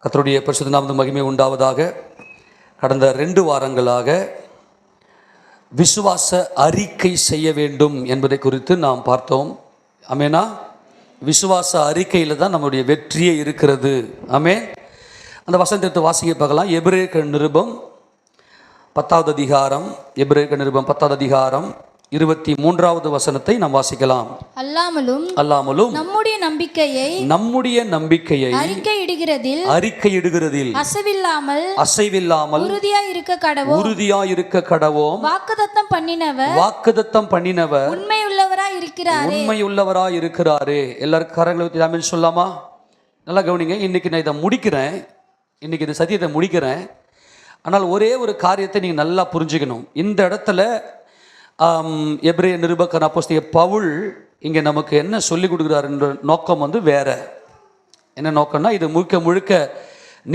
கர்த்தருடைய பரிசுத்த நாமத்துக்கு மகிமை உண்டாவதாக. கடந்த 2 வாரங்களாக விசுவாச அறிக்கை செய்ய வேண்டும் என்பதை குறித்து நாம் பார்த்தோம். ஆமெனா? விசுவாச அறிக்கையில் தான் நம்முடைய வெற்றியே இருக்கிறது. ஆமென். அந்த வசனத்தை வாசிக்க பார்க்கலாம். எபிரேயர் நிருபம் 10வது அதிகாரம், எபிரேயர் நிருபம் 10வது அதிகாரம் 23வது வசனத்தை நாம் வாசிக்கலாம். அல்லாமலும் நம்முடைய நம்பிக்கையை அறிக்கையிடுகிறதில் அசைவில்லாமல் உறுதியாய் இருக்க கடவோம். வாக்குத்தத்தம் பண்ணினவர் உண்மையுள்ளவராய் இருக்கிறாரே. எல்லாரும் கரங்களை ஊற்றி ஆமென் சொல்லாமா? நல்லா கவனிங்க. இன்னைக்கு நான் இதை முடிக்கிறேன். இன்னைக்கு இந்த சத்தியத்தை முடிக்கிறேன். ஆனால் ஒரே ஒரு காரியத்தை நீங்கள் நல்லா புரிஞ்சுக்கணும். இந்த இடத்துல எபிரேய நிருபகர் அப்போஸ்தலனாகிய பவுல் இங்கே நமக்கு என்ன சொல்லிக் கொடுக்குறார் என்ற நோக்கம் வேற. என்ன நோக்கம்னா, இது முழுக்க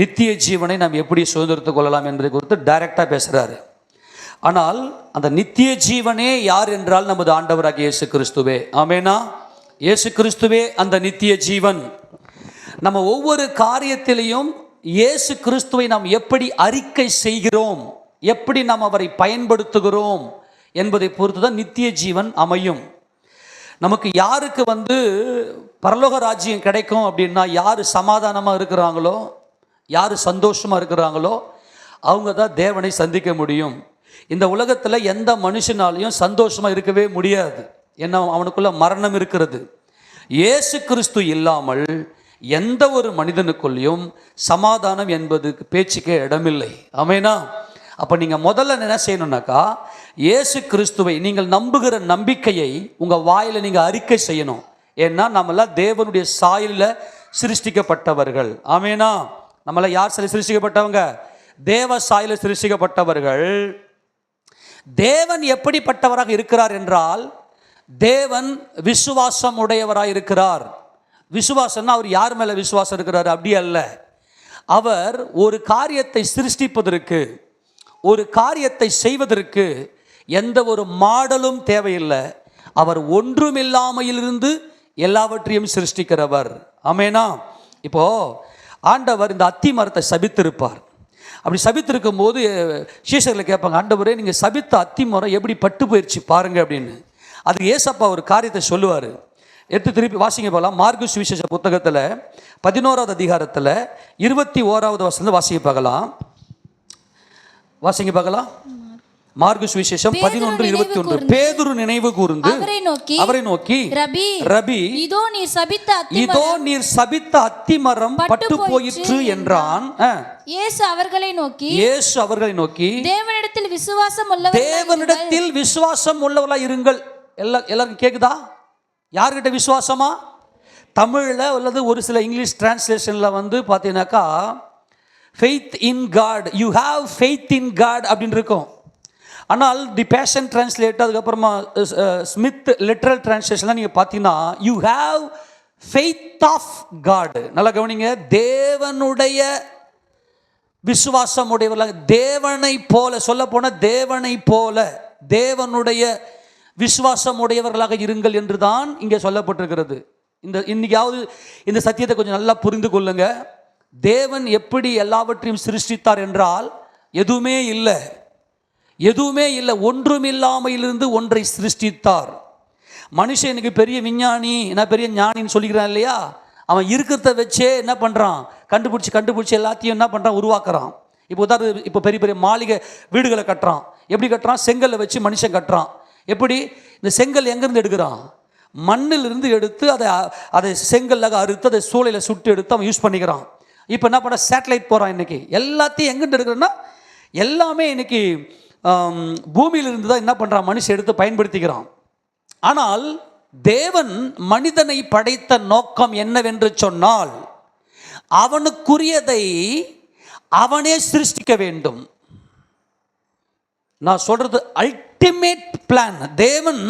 நித்திய ஜீவனை நாம் எப்படி சுதந்திரத்துக் கொள்ளலாம் என்பதை குறித்து டைரக்டாக பேசுகிறாரு. ஆனால் அந்த நித்திய ஜீவனே யார் என்றால் நமது ஆண்டவராகிய இயேசு கிறிஸ்துவே. ஆமெனா? இயேசு கிறிஸ்துவே அந்த நித்திய ஜீவன். நம்ம ஒவ்வொரு காரியத்திலையும் இயேசு கிறிஸ்துவை நாம் எப்படி அறிக்கை செய்கிறோம், எப்படி நாம் அவரை பயன்படுத்துகிறோம் என்பதை பொறுத்து தான் நித்திய ஜீவன் அமையும். நமக்கு யாருக்கு பரலோக ராஜ்யம் கிடைக்கும் அப்படின்னா, யார் சமாதானமாக இருக்கிறாங்களோ, யார் சந்தோஷமாக இருக்கிறாங்களோ அவங்க தான் தேவனை சந்திக்க முடியும். இந்த உலகத்தில் எந்த மனுஷனாலையும் சந்தோஷமாக இருக்கவே முடியாது. ஏன்னா அவனுக்குள்ள மரணம் இருக்கிறது. இயேசு கிறிஸ்து இல்லாமல் எந்த ஒரு மனிதனுக்குள்ளேயும் சமாதானம் என்பதுக்கு பேச்சுக்கே இடமில்லை. ஆமெனா? அப்போ நீங்கள் முதல்ல என்ன செய்யணும்னாக்கா, இயேசு கிறிஸ்துவை நீங்கள் நம்புகிற நம்பிக்கையை உங்கள் வாயில் நீங்கள் அறிக்கை செய்யணும். ஏன்னா நம்மளாம் தேவனுடைய சாயலில் சிருஷ்டிக்கப்பட்டவர்கள். ஆமெனா? நம்மளாம் யார் சிருஷ்டிக்கப்பட்டவங்க? தேவ சாயலில் சிருஷ்டிக்கப்பட்டவர்கள். தேவன் எப்படிப்பட்டவராக இருக்கிறார் என்றால், தேவன் விசுவாசம் உடையவராக இருக்கிறார். விசுவாசம்னா அவர் யார் மேலே விசுவாசம் இருக்கிறார் அப்படி அல்ல. அவர் ஒரு காரியத்தை சிருஷ்டிப்பதற்கு, ஒரு காரியத்தை செய்வதற்கு எந்த ஒரு மாடலும் தேவையில்லை. அவர் ஒன்றுமில்லாமையிலிருந்து எல்லாவற்றையும் சிருஷ்டிக்கிறவர். ஆமெனா? இப்போ ஆண்டவர் இந்த அத்தி மரத்தை சபித்திருப்பார். அப்படி சபித்திருக்கும் போது சீஷர்களை கேட்பாங்க, ஆண்டவரே நீங்கள் சபித்த அத்தி மரம் எப்படி பட்டு போயிடுச்சு பாருங்க அப்படின்னு. அதுக்கு ஏசப்பா ஒரு காரியத்தை சொல்லுவார். எடுத்து திருப்பி வாசிங்க போகலாம். மார்க்கு சுவிசேஷ புத்தகத்தில் 11வது அதிகாரத்தில் 21வது வசனத்தை வாசிங்க பார்க்கலாம். மார்க்கு சுவிசேஷம் 11:21. பேதுரு நினைவு கூர்ந்து அவரை நோக்கி ரபி, இதோ நீர் சபித்த அத்தி மரம் பட்டு போயிற்று என்றான். இயேசு அவர்களை நோக்கி தேவனிடத்தில் விசுவாசம் உள்ளவர்களா இருங்கள். எல்லாருக்கும் கேக்குதா? யார்கிட்ட விசுவாசமா? தமிழில் அல்லது ஒரு சில இங்கிலீஷ் டிரான்ஸ்லேஷனில் பார்த்தீங்கன்னாக்கா faith in God, you have faith in God அப்படின்னு இருக்கும். ஆனால் தி பேஷன் டிரான்ஸ்லேட், அதுக்கப்புறமா ஸ்மித் லிட்ரல் டிரான்ஸ்லேஷன்லாம் நீங்கள் பார்த்தீங்கன்னா you have faith of God. நல்லா கவனிங்க. தேவனுடைய விசுவாசம் உடையவர்களாக, தேவனை போல, சொல்ல போன தேவனை போல தேவனுடைய விசுவாசம் உடையவர்களாக இருங்கள் என்று தான் இங்கே சொல்லப்பட்டிருக்கிறது. இன்னைக்காவது இந்த சத்தியத்தை கொஞ்சம் நல்லா புரிந்து கொள்ளுங்க. தேவன் எப்படி எல்லாவற்றையும் சிருஷ்டித்தார் என்றால், எதுவுமே இல்லை, ஒன்றுமில்லாமையிலிருந்து ஒன்றை சிருஷ்டித்தார். மனுஷன் எனக்கு பெரிய விஞ்ஞானி, நான் பெரிய ஞானின்னு சொல்லிக்கிறான் இல்லையா? அவன் இருக்கிறத வச்சே என்ன பண்ணுறான், கண்டுபிடிச்சி எல்லாத்தையும் என்ன பண்ணுறான், உருவாக்குறான். இப்போ பெரிய பெரிய மாளிகை வீடுகளை கட்டுறான். எப்படி கட்டுறான்? செங்கல்லை வச்சு மனுஷன் கட்டுறான். எப்படி? இந்த செங்கல் எங்கேருந்து எடுக்கிறான்? மண்ணிலிருந்து எடுத்து அதை செங்கல்லாக அறுத்து அதை சூளையில் சுட்டு எடுத்து அவன் யூஸ் பண்ணிக்கிறான். இப்போ என்ன பண்ண, சேட்டலைட் போகிறான். இன்னைக்கு எல்லாத்தையும் எங்கிட்டு எடுக்கிறன்னா, எல்லாமே இன்னைக்கு பூமியிலிருந்து தான் என்ன பண்ணுறான், மனுஷன் எடுத்து பயன்படுத்திக்கிறான். ஆனால் தேவன் மனிதனை படைத்த நோக்கம் என்னவென்று சொன்னால், அவனுக்குரியதை அவனே சிருஷ்டிக்க வேண்டும். நான் சொல்றது அல்டிமேட் பிளான். தேவன்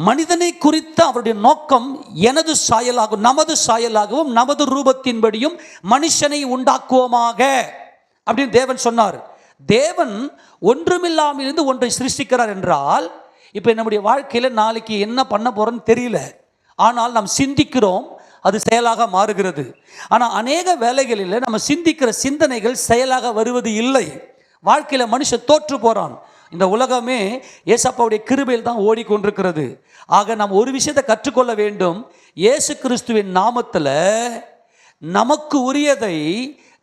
மனிதனை குறித்த அவருடைய நோக்கம், எனது சாயலாகவும் நமது சாயலாகவும் நமது ரூபத்தின்படியும் மனுஷனை உண்டாக்குவோமாக அப்படின்னு தேவன் சொன்னார். தேவன் ஒன்றுமில்லாமல் இருந்து ஒன்றை சிருஷ்டிக்கிறார் என்றால், இப்போ நம்முடைய வாழ்க்கையில் நாளைக்கு என்ன பண்ண போகிறோன்னு தெரியல. ஆனால் நாம் சிந்திக்கிறோம், அது செயலாக மாறுகிறது. ஆனால் அநேக வேளைகளில் நம்ம சிந்திக்கிற சிந்தனைகள் செயலாக வருவது இல்லை. வாழ்க்கையில் மனுஷன் தோற்று போகிறான். இந்த உலகமே ஏசப்பாவுடைய கிருபையில் தான் ஓடிக்கொண்டிருக்கிறது. ஆக நாம் ஒரு விஷயத்தை கற்றுக்கொள்ள வேண்டும். இயேசு கிறிஸ்துவின் நாமத்தில் நமக்கு உரியதை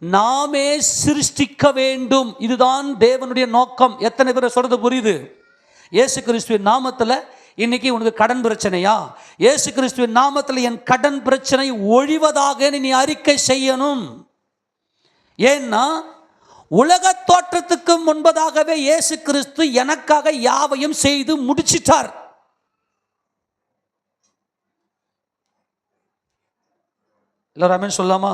நாமே சிருஷ்டிக்க வேண்டும். இதுதான் தேவனுடைய நோக்கம். எத்தனை பேர் சொல்றது புரியுது? இயேசு கிறிஸ்துவின் நாமத்தில் இன்னைக்கு உனக்கு கடன் பிரச்சனையா? இயேசு கிறிஸ்துவின் நாமத்தில் என் கடன் பிரச்சனை ஒழிவதாக நீ அறிக்கை செய்யணும். ஏன்னா உலக தோற்றத்துக்கு முன்பதாகவே இயேசு கிறிஸ்து எனக்காக யாவையும் செய்து முடிச்சிட்டார். எல்லாரும் ஆமென் சொல்லாமா?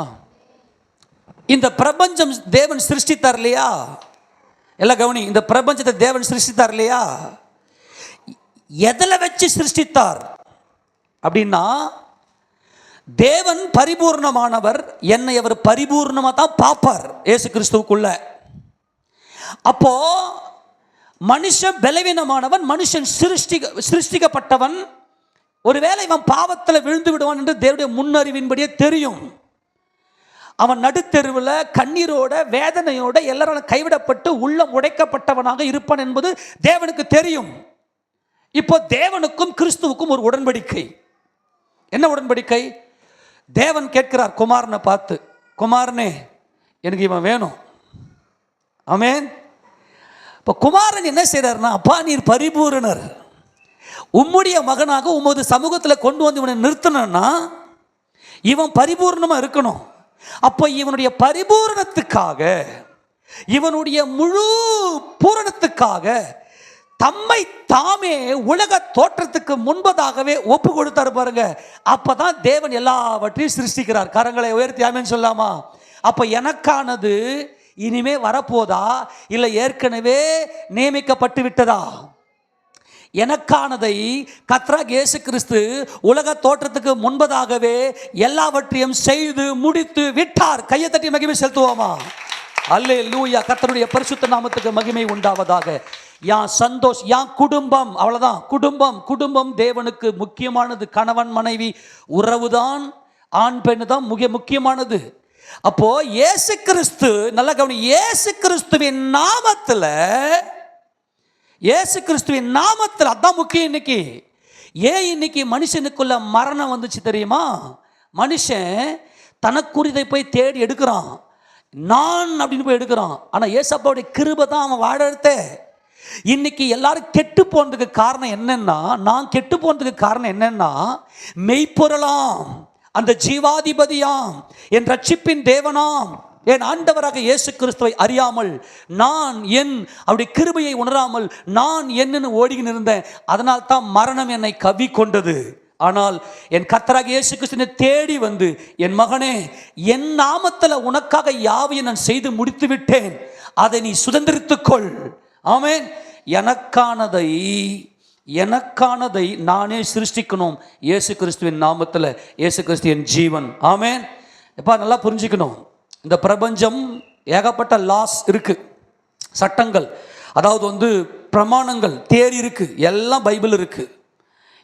இந்த பிரபஞ்சம் தேவன் சிருஷ்டித்தார் இல்லையா? எல்லாம் கவனி, இந்த பிரபஞ்சத்தை தேவன் சிருஷ்டித்தார் இல்லையா? எதில் வச்சு சிருஷ்டித்தார் அப்படின்னா, தேவன் பரிபூர்ணமானவர், என்னை அவர் பரிபூர்ணமாக தான் பார்ப்பார் இயேசு கிறிஸ்துவுக்குள்ள. அப்போ மனுஷன் பலவீனமானவன், மனுஷன் சிருஷ்டிக்கப்பட்டவன். ஒருவேளை இவன் பாவத்தில் விழுந்து விடுவான் என்று தேவனுடைய முன்னறிவின்படியே தெரியும். அவன் நடுத்தெருவில் கண்ணீரோட வேதனையோட எல்லாரும் கைவிடப்பட்டு உள்ளம் உடைக்கப்பட்டவனாக இருப்பான் என்பது தேவனுக்கு தெரியும். இப்போ தேவனுக்கும் கிறிஸ்துவுக்கும் ஒரு உடன்படிக்கை. என்ன உடன்படிக்கை? தேவன் கேட்கிறார் குமாரனை பார்த்து, குமாரனே எனக்கு இவன் வேணும். ஆமென். இப்போ குமாரன் என்ன செய்றார்னா, அப்பா நீர் பரிபூரணர், உம்முடைய மகனாக உமது சமூகத்தில் கொண்டு வந்து இவனை நிறுத்தணும்னா இவன் பரிபூர்ணமாக இருக்கணும். அப்போ இவனுடைய பரிபூரணத்துக்காக, இவனுடைய முழு பூரணத்துக்காக தம்மை தாமே உலக தோற்றத்துக்கு முன்பதாகவே ஒப்பு கொடுத்தாரு பாருங்க. அப்பதான் தேவன் எல்லாவற்றையும் சிருஷ்டிக்கிறார். கரங்களை உயர்த்தி ஆமென் சொல்லாமா? அப்ப எனக்கானது இனிமே வரப்போதா இல்லை ஏற்கனவே நியமிக்கப்பட்டு விட்டதா? எனக்கானதை கர்த்தராகிய இயேசு கிறிஸ்து உலக தோற்றத்துக்கு முன்பதாகவே எல்லாவற்றையும் செய்து முடித்து விட்டார். கையை தட்டி மகிமை செலுத்துவோமா? அல்லேலூயா. கர்த்தருடைய பரிசுத்த நாமத்துக்கு மகிமை உண்டாவதாக. யான் சந்தோஷ், யான் குடும்பம், அவ்வளவுதான். குடும்பம் தேவனுக்கு முக்கியமானது. கணவன் மனைவி உறவுதான், ஆண் பெண்ணு தான் முக்கியமானது. அப்போ இயேசு கிறிஸ்து, நல்ல கவனி, இயேசு கிறிஸ்துவின் நாமத்தில் அதான் முக்கியம். இன்னைக்கு ஏன் இன்னைக்கு மனுஷனுக்குள்ள மரணம் வந்துச்சு தெரியுமா? மனுஷன் தனக்குரியதை போய் தேடி எடுக்கிறான், நான் அப்படின்னு போய் எடுக்கிறான். ஆனால் ஏசப்பாவுடைய கிருபை தான் அவன் வாழறத. இன்னைக்கு எல்லாரும் கெட்டு போனதுக்கு காரணம் என்னன்னா, நான் கெட்டு போனதுக்கு காரணம் என்னன்னா, மெய்ப்பொருளாம், அந்த ஜீவாதிபதியாம், என் ரட்சிப்பின் தேவனாம், என் ஆண்டவராக இயேசு கிறிஸ்துவை அறியாமல், நான் என் அவருடைய கிருபையை உணராமல் நான் என்னன்னு ஓடிக்கின்னு இருந்தேன். அதனால் தான் மரணம் என்னை கவ்வி கொண்டது. ஆனால் என் கர்த்தராகிய இயேசு கிறிஸ்துவை தேடி வந்து, என் மகனே, என் நாமத்தில் உனக்காக யாவையும் நான் செய்து முடித்து விட்டேன், அதை நீ சுதந்திரித்துக்கொள். ஆமென். எனக்கானதை நானே சிருஷ்டிக்கணும் இயேசு கிறிஸ்துவின் நாமத்தில். இயேசு கிறிஸ்து என் ஜீவன். ஆமென். எப்பா நல்லா புரிஞ்சுக்கணும், இந்த பிரபஞ்சம் ஏகப்பட்ட லாஸ் இருக்கு, சட்டங்கள், அதாவது பிரமாணங்கள், தேரி இருக்கு, எல்லாம் பைபிள் இருக்கு.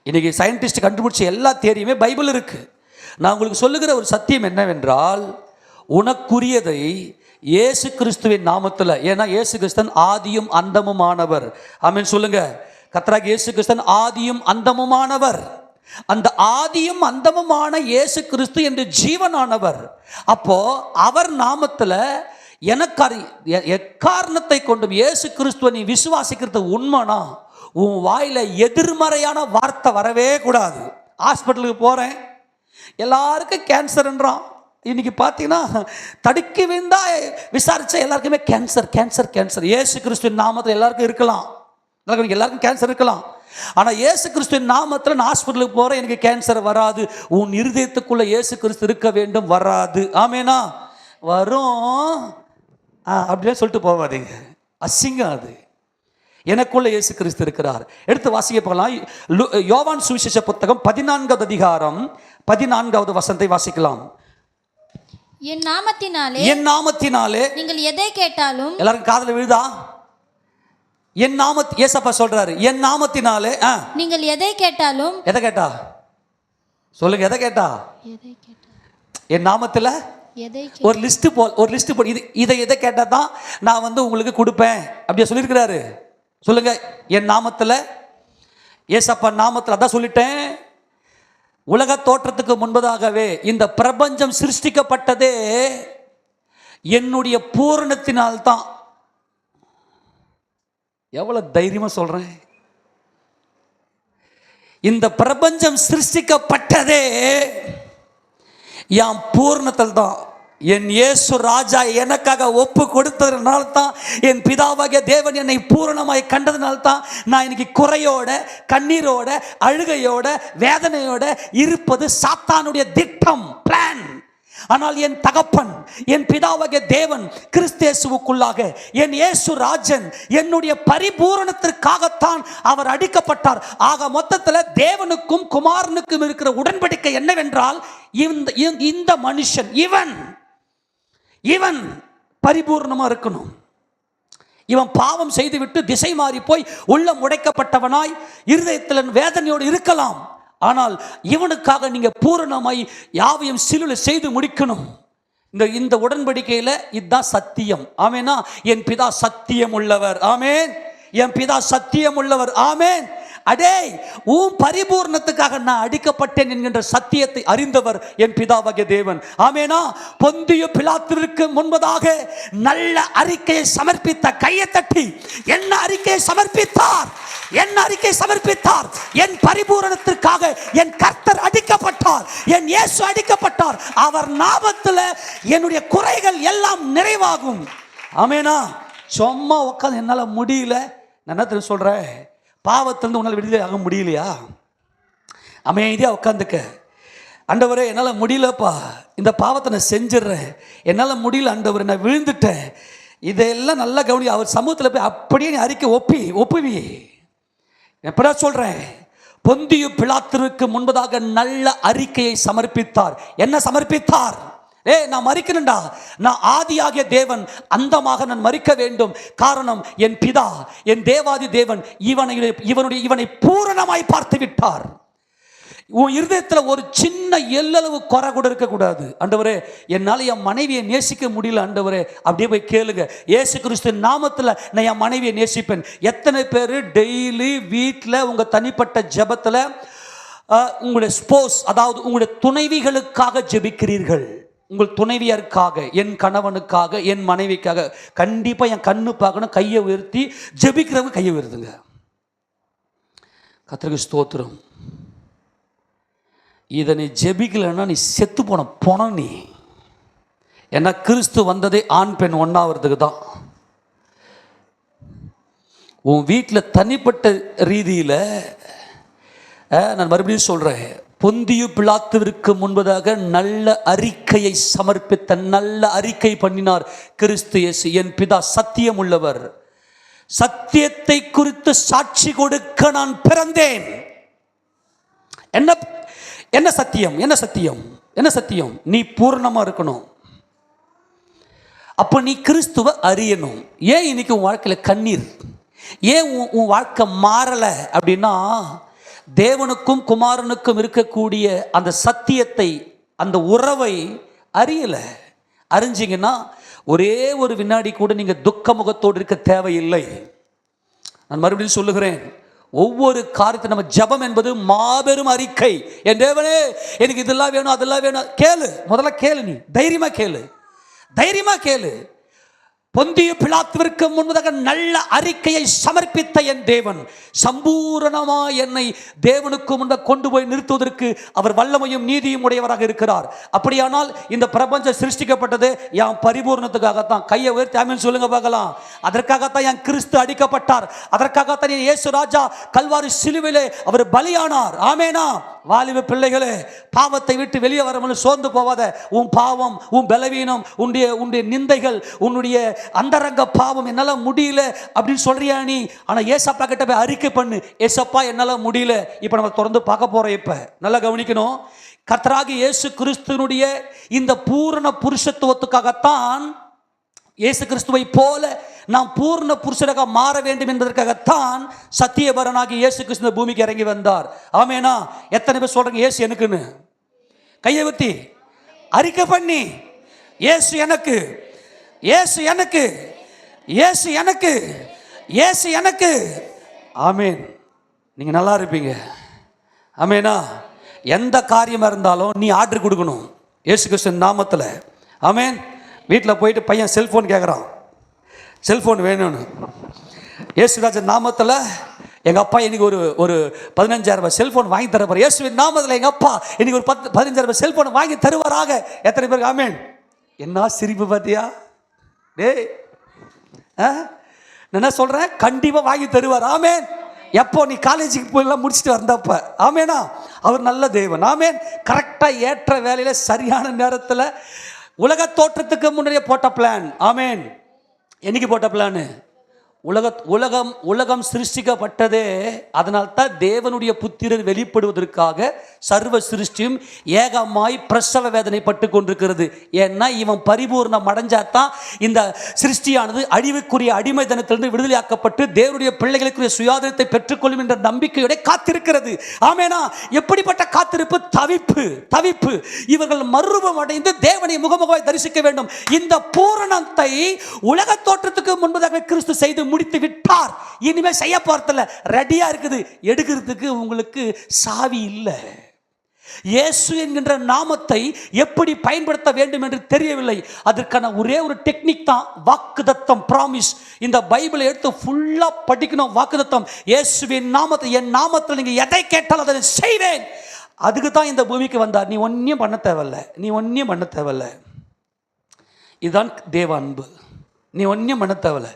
இன்னைக்கு சயின்டிஸ்ட் கண்டுபிடிச்ச எல்லா தேரியுமே பைபிள் இருக்கு. நான் உங்களுக்கு சொல்லுகிற ஒரு சத்தியம் என்னவென்றால், உனக்குரியதை இயேசு கிறிஸ்துவின் நாமத்தில், ஏன்னா இயேசு கிறிஸ்தன் ஆதியும் அந்தமுமானவர். ஆமென் சொல்லுங்க. கர்த்தராகிய இயேசு கிறிஸ்தன் ஆதியும் அந்தமுமானவர். அந்த ஆதியும் அந்தமுமான இயேசு கிறிஸ்து என்று ஜீவனானவர். அப்போ அவர் நாமத்தில் எனக்கு எக்காரணத்தை கொண்டும் இயேசு கிறிஸ்துவை நீ விசுவாசிக்கிறது உண்மைனா உன் வாயில எதிர்மறையான வார்த்தை வரவே கூடாது. ஹாஸ்பிட்டலுக்கு போகிறேன், எல்லாருக்கும் கேன்சர்ன்றான். இன்னைக்கு பார்த்தீங்கன்னா தடுக்கி விழுந்தா விசாரிச்சா எல்லாருக்குமே கேன்சர். இயேசு கிறிஸ்துவின் நாமத்தில் எல்லாருக்கும் இருக்கலாம், எல்லாருக்கும் கேன்சர் இருக்கலாம். ஆனால் இயேசு கிறிஸ்துவின் நாமத்தில் நான் ஹாஸ்பிட்டலுக்கு போகிறேன், எனக்கு கேன்சர் வராது. உன் இருதயத்துக்குள்ள இயேசு கிறிஸ்து இருக்க வேண்டும், வராது. ஆமேனா? வரும் அப்படியே சொல்லிட்டு போவாதீங்க, அசிங்கம் அது. எனக்குள்ள இயேசு கிறிஸ்து இருக்கிறார். எடுத்து வாசிக்க போகலாம். யோவான் சுவிசேஷ புத்தகம் 14வது அதிகாரம் 14வது வசனத்தை வாசிக்கலாம். என் நாமத்தினாலே நீங்கள் எதை கேட்டாலும், எல்லாரும் காதுல விழுதா? என் ஏசப்பா சொல்றாரு, என் நாமத்தினாலே நீங்கள் எதை கேட்டாலும். எதை கேட்டா? சொல்லுங்க, எதை கேட்டா? எதை கேட்டா? என் நாமத்தில் எதை ஒரு லிஸ்ட் போல் இதை எதை கேட்டா தான் நான் வந்து உங்களுக்கு கொடுப்பேன் அப்படியே சொல்லியிருக்கிறாரு. சொல்லுங்க, என் நாமத்தில், ஏசப்பா நாமத்தில். அதான் சொல்லிட்டேன், உலக தோற்றத்துக்கு முன்பதாகவே இந்த பிரபஞ்சம் சிருஷ்டிக்கப்பட்டதே என்னுடைய பூரணத்தினால்தான். எவ்வளவு தைரியமா சொல்றேன். இந்த பிரபஞ்சம் சிருஷ்டிக்கப்பட்டதே என் பூரணத்தில் தான். என் இயேசு ராஜா எனக்காக ஒப்பு கொடுத்ததுனால தான், என் பிதாவாகிய தேவன் என்னை பூரணமாய் கண்டதுனால தான் நான் இன்னைக்கு குறையோட, கண்ணீரோட, அழுகையோட, வேதனையோட இருப்பது சாத்தானுடைய திட்டம், பிளான். ஆனால் என் தகப்பன், என் பிதாவாகிய தேவன் கிறிஸ்தேசுவுக்குள்ளாக என் இயேசு ராஜன் என்னுடைய பரிபூரணத்திற்காகத்தான் அவர் அடிக்கப்பட்டார். ஆக மொத்தத்தில் தேவனுக்கும் குமாரனுக்கும் இருக்கிற உடன்படிக்கை என்னவென்றால், இந்த மனுஷன் இவன் பரிபூர்ணமா இருக்கணும். இவன் பாவம் செய்துவிட்டு திசை மாறி போய் உள்ள முடைக்கப்பட்டவனாய் இருதயத்தில் வேதனையோடு இருக்கலாம். ஆனால் இவனுக்காக நீங்க பூரணமாய் யாவையும் சிலுவையில் செய்து முடிக்கணும். இந்த உடன்படிக்கையில இதுதான் சத்தியம். ஆமேனா? என் பிதா சத்தியம் உள்ளவர். ஆமேன். என் பிதா சத்தியம் உள்ளவர். ஆமேன். அடே, உன் பரிபூர்ணத்துக்காக நான் அடிக்கப்பட்டேன் என்கின்ற சத்தியத்தை அறிந்தவர் என் பிதாவாகிய தேவன். ஆமேனா? பொந்திய பிலாத்துவிற்கு முன்பதாக நல்ல அறிக்கையை சமர்ப்பித்த கையை தட்டி, என்ன அறிக்கையை சமர்ப்பித்தார்? என்ன அறிக்கை சமர்ப்பித்தார்? என் பரிபூரணத்திற்காக என் கர்த்தர் அடிக்கப்பட்டார், என் இயேசு அடிக்கப்பட்டார். அவர் நாமத்தில் என்னுடைய குறைகள் எல்லாம் நிறைவாகும். ஆமேனா? சும்மா உட்காந்து என்னால முடியல, நான் என்ன தெரியும் சொல்றேன், பாவத்திலிருந்து உன்னால் விடுதலை ஆக முடியலையா? அமைதியாக உட்காந்துக்க. ஆண்டவரே, என்னால் முடியலப்பா, இந்த பாவத்தை நான் செஞ்சிடறேன், என்னால் முடியல ஆண்டவரே, நான் விழுந்துட்டேன். இதெல்லாம் நல்லா கவனி. அவர் சமூகத்தில் போய் அப்படியே நீ அறிக்கை ஒப்புவி. எப்படா சொல்கிறேன், பொந்தியு பிலாத்துவுக்கு முன்பதாக நல்ல அறிக்கையை சமர்ப்பித்தார். என்ன சமர்ப்பித்தார்? நான் மரிக்கணும்டா, நான் ஆதியாகிய தேவன், அந்தமாக நான் மரிக்க வேண்டும். காரணம், என் பிதா, என் தேவாதி தேவன் இவனை பூரணமாய் பார்த்து விட்டார். உன் இருதயத்தில் ஒரு சின்ன எல்லளவு குறை கூட இருக்கக்கூடாது. ஆண்டவரே, என்னால் என் மனைவியை நேசிக்க முடியல ஆண்டவரே, அப்படியே போய் கேளுங்க. இயேசு கிறிஸ்து நாமத்தில் நான் என் மனைவியை நேசிப்பேன். எத்தனை பேர் டெய்லி வீட்டில் உங்கள் தனிப்பட்ட ஜெபத்தில் உங்களுடைய ஸ்போஸ், அதாவது உங்களுடைய துணைவிகளுக்காக ஜெபிக்கிறீர்கள்? உங்கள் துணைவியருக்காக, என் கணவனுக்காக, என் மனைவிக்காக கண்டிப்பாக என் கண்ணு பார்க்கணும். கையை உயர்த்தி ஜெபிக்கிறவங்க கையை உயர்த்துங்க. கர்த்தருக்கு ஸ்தோத்திரம். இதை நீ ஜெபிக்கலைன்னா நீ செத்து போன நீ. ஏன்னா கிறிஸ்து வந்ததே ஆண் பெண் ஒன்றாகிறதுக்கு தான். உன் வீட்டில் தனிப்பட்ட ரீதியில் நான் மறுபடியும் சொல்கிறேன், பொந்தியு பிலாத்துவிற்கு முன்பதாக நல்ல அறிக்கையை சமர்ப்பித்த, நல்ல அறிக்கை பண்ணினார் கிறிஸ்து இயேசு. என் பிதா சத்தியம் உள்ளவர், சத்தியத்தை குறித்து சாட்சி கொடுக்க நான் பிறந்தேன். என்ன சத்தியம்? என்ன சத்தியம்? என்ன சத்தியம்? நீ பூர்ணமா இருக்கணும். அப்போ நீ கிறிஸ்துவ அறியணும். ஏன் இன்னைக்கு உன் வாழ்க்கையில் கண்ணீர்? ஏன் உன் வாழ்க்கை மாறலை அப்படின்னா, தேவனுக்கும் குமாரனுக்கும் இருக்கக்கூடிய அந்த சத்தியத்தை, அந்த உறவை அறியலை. அறிஞ்சிங்கன்னா ஒரே ஒரு வினாடி கூட நீங்கள் துக்க முகத்தோடு இருக்க தேவையில்லை. நான் மறுபடியும் சொல்லுகிறேன், ஒவ்வொரு காரியத்தை நம்ம ஜெபம் என்பது மாபெரும் அறிக்கை. என் தேவனே, எனக்கு இதெல்லாம் வேணும், அதெல்லாம் வேணும். கேளு, முதல்ல கேளு, நீ தைரியமா கேளு. பொந்திய பிலாத்துவிற்கு முன்பதாக நல்ல அறிக்கையை சமர்ப்பித்த என் தேவன் சம்பூரணமாய் என்னை தேவனுக்கு முன்பாக கொண்டு போய் நிறுத்துவதற்கு அவர் வல்லமையும் நீதியும் உடையவராக இருக்கிறார். அப்படியானால் இந்த பிரபஞ்சம் சிருஷ்டிக்கப்பட்டது என் பரிபூர்ணத்துக்காகத்தான். கையை உயர்த்தி ஆமென் சொல்லுங்க பார்க்கலாம். அதற்காகத்தான் என் கிறிஸ்து அடிக்கப்பட்டார். அதற்காகத்தான் என் இயேசு ராஜா கல்வாரி சிலுவையிலே அவர் பலியானார். ஆமேனா? வாலிப பிள்ளைகளே, பாவத்தை விட்டு வெளியே வரமுன்னு சோர்ந்து போவாத. உன் பாவம், உன் பலவீனம், உன்னுடைய நிந்தைகள், உன்னுடைய அந்தரங்க பாவம், என்னால முடியல அப்படின்னு சொல்றியா நீ? ஆனா ஏசப்பா கிட்ட போய் அறிக்கை பண்ணு, ஏசப்பா என்னால முடியல. இப்ப நம்ம தொடர்ந்து பார்க்க போறோம். இப்ப நல்லா கவனிக்கணும். கர்த்தராகிய இயேசு கிறிஸ்துவினுடைய இந்த பூரண புருஷத்துவத்துக்காகத்தான் இயேசு கிறிஸ்துவை போல நாம் பூர்ண புருஷராக மாற வேண்டும் என்பதற்காகத்தான் சத்தியபரனாகி இயேசு கிறிஸ்து இந்த பூமிக்கு இறங்கி வந்தார். ஆமேனா? எத்தனை பேர் சொல்றாங்க இயேசு எனக்குன்னு? கையை ஊத்தி அறிக்கை பண்ணி, இயேசு எனக்கு, இயேசு எனக்கு, இயேசு எனக்கு, இயேசு எனக்கு. ஆமேன். நீங்க நல்லா இருப்பீங்க. ஆமேனா? எந்த காரியமா இருந்தாலும் நீ ஆர்டர் கொடுக்கணும் இயேசு கிறிஸ்து நாமத்தில். ஆமேன். வீட்டில் போயிட்டு பையன் செல்ஃபோன் கேட்குறான், செல்ஃபோன் வேணும்னு. இயேசுராஜன் நாமத்தில் எங்கள் அப்பா இன்னைக்கு ஒரு 15,000 ரூபாய் செல்ஃபோன் வாங்கி தரப்பார். இயேசுவின் நாமத்தில் எங்கள் அப்பா இன்னைக்கு ஒரு 15,000 ரூபாய் செல்ஃபோன் வாங்கி தருவாராக. எத்தனை பேருக்கு ஆமேன்? என்ன சிரிப்பு பார்த்தியா? டேய், என்ன சொல்கிறேன்? கண்டிப்பாக வாங்கி தருவார். ஆமேன். எப்போ? நீ காலேஜுக்கு போயெல்லாம் முடிச்சுட்டு வந்தப்ப. ஆமேனா? அவர் நல்ல தேவன். ஆமேன். கரெக்டாக ஏற்ற வேலையில் சரியான நேரத்தில் உலக தோற்றத்துக்கு முன்னாடியே போட்ட பிளான். ஆமேன். என்னைக்கு போட்ட பிளான்? உலகம் சிருஷ்டிக்கப்பட்டதே அதனால்தான் தேவனுடைய புத்திரர் வெளிப்படுவதற்காக சர்வ சிருஷ்டியும் ஏகமாய் பிரசவ வேதனை பட்டு கொண்டிருக்கிறது. ஏன்னா இவன் பரிபூர்ணம் அடைஞ்சாதான் இந்த சிருஷ்டியானது அழிவுக்குரிய அடிமை தனத்திலிருந்து விடுதலையாக்கப்பட்டு தேவனுடைய பிள்ளைகளுக்குரிய சுயாதீனத்தை பெற்றுக்கொள்ளும் என்ற நம்பிக்கையோட காத்திருக்கிறது. ஆமேனா? எப்படிப்பட்ட காத்திருப்பு! தவிப்பு. இவர்கள் மறுரூபம் அடைந்து தேவனை முகமுகமாய் தரிசிக்க வேண்டும். இந்த பூரணத்தை உலக தோற்றத்துக்கு முன்பதாக கிறிஸ்து செய்து முடித்து விட்டார். இனிமேல் செய்ய போறதில்ல, ரெடியா இருக்குது. எடுக்கிறதுக்கு உங்களுக்கு சாவி இல்லை. இயேசு என்கின்ற நாமத்தை எப்படி பயன்படுத்த வேண்டும் என்று தெரியவில்லை. அதற்கான ஒரே ஒரு டெக்னிக் தான் வாக்குத்தத்தம், பிராமிஸ். இந்த பைபிளை எடுத்து ஃபுல்லா படிக்கணும். வாக்குத்தத்தம். இயேசுவின் நாமத்தை, என் நாமத்தில் நீங்க எதை கேட்டாலும் அதை செய்வேன். அதுக்கு தான் இந்த பூமிக்கு வந்தார். நீ ஒன்றையும் பண்ண தேவையில்லை. இதுதான் தேவ அன்பு. நீ ஒன்றையும் பண்ண தேவையில்லை.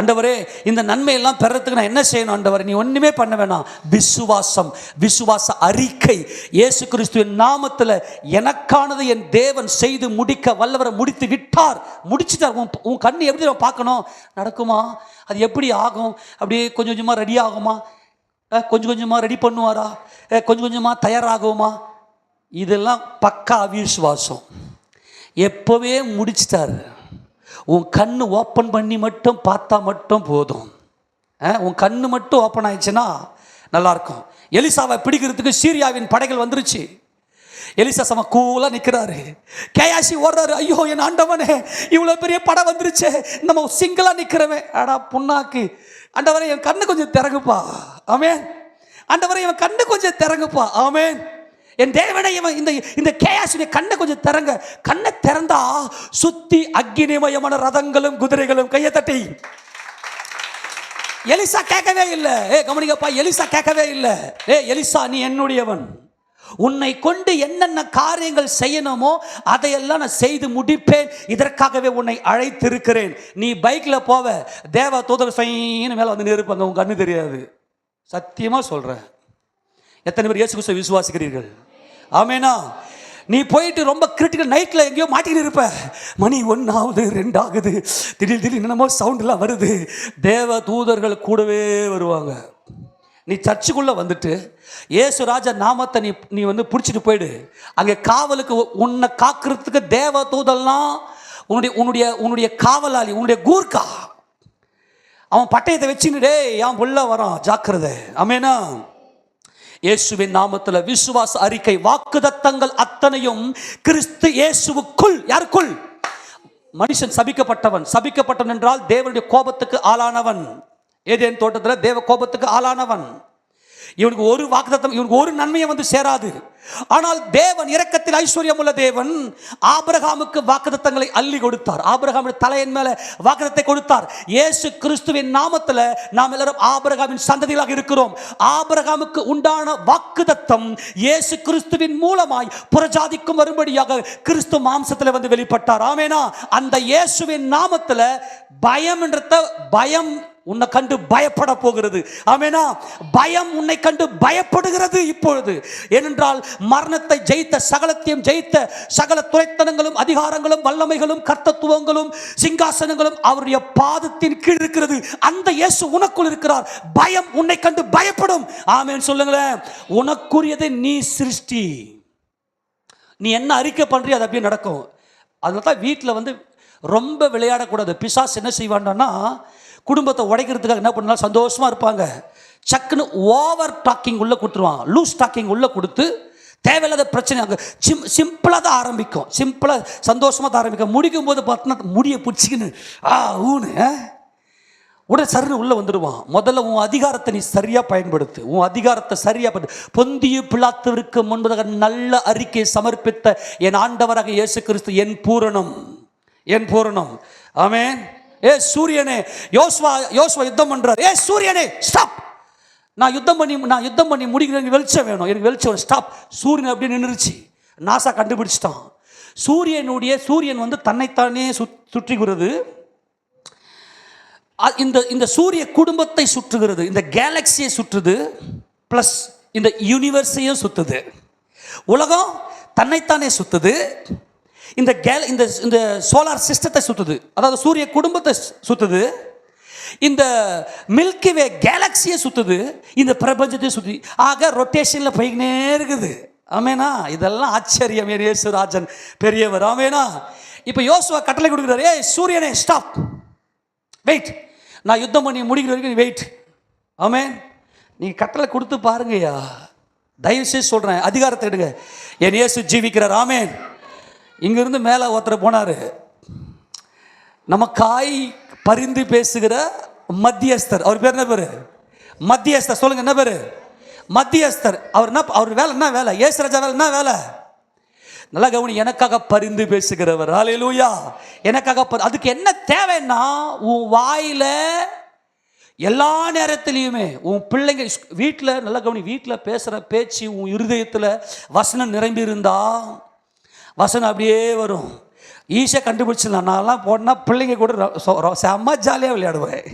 ஆண்டவரே, இந்த நன்மையெல்லாம் பெறறதுக்கு நான் என்ன செய்யணும் ஆண்டவரே? நீ ஒன்றுமே பண்ண வேணாம். விசுவாச அறிக்கை. இயேசு கிறிஸ்துவின் நாமத்தில் எனக்கானது என் தேவன் செய்து முடிக்க வல்லவரை முடித்து விட்டார். முடிச்சுட்டார். உன் கண்ணு எப்படி நம்ம பார்க்கணும்? நடக்குமா? அது எப்படி ஆகும்? அப்படியே கொஞ்சம் கொஞ்சமாக ரெடி ஆகுமா? கொஞ்சம் கொஞ்சமாக ரெடி பண்ணுவாரா? கொஞ்சம் கொஞ்சமாக தயாராகுமா? இதெல்லாம் பக்கா அவிசுவாசம். எப்போவே முடிச்சிட்டார். உன் கண்ணு ஓப்பன் பண்ணி மட்டும் பார்த்தா மட்டும் போதும். உன் கண்ணு மட்டும் ஓப்பன் ஆயிடுச்சுன்னா நல்லாயிருக்கும். எலிசாவை பிடிக்கிறதுக்கு சீரியாவின் படைகள் வந்துருச்சு. எலிசா சம கூலா நிற்கிறாரு. கேயாசி ஓடுறாரு. ஐயோ என் ஆண்டவனே, இவ்வளோ பெரிய படம் வந்துருச்சு, நம்ம சிங்கிளாக நிற்கிறவன். அடா புண்ணாக்கு, ஆண்டவரே என் கண்ணு கொஞ்சம் திறங்குப்பா. ஆமேன். ஆண்டவரே என் கண்ணு கொஞ்சம் திறங்குப்பா. ஆமேன். என் தேவனை இந்த கேயாசுடைய கண்ணை கொஞ்சம் திறங்க. கண்ணை திறந்தா சுத்தி அக்னிமயமான ரதங்களும் குதிரைகளும். கையை தட்டி. எலிசா கேட்கவே இல்லை. கவனிக்கப்பா, எலிசா கேட்கவே இல்லை. எலிசா, நீ என்னுடையவன், உன்னை கொண்டு என்னென்ன காரியங்கள் செய்யணுமோ அதையெல்லாம் நான் செய்து முடிப்பேன். இதற்காகவே உன்னை அழைத்திருக்கிறேன். நீ பைக்ல போவ, தேவ தூதர் சைன்னு மேல வந்து நிற்பாங்க. உன் கண்ணு தெரியாது. சத்தியமா சொல்றேன். எத்தனை பேர் இயேசு கிறிஸ்துவை விசுவாசிக்கிறீர்கள்? ஆமேனா? நீ போயிட்டு ரொம்ப கிரிட்டிக்கல் நைட்டில் எங்கேயோ மாட்டிக்கிட்டு இருப்ப. மணி 1 ஆகுது, 2 ஆகுது, திடீர் என்னமோ சவுண்டெலாம் வருது. தேவ தூதர்கள் கூடவே வருவாங்க. நீ சர்ச்சுக்குள்ளே வந்துட்டு இயேசு ராஜா நாமத்தை நீ வந்து பிடிச்சிட்டு போயிடு. அங்கே காவலுக்கு உன்னை காக்கிறதுக்கு தேவ தூதெல்லாம் உன்னுடைய காவலாளி, உன்னுடைய கூர்க்கா. அவன் பட்டயத்தை வச்சுன்னு என் புள்ள வரான், ஜாக்கிரதை. ஆமேனா? இயேசுவின் நாமத்தில் விசுவாச அறிக்கை. வாக்குத்தத்தங்கள் அத்தனையும் கிறிஸ்து இயேசுவுக்குள். யாருக்குள்? மனுஷன் சபிக்கப்பட்டவன் என்றால் தேவனுடைய கோபத்துக்கு ஆளானவன். ஏதேன் தோட்டத்தில் தேவ கோபத்துக்கு ஆளானவன். இவனுக்கு ஒரு வாக்குத்தத்தம், இவனுக்கு ஒரு நன்மையை வந்து சேராது. ஆனால் தேவன் இரக்கத்தில் ஐஸ்வர்யம் உள்ள தேவன் ஆபிரகாமுக்கு வாக்குத்தத்தங்களை அள்ளி கொடுத்தார். ஆபிரகாமுடைய தலையின் மேல வாக்குத்தத்தை கொடுத்தார். இயேசு கிறிஸ்துவின் நாமத்தில் நாம் எல்லாரும் ஆபிரகாமின் சந்ததிகளாக இருக்கிறோம். ஆபிரகாமுக்கு உண்டான வாக்குத்தத்தம் இயேசு கிறிஸ்துவின் மூலமாய் புறஜாதிக்கும் வரும்படியாக கிறிஸ்து மாம்சத்தில் வந்து வெளிப்பட்டார். ஆமேனா? அந்த இயேசுவின் நாமத்தில் பயம் உன்னை கண்டு பயப்பட போகிறது. ஆமேனா? பயம் உன்னை கண்டு பயப்படுகிறது இப்பொழுது. ஏனென்றால் மரணத்தை ஜெயித்த, சகலத்தையும் ஜெயித்த, சகல துரைத்தனங்களும் அதிகாரங்களும் வல்லமைகளும் கர்த்தத்துவங்களும் சிங்காசனங்களும் அவருடைய பாதத்தின் கீழ் இருக்கிறது. அந்த இயேசு உனக்குள் இருக்கிறார். பயம் உன்னை கண்டு பயப்படும். ஆமேன் சொல்லுங்களேன். உனக்குரியதை நீ சிருஷ்டி. நீ என்ன அறிக்கை பண்றியோ அது அப்படியே நடக்கும். அதனால தான் வீட்டில் வந்து ரொம்ப விளையாடக்கூடாது. பிசாசு என்ன செய்வான்னா, குடும்பத்தை உடைக்கிறதுக்காக என்ன பண்ணாலும் சந்தோஷமாக இருப்பாங்க, சக்குன்னு ஓவர் டாக்கிங் உள்ளே கொடுத்துருவான், லூஸ் டாக்கிங் உள்ளே கொடுத்து தேவையில்லாத பிரச்சனை அங்கே சிம்பிளாக தான் ஆரம்பிக்கும், சிம்பிளாக சந்தோஷமாக தான் ஆரம்பிக்கும். முடிக்கும் போது பார்த்தோன்னா முடியை பிடிச்சிக்கின்னு ஊன்னு உடனே சருன்னு உள்ளே வந்துடுவான். முதல்ல உன் அதிகாரத்தை நீ சரியாக பயன்படுத்து, உன் அதிகாரத்தை சரியாக பொந்திய பிலாத்துவிற்கு முன்பதாக நல்ல அறிக்கையை சமர்ப்பித்த என் ஆண்டவராக இயேசு கிறிஸ்து என் பூரணம், என் பூரணம். ஆமென். ஏ சூரியனே, யோசுவா யுத்தம் பண்றார். ஏ சூரியனே ஸ்டாப், நான் யுத்தம் பண்ணி முடிக்கிறேன், எனக்கு வெளிச்சம் வேணும், எனக்கு வெளிச்சம் ஸ்டாப். சூரியன் அப்படியே நின்றுச்சு. நாசா கண்டுபிடிச்சிட்டான். சூரியன் வந்து தன்னைத்தானே சுற்றிக்கிறது. இந்த சூரிய குடும்பத்தை சுற்றுகிறது, இந்த கேலக்சியை சுற்றுது, பிளஸ் இந்த யூனிவர்ஸையும் சுத்துது. உலகம் தன்னைத்தானே சுத்துது, இந்த சோலார் சிஸ்டத்தை சுத்துது, அதாவது சூரிய குடும்பத்தை சுத்துது, இந்த மில்கி வே கேலக்சியை சுத்துது, இந்த பிரபஞ்சத்தை சுத்தி, ஆக ரொட்டேஷன்ல போய்கினே இருக்குது. ஆமேனா? இதெல்லாம் ஆச்சரியம். இயேசுராஜன் பெரியவர். ஆமேனா? இப்போ யோசுவா கட்டளை கொடுக்குறாரு, ஏய் சூரியனே ஸ்டாப், வெயிட், நான் யுத்தம் பண்ணி முடிக்கிற வரைக்கும் வெயிட். ஆமேன். நீங்கள் கட்டளை கொடுத்து பாருங்கய்யா, தயவுசெய்து சொல்கிறேன், அதிகாரத்தை எடுங்க. என் இயேசு ஜீவிக்கிறார். ஆமேன். இங்கிருந்து மேலே ஒருத்தர் போனார், நமக்காய் பரிந்து பேசுகிற மத்தியஸ்தர். அவர் பேர் என்ன பேர்? மத்தியஸ்தர். சொல்லுங்க, என்ன பேர்? மத்தியஸ்தர். அவர் வேலை என்ன வேலை? இயேசுராஜா வேலை என்ன வேலை? நல்லா கவனி, எனக்காக பரிந்து பேசுகிறவர். ஹல்லேலூயா. எனக்காக அதுக்கு என்ன தேவைன்னா, உன் வாயில எல்லா நேரத்திலையுமே உன் பிள்ளைங்க வீட்டில், நல்லா கவனி, வீட்டில் பேசுகிற பேச்சு உன் இருதயத்தில் வசனம் நிரம்பி இருந்தா வசனம் அப்படியே வரும். ஈஸியாக கண்டுபிடிச்சிடலாம். நான்லாம் போனால் பிள்ளைங்க கூட செம்ம ஜாலியாக விளையாடுவேன்.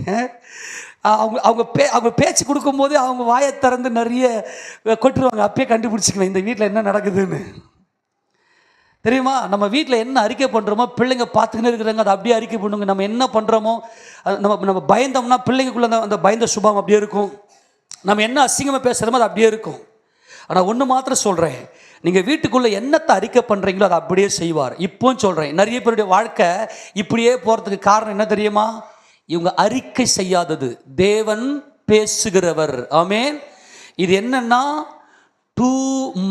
அவங்க பேச்சு கொடுக்கும்போது அவங்க வாயை திறந்து நிறைய கொட்டுருவாங்க. அப்பயே கண்டுபிடிச்சிக்குவேன் இந்த வீட்டில் என்ன நடக்குதுன்னு. தெரியுமா? நம்ம வீட்டில் என்ன அறிக்கை பண்ணுறோமோ பிள்ளைங்க பார்த்துக்கினே இருக்கிறாங்க, அதை அப்படியே அறிக்கை பண்ணுங்க. நம்ம என்ன பண்ணுறோமோ, நம்ம பயந்தோம்னா பிள்ளைங்களுக்குள்ள அந்த பயந்த சுபாவம் அப்படியே இருக்கும். நம்ம என்ன அசிங்கமாக பேசுகிறோமோ அது அப்படியே இருக்கும். ஆனால் ஒன்று மாத்திரம் சொல்கிறேன், நீங்கள் வீட்டுக்குள்ளே என்னத்தை அறிக்கை பண்ணுறீங்களோ அதை அப்படியே செய்வார். இப்போவும் சொல்கிறேன், நிறைய பேருடைய வாழ்க்கை இப்படியே போகிறதுக்கு காரணம் என்ன தெரியுமா? இவங்க அறிக்கை செய்யாதது. தேவன் பேசுகிறவர். ஆமென். இது என்னன்னா, டூ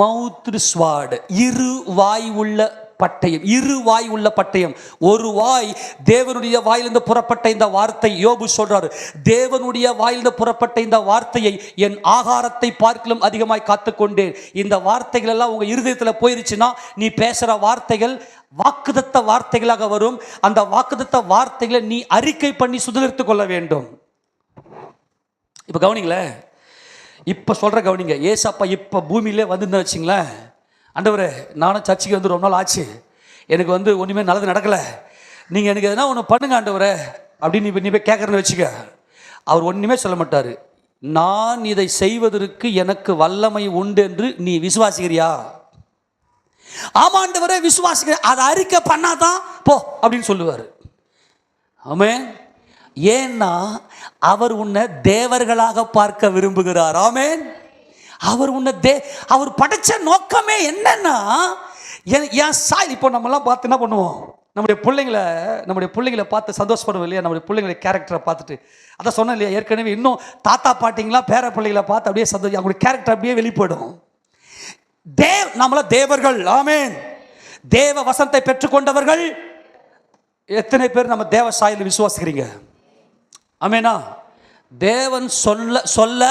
மவுத் ஸ்வார்டு, இரு வாய் உள்ள பட்டயம். இரு வாய் உள்ள பட்டயம். ஒரு வாய் தேவனுடைய வாயிலிருந்து புறப்பட்ட இந்த வார்த்தை, யோபு சொல்றாரு, தேவனுடைய வாயிலிருந்து புறப்பட்ட இந்த வார்த்தையை என் ஆகாரத்தை பார்க்கலும் அதிகமாய் காத்துக்கொண்டேன். இந்த வார்த்தைகள் எல்லாம் உங்க இருதயத்தில் போயிருச்சுன்னா நீ பேசுற வார்த்தைகள் வாக்குதத்த வார்த்தைகளாக வரும். அந்த வாக்குதத்த வார்த்தைகளை நீ அறிக்கை பண்ணி சுதந்திரத்துக் கொள்ள வேண்டும். இப்ப கவனிங்களேன், இப்ப சொல்ற கவனிங்க. ஏசப்பா இப்ப பூமியிலே வந்து வச்சுங்களேன், ஆண்டவரே நானும் சர்ச்சுக்கு வந்து ரொம்ப நாள் ஆச்சு, எனக்கு வந்து ஒன்றுமே நல்லது நடக்கலை, நீங்கள் எனக்கு எதனா ஒன்று பண்ணுங்க ஆண்டவரே அப்படின்னு நீ போய் கேட்குறேன்னு வச்சுக்க. அவர் ஒன்றுமே சொல்ல மாட்டார். நான் இதை செய்வதற்கு எனக்கு வல்லமை உண்டு என்று நீ விசுவாசிக்கிறியா? ஆமாண்டவரே விசுவாசிக்கிற, அதை அறிக்கை பண்ணாதான் போ அப்படின்னு சொல்லுவார். ஆமென். ஏன்னா அவர் உன்னை தேவர்களாக பார்க்க விரும்புகிறார். ஆமென். அவர் உன்னை அவர் படைச்ச நோக்கமே என்னன்னா, என் சாய். இப்போ நம்மலாம் பார்த்து என்ன பண்ணுவோம், நம்முடைய பிள்ளைங்களை பார்த்து சந்தோஷப்படுவோம் இல்லையா? நம்முடைய பிள்ளைங்களை கேரக்டரை பார்த்துட்டு, அதான் சொன்னேன் இல்லையா ஏற்கனவே, இன்னும் தாத்தா பாட்டிங்களா பேர பிள்ளைகளை பார்த்து அப்படியே சந்தோஷம், அவங்களுடைய கேரக்டர் அப்படியே வெளிப்படும். நம்மள தேவர்கள். ஆமென். தேவ வசனத்தை பெற்றுக்கொண்டவர்கள் எத்தனை பேர் நம்ம தேவ சாயலில் விசுவாசிக்கிறீங்க? ஆமெனா? தேவன் சொல்ல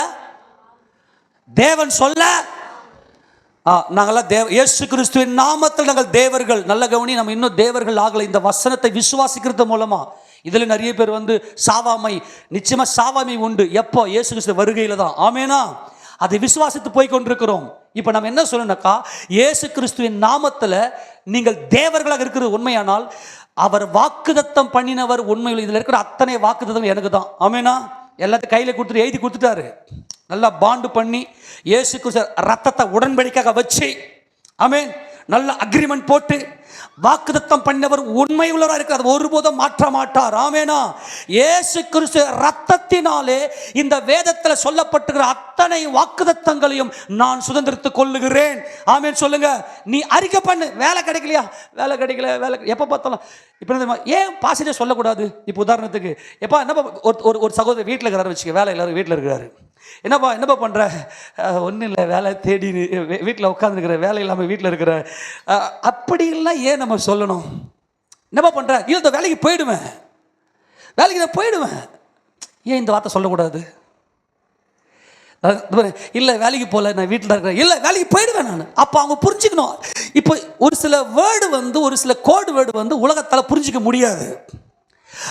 நாங்கள்லாம் இயேசு கிறிஸ்துவின் நாமத்தில் நாங்கள் தேவர்கள். நல்ல கவனி, நம்ம இன்னும் தேவர்கள் ஆகலை. இந்த வசனத்தை விசுவாசிக்கிறது மூலமா இதில் நிறைய பேர் வந்து சாவாமை, நிச்சயமா சாவாமை உண்டு. எப்போ? இயேசு கிறிஸ்து வருகையில் தான். ஆமெனா? அதை விசுவாசித்து போய் கொண்டிருக்கிறோம். இப்போ நம்ம என்ன சொல்லணும்னாக்கா, இயேசு கிறிஸ்துவின் நாமத்தில் நீங்கள் தேவர்களாக இருக்கிறது உண்மையானால், அவர் வாக்குதத்தம் பண்ணினவர் உண்மையில். இதில் இருக்கிற அத்தனை வாக்குதத்தம் எனக்கு தான். ஆமெனா? எல்லாத்தையும் கையில் கொடுத்துட்டு எழுதி கொடுத்துட்டாரு. நல்லா பாண்டு பண்ணி இயேசு கிறிஸ்து ரத்தத்தை உடன்படிக்கையாக வச்சு, ஆமென், நல்ல அக்ரிமெண்ட் போட்டு வாக்குத்தத்தம் பண்ணவர் உண்மை உள்ளவராக இருக்கிறார், ஒருபோதும் மாற்ற மாட்டார். ஆமெனா. இயேசு கிறிஸ்து ரத்தத்தினாலே இந்த வேதத்தில் சொல்லப்பட்டிருக்கிற அத்தனை வாக்குத்தத்தங்களையும் நான் சுதந்திரத்துக் கொள்ளுகிறேன். ஆமென் சொல்லுங்க. நீ அறிக்கை பண்ணு. வேலை கிடைக்கலையா? வேலை கிடைக்கல, வேலை எப்போ பார்த்தாலும் இப்போ ஏன் பாசிட்டிவ் சொல்லக்கூடாது? இப்போ உதாரணத்துக்கு எப்பா என்னப்பா ஒரு சகோதரர் வீட்டில் இருக்கிறாரு வச்சுக்க, வேலை எல்லாரும் வீட்டில் இருக்கிறாரு. என்னப்பா பண்ணுற? ஒன்றும் இல்லை, வேலை தேடி வீட்டில் உட்காந்துருக்கிற, வேலை இல்லாமல் வீட்டில் இருக்கிற. அப்படிலாம் ஏன் நம்ம சொல்லணும்? என்னப்பா பண்ணுற? இல்லை இந்த வேலைக்கு போயிடுவேன், வேலைக்கு நான் போயிடுவேன். ஏன் இந்த வார்த்தை சொல்லக்கூடாது? இல்லை வேலைக்கு போகல, நான் வீட்டில் இருக்கிறேன். இல்லை வேலைக்கு போயிடுவேன் நான். அப்போ அவங்க புரிஞ்சுக்கணும். இப்போ ஒரு சில வேர்டு ஒரு சில கோடு வேர்டு உலகத்தால் புரிஞ்சிக்க முடியாது.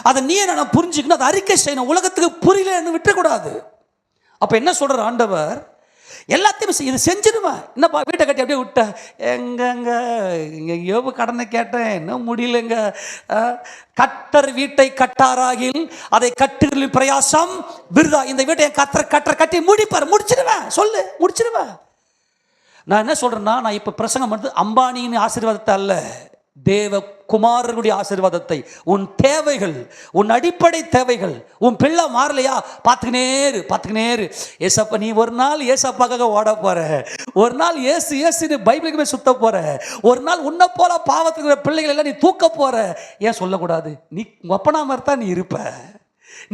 அதை நீ நான் புரிஞ்சுக்கணும், அதை அறிக்கை செய்யணும். உலகத்துக்கு புரியலன்னு விட்டுறக்கூடாது. அப்போ என்ன சொல்கிற ஆண்டவர்? எல்லாத்தையும் இது செஞ்சிடுவேன். என்னப்பா வீட்டை கட்டி அப்படியே விட்ட? எங்கெங்கயோ கடனை கேட்டேன், என்ன முடியலங்க. கட்டர் வீட்டை கட்டாராகில் அதை கட்டுகளின் பிரயாசம் விருதா. இந்த வீட்டை கட்டர் கட்டி முடிச்சிடுவேன். சொல்லு, முடிச்சிடுவேன். நான் என்ன சொல்கிறேன்னா, நான் இப்போ பிரசங்கம் வந்து அம்பானியின் ஆசீர்வாதத்தை அல்ல, தேவ குமாரனுடைய ஆசீர்வாதத்தை. உன் தேவைகள், உன் அடிப்படை தேவைகள், உன் பிள்ளை மாறலையா? பார்த்துக்கினேரு. ஏசப்பா, நீ ஒரு நாள் ஏசப்பாக்காக ஓட போற, ஒரு நாள் ஏசுன்னு பைபிளுக்குமே சுத்த போற, ஒரு நாள் உன்னை போல பாவத்துக்கு பிள்ளைகள் எல்லாம் நீ தூக்க போற. ஏன் சொல்லக்கூடாது? நீ அப்பனா மாதிரி தான் நீ இருப்ப.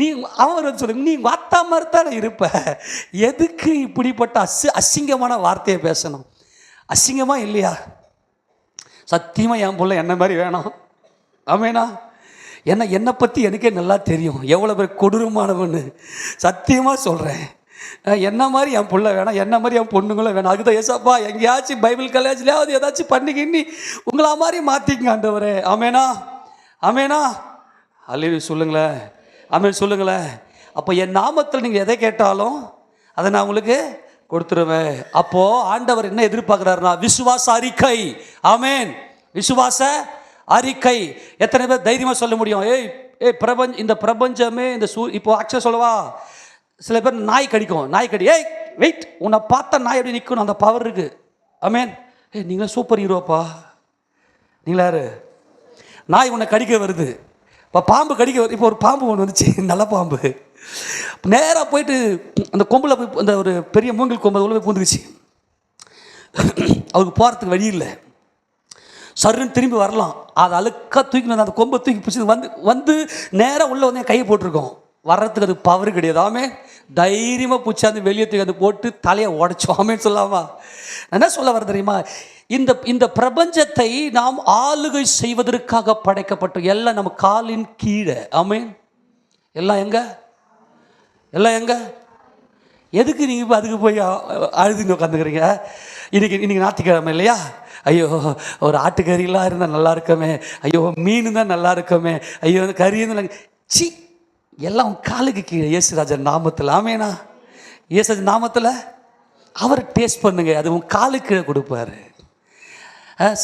நீ அவர் சொல்லுங்க, நீ வாத்தா மாதிரி தான் இருப்ப. எதுக்கு இப்படிப்பட்ட அசிங்கமான வார்த்தையை பேசணும்? அசிங்கமா இல்லையா? சத்தியமாக என் பிள்ளை என்ன மாதிரி வேணும். ஆமேனா. என்னை பற்றி எனக்கே நல்லா தெரியும், எவ்வளோ பேர் கொடூரமானவன்னு. சத்தியமாக சொல்கிறேன், என்ன மாதிரி என் பிள்ளை வேணாம், என்ன மாதிரி என் பொண்ணுங்களும் வேணாம். அதுதான் ஏசப்பா, எங்கேயாச்சும் பைபிள் காலேஜ்லையாவது ஏதாச்சும் பண்ணிக்கின்னு உங்களா மாதிரி மாற்றிங்க ஆண்டவரே. ஆமேனா, ஆமேனா. அல்லேலூயா சொல்லுங்களேன், ஆமேன் சொல்லுங்களேன். அப்போ என் நாமத்தில் நீங்கள் எதை கேட்டாலும் அதை நான் உங்களுக்கு கொடுத்துருவேன். அப்போ ஆண்டவர் என்ன எதிர்பார்க்கிறாருன்னா, விசுவாச அறிக்கை. ஆமேன், விசுவாச அறிக்கை. எத்தனை பேர் தைரியமாக சொல்ல முடியும்? இந்த பிரபஞ்சமே இந்த இப்போ ஆக்சுவலாக சொல்லவா, சில பேர் நாய் கடி வெயிட், உன்னை பார்த்தா நாய் எப்படி நிற்கணும், அந்த பவர் இருக்கு. ஆமேன். நீங்களா சூப்பர் ஹீரோப்பா. நீங்களா யாரு? நாய் உன்னை கடிக்க வருது, இப்போ பாம்பு கடிக்க வருது. இப்போ ஒரு பாம்பு ஒன்று வந்துச்சு, நல்ல பாம்பு. நேராக போயிட்டு அந்த கொம்பில் போய், அந்த ஒரு பெரிய மூங்கில் கொம்பு உள்ள போய் பூந்துக்குச்சு. அவருக்கு போகிறதுக்கு வழி இல்லை. சருன்னு திரும்பி வரலாம், அது அழுக்காக தூக்கி அந்த கொம்பை தூக்கி பிடிச்சி வந்து நேராக உள்ளே வந்து கையை போட்டிருக்கோம். வர்றதுக்கு அது பவர் கிடையாது. ஆமே, தைரியமாக பிடிச்சி அந்த வெளியே தூக்கி அது போட்டு தலையை உடைச்சோம். ஆமேன்னு சொல்லாமா? என்ன சொல்ல வர தெரியுமா? இந்த பிரபஞ்சத்தை நாம் ஆளுகை செய்வதற்காக படைக்கப்பட்டோம். எல்லாம் நம்ம காலின் கீழே. ஆமேன். எல்லாம் எங்க? எதுக்கு நீங்கள் இப்போ அதுக்கு போய் அழுதுங்க உட்காந்துக்கிறீங்க? இன்னைக்கு ஞாயிற்றுக்கிழமை இல்லையா? ஐயோ, ஒரு ஆட்டுக்கறிலாம் இருந்தால் நல்லா இருக்குமே, ஐயோ மீன் தான் நல்லா இருக்குமே, ஐயோ கறி இருந்தால் சி, எல்லாம் காலுக்கு கீழே இயேசுராஜன் நாமத்தில். ஆமேனா? இயேசுராஜன் நாமத்தில் அவர் டேஸ்ட் பண்ணுங்க, அது உன் காலுக்கு கீழே கொடுப்பாரு.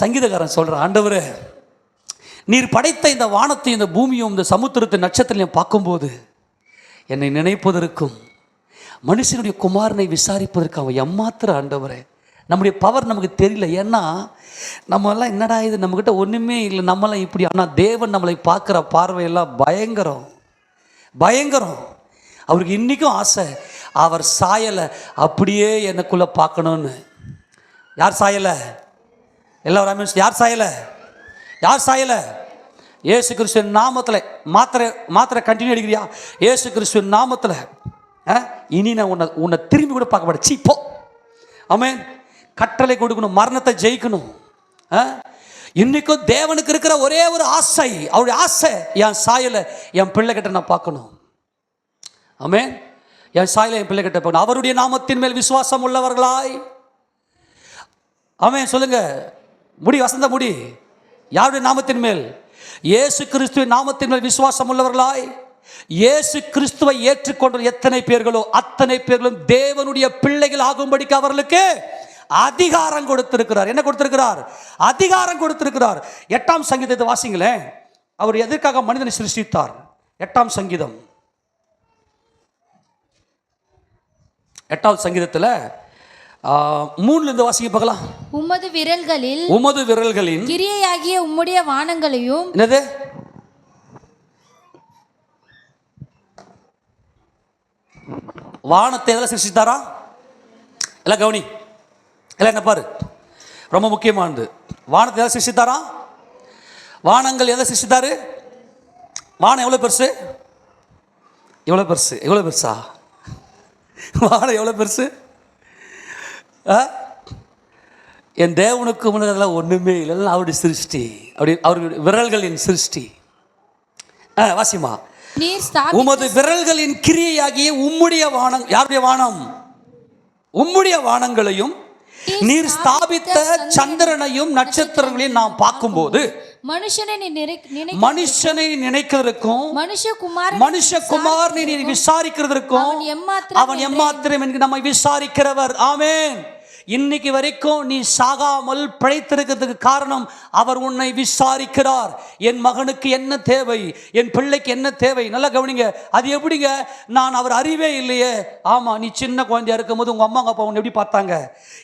சங்கீதக்காரன் சொல்கிறான், ஆண்டவரே, நீர் படைத்த இந்த வானத்தையும் இந்த பூமியும் இந்த சமுத்திரத்தை நட்சத்திரத்தையும் பார்க்கும்போது என்னை நினைப்பதற்கும் மனுஷனுடைய குமாரனை விசாரிப்பதற்கு அவன் எம்மாத்திர. ஆண்டவரே, நம்முடைய பவர் நமக்கு தெரியல. ஏன்னா நம்மெல்லாம் என்னடா இது, நம்மக்கிட்ட ஒன்றுமே இல்லை, நம்மளாம் இப்படி. ஆனால் தேவன் நம்மளை பார்க்குற பார்வையெல்லாம் பயங்கரம். அவருக்கு இன்றைக்கும் ஆசை, அவர் சாயலை அப்படியே எனக்குள்ளே பார்க்கணுன்னு. யார் சாயலை? எல்லாரும் யார் சாயலை? இயேசு கிறிஸ்துவின் நாமத்தில். மாத்திரை கண்டினியூ அடிக்கிறியா? இயேசு கிறிஸ்துவின் நாமத்தில் இனி நான் உன்னை திரும்பி கூட பார்க்க மாட்டேன். சீப்போ. ஆமென். கட்டளை கொடுக்கணும், மரணத்தை ஜெயிக்கணும். இன்னைக்கும் தேவனுக்கு இருக்கிற ஒரே ஒரு ஆசை, அவருடைய ஆசை, என் சாயலை என் பிள்ளைகிட்ட நான் பார்க்கணும். ஆமென். என் சாயலை என் பிள்ளைகிட்ட பார்க்கணும். அவருடைய நாமத்தின் மேல் விசுவாசம் உள்ளவர்களாய். ஆமென் சொல்லுங்க. வசந்த முடி. யாருடைய நாமத்தின் மேல்? இயேசு கிறிஸ்துவின் நாமத்தின் மேல் விசுவாசம் உள்ளவர்களாய். இயேசு கிறிஸ்துவை ஏற்றுக்கொண்ட எத்தனை பேர்களோ அத்தனை பேர்களும் தேவனுடைய பிள்ளைகள் ஆகும்படிக்கு அவர்களுக்கு அதிகாரம் கொடுத்திருக்கிறார். என்ன கொடுத்திருக்கிறார்? அதிகாரம் கொடுத்திருக்கிறார். 8ஆம் சங்கீதத்தை வாசிங்களேன். அவர் எதற்காக மனிதனை சிருஷ்டித்தார்? 8ஆம் சங்கீதம் 8வது சங்கீதத்தில் 3 வாசிங்க பார்க்கலாம். உமது விரல்களின் கிரியையாகிய உம்முடைய வானங்களையும். என்னது? வானத்தை எதில் சிருஷ்டித்தாரா? எல்லாம் கவனி, எல்லாம் என்ன பாரு, ரொம்ப முக்கியமானது. வானத்தை எதை சிருஷ்டித்தாரா? வானங்கள் எதை சிருஷ்டித்தாரு? வானம் எவ்வளோ பெருசு? எவ்வளோ பெருசு? எவ்வளோ பெருசா? வானம் எவ்வளோ பெருசு? என் தேவனுக்கு முன்னதெல்லாம் ஒன்றுமே இல்லை, அவருடைய சிருஷ்டி, அப்படி அவருடைய விரல்களின் சிருஷ்டி. வாசிமா. உமது விரல்களின் கிரியையாகிய உம்முடைய வானம். யாருடைய வானம்? உம்முடைய வானங்களையும் நீர் ஸ்தாபித்த சந்திரனையும் நட்சத்திரங்களையும் நாம் பார்க்கும்போது மனுஷனை நினைக்கிறதுக்கும் மனுஷகுமாரனை நீ விசாரிக்கிறதற்கும் அவன் எம்மாத்திரம் என்று நம்மை விசாரிக்கிறவர். ஆமென். இன்னைக்கு வரைக்கும் நீ சாகாமல் பிழைத்திருக்கிறதுக்கு காரணம் அவர் உன்னை விசாரிக்கிறார். என் மகனுக்கு என்ன தேவை, என் பிள்ளைக்கு என்ன தேவை, நல்லா கவனிங்க. அது எப்படிங்க? நான் அவர் அறிவே இல்லையே. ஆமா, நீ சின்ன குழந்தையா இருக்கும்போது உங்க அம்மா அப்பா உன்னை எப்படி பார்த்தாங்க?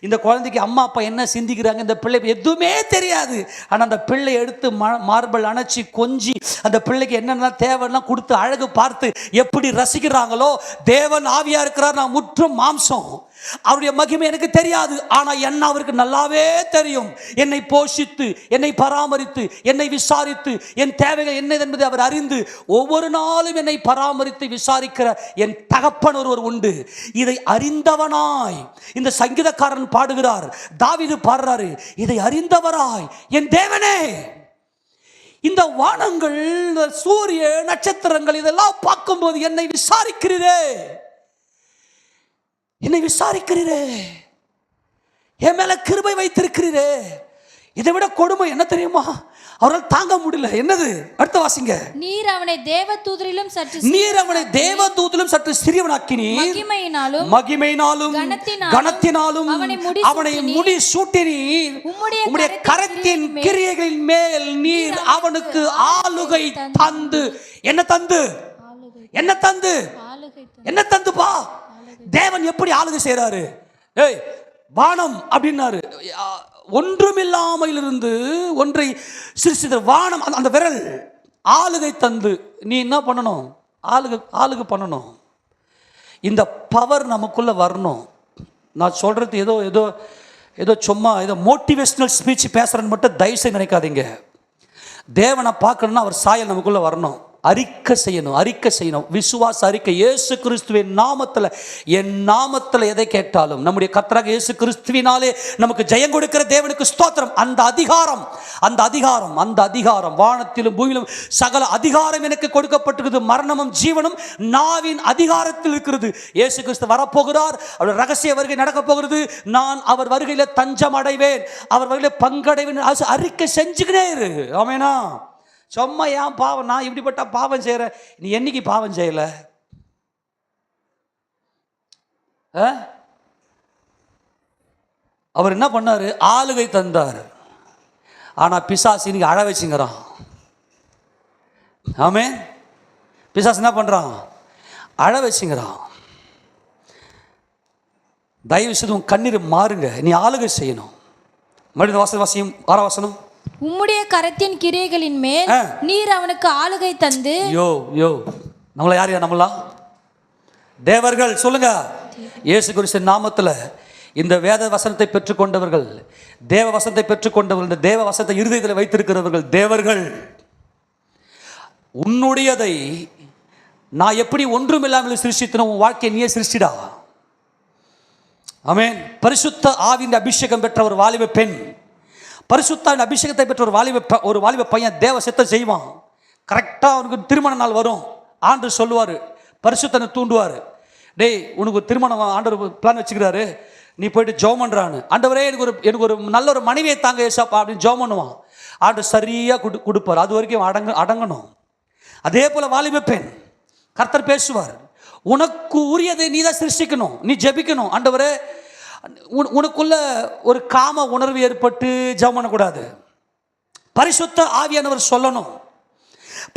இந்த குழந்தைக்கு அம்மா அப்பா என்ன சிந்திக்கிறாங்க, இந்த பிள்ளை எதுவுமே தெரியாது. ஆனா அந்த பிள்ளை எடுத்து மார்பல் அணைச்சி கொஞ்சி அந்த பிள்ளைக்கு என்னென்ன தேவைலாம் கொடுத்து அழகு பார்த்து எப்படி ரசிக்கிறாங்களோ, தேவன் ஆவியா இருக்கிறார், நான் முற்றும் மாம்சம், அவருடைய மகிமை எனக்கு தெரியாது. ஆனா என்ன அவருக்கு நல்லாவே தெரியும். என்னை போஷித்து, என்னை பராமரித்து, என்னை விசாரித்து, என் தேவைகள் என்ன என்பதை அவர் அறிந்து ஒவ்வொரு நாளும் என்னை பராமரித்து விசாரிக்கிற என் தகப்பன் ஒருவர் உண்டு. இதை அறிந்தவனாய் இந்த சங்கீதக்காரன் பாடுகிறார், தாவீது பாடுறாரு, இதை அறிந்தவராய் என் தேவனே, இந்த வானங்கள், சூரிய நட்சத்திரங்கள் இதெல்லாம் பார்க்கும்போது என்னை விசாரிக்கிறீரே, என்னை விசாரிக்கிறீரே, என் மேல கிருபை வைத்திருக்கிறீரே. இதை விட கொடுமை என்ன தெரியுமா? அவரால் தாங்க முடியல. என்னது? அடுத்த வாசிங்க. நீர் அவனை தேவதூதரிலும் சற்று சிறியவனாக்கினீர், மகிமையினாலும் கனத்தினாலும் அவனை முடி சூட்டினீர், உம்முடைய கரத்தின் கிரியைகளின் மேல் நீர் அவனுக்கு ஆளுகை தந்து. என்ன தந்து? என்ன தந்து? என்ன தந்துப்பா? தேவன் எப்படி ஆளுகை செய்யறாரு? ஏய், வானம் அப்படின்னாரு, ஒன்றுமில்லாமல் இருந்து ஒன்றை சிருஷ்டித்த வானம், அந்த விரல் ஆளுகை தந்து. நீ என்ன பண்ணணும்? ஆளுகை பண்ணணும். இந்த பவர் நமக்குள்ள வரணும். நான் சொல்றது ஏதோ ஏதோ ஏதோ சும்மா ஏதோ மோட்டிவேஷனல் ஸ்பீச் பேசுறேன்னு மட்டும் தயவு செய்து நினைக்காதீங்க. தேவனை பார்க்கணும்னா அவர் சாயல் நமக்குள்ள வரணும். அறிக்கை செய்யணும். விசுவாச அறிக்கை. இயேசு கிறிஸ்துவின் நாமத்தில், என் நாமத்தில் எதை கேட்டாலும், நம்முடைய கர்த்தராகிய இயேசு கிறிஸ்துவினாலே நமக்கு ஜெயம் கொடுக்கிற தேவனுக்கு ஸ்தோத்திரம். அந்த அதிகாரம் வானத்திலும் பூமியிலும் சகல அதிகாரம் எனக்கு கொடுக்கப்பட்டிருக்கிறது. மரணமும் ஜீவனும் நாவின் அதிகாரத்தில் இருக்கிறது. இயேசு கிறிஸ்து வரப்போகிறார், அவர் ரகசிய வருகை நடக்க போகிறது. நான் அவர் வருகையில் தஞ்சம் அடைவேன், அவர் வருகையில் பங்கடைவேன். அறிக்கை செஞ்சுக்கினே இரு. ஆமெனா? சும்மா ஏன் பாவம், நான் இப்படிப்பட்ட பாவம் செய்யறேன், நீ என்னைக்கு பாவம் செய்யல? அவர் என்ன பண்ணாரு? ஆளுகை தந்தார். ஆனா பிசாசு இன்னைக்கு அழ வச்சுங்கிறான். ஆமென். பிசாசு என்ன பண்றான்? அழ வச்சுங்கிறான். தயவு செய்து உன் கண்ணீர் மாறுங்க. நீ ஆளுகை செய்யணும். மறுபடியும் வாசியும் 6ஆம் வசனம். உம்முடைய கரத்தின் கிரியைகளின் மேல் நீர் அவனுக்கு ஆளுகை தந்து. நம்மள யார் நம்மளா? தேவர்கள். சொல்லுங்க. இயேசு கிறிஸ்துவின் நாமத்தில் இந்த வேத வசனத்தை பெற்றுக்கொண்டவர்கள், தேவ வசனத்தை பெற்றுக்கொண்டவர்கள், இந்த தேவ வசனத்தை இருதயத்தில் வைத்திருக்கிறவர்கள் தேவர்கள். உன்னுடையதை நான் எப்படி ஒன்றுமில்லாமல் சிருஷ்டித்தனோ உன் வாழ்க்கையை நீயே சிருஷ்டிடா. ஆமென். பரிசுத்த ஆவியின் அபிஷேகம் பெற்ற ஒரு வாலிப பெண், பரிசுத்த அபிஷேகத்தை பெற்ற ஒரு வாலிப பையன் தேவ சித்தம் செய்வான். கரெக்டாக அவனுக்கு திருமண நாள் வரும். ஆண்டு சொல்லுவார், பரிசுத்தனை தூண்டுவார். டேய், உனக்கு திருமணம் ஆண்டவர் பிளான் வச்சுக்கிறாரு, நீ போயிட்டு ஜெபம் பண்ணுறான்னு. ஆண்டவரே எனக்கு ஒரு நல்ல ஒரு மனைவியை தாங்க ஏசாப்பா அப்படின்னு ஜெபம் பண்ணுவான். ஆண்டு சரியாக கொடுப்பார். அது வரைக்கும் அடங்கணும். அதே போல் வாலிப பெண், கர்த்தர் பேசுவார், உனக்கு உரியதை நீ தான் சிருஷ்டிக்கணும், நீ ஜெபிக்கணும். ஆண்டவரே, உனக்குள்ள ஒரு காம உணர்வு ஏற்பட்டு ஜெபம் பண்ணக்கூடாது. பரிசுத்த ஆவியானவர் சொல்லணும்.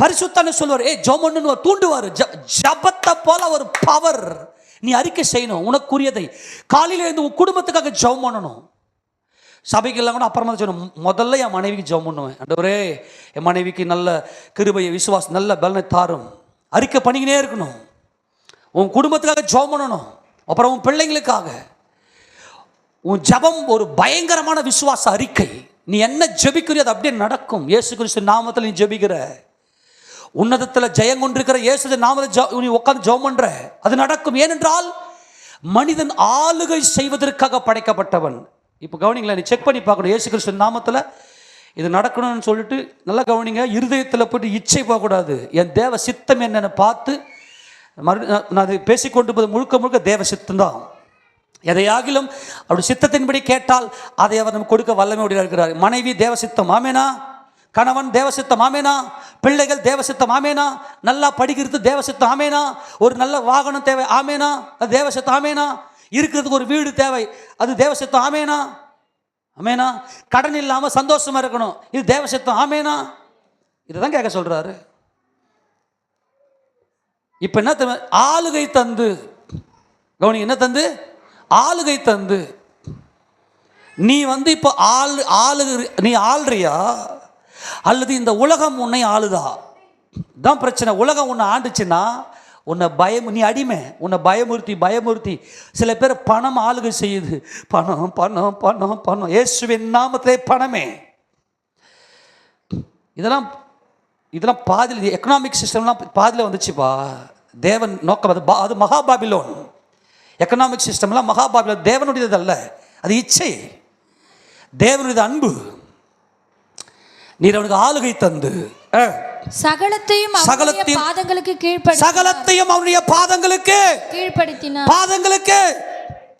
பரிசுத்தான சொல்வார், ஜெபம் பண்ணுன்னு தூண்டுவார். ஜெபத்தை போல ஒரு பவர் நீ அறிக்கை செய்யணும் உனக்குரியதை. காலையில் இருந்து உன் குடும்பத்துக்காக ஜெபம் பண்ணணும். சபைக்கெல்லாம் கூட அப்புறமா சொல்லணும், முதல்ல என் மனைவிக்கு ஜெபம் பண்ணுவேன். ஆண்டவரே என் மனைவிக்கு நல்ல கிருபையை விசுவாசம் நல்ல பலனை தாரும். அறிக்கை பண்ணிக்கினே இருக்கணும். உன் குடும்பத்துக்காக ஜெபம் பண்ணணும். அப்புறம் உன் பிள்ளைங்களுக்காக. உன் ஜெபம் ஒரு பயங்கரமான விசுவாச அறிக்கை. நீ என்ன ஜெபிக்கிறியோ அது அப்படியே நடக்கும். இயேசு கிறிஸ்து நாமத்தில் நீ ஜெபிக்கிற, உன்னதத்தில் ஜெயம் கொண்டிருக்கிற இயேசு நாமத்தில் நீ உட்காந்து ஜெபம் பண்ற, அது நடக்கும். ஏனென்றால் மனிதன் ஆளுகை செய்வதற்காக படைக்கப்பட்டவன். இப்போ கவனிங்களா, நீ செக் பண்ணி பார்க்கணும். இயேசு கிறிஸ்து நாமத்தில் இது நடக்கணும்னு சொல்லிட்டு நல்லா கவனிங்க. இருதயத்தில் போய்ட்டு இச்சை போகக்கூடாது. என் தேவ சித்தம் என்னென்னு பார்த்து நான் அது பேசிக்கொண்டு போது முழுக்க முழுக்க தேவ சித்தம் தான். எதையாகிலும் அப்படி சித்தத்தின்படி கேட்டால் அதை அவர் நம்ம கொடுக்க வல்லமையோடு இருக்கிறார். மனைவி தேவசித்தம் ஆமேனா, கணவன் தேவசித்தம் ஆமேனா, பிள்ளைகள் தேவசித்தம் ஆமேனா, நல்லா படிக்கிறது தேவசித்தம் ஆமேனா, ஒரு நல்ல வாகனம் தேவை ஆமேனா, அது தேவசித்தம் ஆமேனா, இருக்கிறதுக்கு ஒரு வீடு தேவை அது தேவசித்தம் ஆமேனா, ஆமேனா, கடன் இல்லாமல் சந்தோஷமா இருக்கணும் இது தேவசித்தம் ஆமேனா. இதுதான் கேட்க சொல்றாரு. இப்ப என்ன ஆளுகை தந்து கவனி, என்ன தந்து ஆளுகை தந்து நீ இப்போ நீ ஆள்றியா அல்லது இந்த உலகம் உன்னை ஆளுதா? தான் பிரச்சனை. உலகம் உன்னை ஆண்டுச்சுன்னா உன்னை நீ அடிமை. உன்னை பயமுறுத்தி சில பேர் பணம் ஆளுகை செய்யுது. பணம் பணம் பணம் பணம். இயேசுவின் நாமத்திலே பணமே. இதெல்லாம் பாதியில் எக்கனாமிக் சிஸ்டம்லாம் பாதியில் வந்துச்சுப்பா. தேவன் நோக்கம் அது மகாபாபிலோன். எக்கனாமிக் சிஸ்டம்லாம் மகாபாபிலோன். தேவனுடையது அல்ல, அது இச்சை. தேவனுடைய அன்பு. நீர் அவனுக்கு ஆளுகை தந்து சகலத்தையும் அவனுடைய பாதங்களுக்கு கீழ்ப்படுத்தினார். பாதங்களுக்கு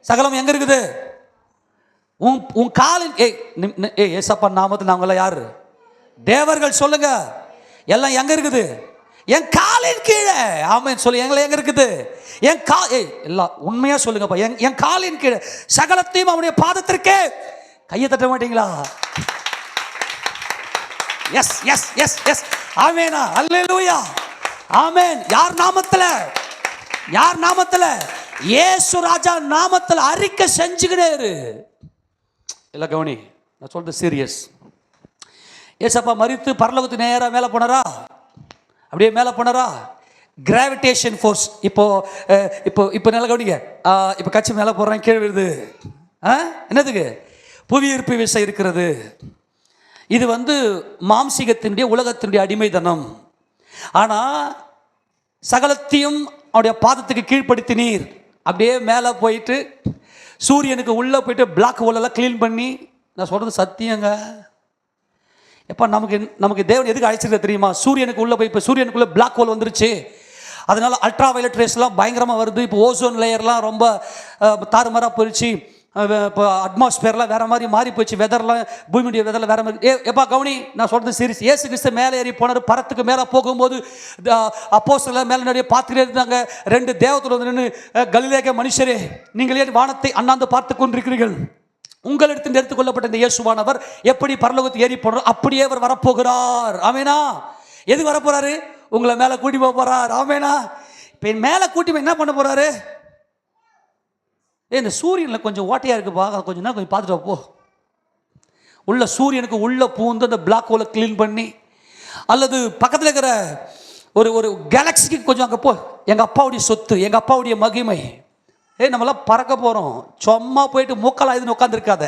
சகலம் எங்க இருக்குது? உன் காலின் ஏசப்பா நாமத்தில் நாங்கள யாரு? தேவர்கள் சொல்லுங்க. எல்லாம் எங்க இருக்குது? என் காலின் கீழே. ஆமென் சொல்லு. எங்களை எங்க இருக்குது? என் எல்லாம் உண்மையா சொல்லுங்கப்பா. என் காலின் கீழே சகலத்தையும் அவனுடைய பாதத்திற்கு. கையை தட்ட மாட்டீங்களா? Yes yes yes yes. ஆமெனா, அல்லேலூயா, ஆமென். யார் நாமத்துல? இயேசு ராஜா நாமத்தில் அறிக்கை செஞ்சுக்கிட்டே இரு. இல்ல கவனி, நான் சொல்றது சீரியஸ். ஏசப்பா மரித்து பரலோகத்துக்கு நேராக மேலே போனாரா? அப்படியே மேலே போனாரா? Gravitation force. இப்போ நல்லா கவனிங்க. இப்போ கட்சி மேலே போடுறேன், கீழே விழுது. என்னதுக்கு? புவியீர்ப்பு விசை இருக்கிறது. இது மாம்சீகத்தினுடைய உலகத்தினுடைய அடிமைதனம். ஆனால் சகலத்தையும் அவருடைய பாதத்துக்கு கீழ்ப்படுத்தினீர். அப்படியே மேலே போயிட்டு சூரியனுக்கு உள்ளே போயிட்டு பிளாக் ஹோலெல்லாம் க்ளீன் பண்ணி. நான் சொல்கிறது சத்தியங்க. எப்போ நமக்கு தேவன் எதுக்கு அழைச்சிருக்க தெரியுமா? சூரியனுக்கு உள்ளே போய் இப்போ சூரியனுக்குள்ளே பிளாக் ஹோல் வந்துருச்சு. அதனால அல்ட்ரா வயலட் ரேஸ்லாம் பயங்கரமாக வருது. இப்போ ஓசோன் லேயர்லாம் ரொம்ப தாறுமாறாக போயிடுச்சு. இப்போ அட்மாஸ்பியர்லாம் வேறு மாதிரி மாறி போச்சு. வெதர்லாம் பூமியுடைய வெதரில் வேறு மாதிரி. எப்பா கவனி, நான் சொல்கிறது சீரியஸ். இயேசு கிறிஸ்து மேலே ஏறி போனார். பரத்துக்கு மேலே போகும்போது அப்போஸ்தலர் மேலே நிறைய பார்த்துக்கிட்டே இருந்தாங்க. 2 தேவதூதர் நின்று, கலிலேய மனுஷரே, நீங்கள் ஏன் வானத்தை அண்ணாந்து பார்த்து கொண்டிருக்கிறீர்கள்? உங்களிடத்தில் எடுத்துக்கொள்ளப்பட்ட இந்த இயேசுவானவர் எப்படி பரலோகத்துக்கு ஏறி போனார், அப்படியே அவர் வரப்போகிறார். ஆமேனா? எது வரப்போறாரு? உங்களை மேலே கூட்டி போகிறார். ஆமேனா? இப்போ மேலே கூட்டி என்ன பண்ண போறாரு? இந்த சூரியனில் கொஞ்சம் ஓட்டையாக இருக்குப்பா, கொஞ்சம் நேரம் கொஞ்சம் பார்த்துட்டு போ. உள்ள சூரியனுக்கு உள்ளே பூந்து அந்த பிளாக் ஹோலை க்ளீன் பண்ணி, அல்லது பக்கத்தில் இருக்கிற ஒரு கேலக்சிக்கு கொஞ்சம் அங்கே போ. எங்கள் அப்பாவுடைய சொத்து, எங்கள் அப்பாவுடைய மகிமை. நம்மளாம் பறக்க போகிறோம். சும்மா போயிட்டு மூக்கால் இதுன்னு உட்காந்துருக்காத.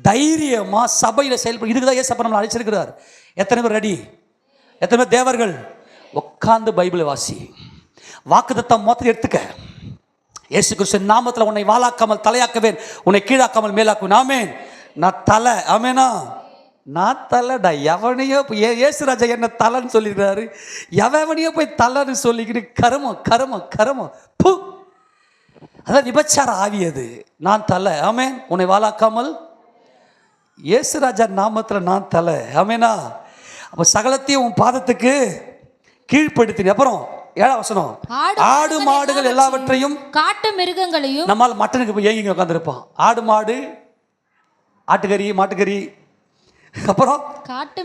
தைரியமாக சபையில் செயல்பட. இதுக்கு தான் ஏசப்பா நம்மளை அழைச்சிருக்கிறார். எத்தனை பேர் ரெடி? எத்தனை பேர் தேவர்கள்? உட்காந்து பைபிளை வாசி. வாக்குத்தத்தம் மொத்தத்தை எடுத்துக்க. இயேசு கிறிஸ்து நாமத்தில் உன்னை வாளாக்காமல் தலையாக்குவேன், உன்னை கீழாக்காமல் மேலாக்குவேன். ஆமேன். நான் தலை. ஆமேனா? நான் தலைடா. எவனையோ இயேசுராஜா என்ன தலைன்னு சொல்லியிருக்கிறாரு. எவனையோ போய் தலைன்னு சொல்லிக்கிட்டு கருமம் கருமம் கருமம். பூ, அதான் விபச்சார ஆவியது. நான் தலை. ஆமேன். உன்னை வாளாக்காமல் இயேசுராஜா நாமத்தில் நான் தலை. ஆமேனா? அப்போ சகலத்தையும் உன் பாதத்துக்கு கீழ்ப்படுத்தின. அப்புறம் 7ஆம் வசனம், ஆடு மாடுகள் எல்லாவற்றையும் காட்டு மிருகங்களையும். நம்மால் மட்டனுக்கு போய் ஏங்கி உட்காந்துருப்பான். ஆடு மாடு, ஆட்டுக்கறி, மாட்டுக்கறி, அப்புறம் காட்டு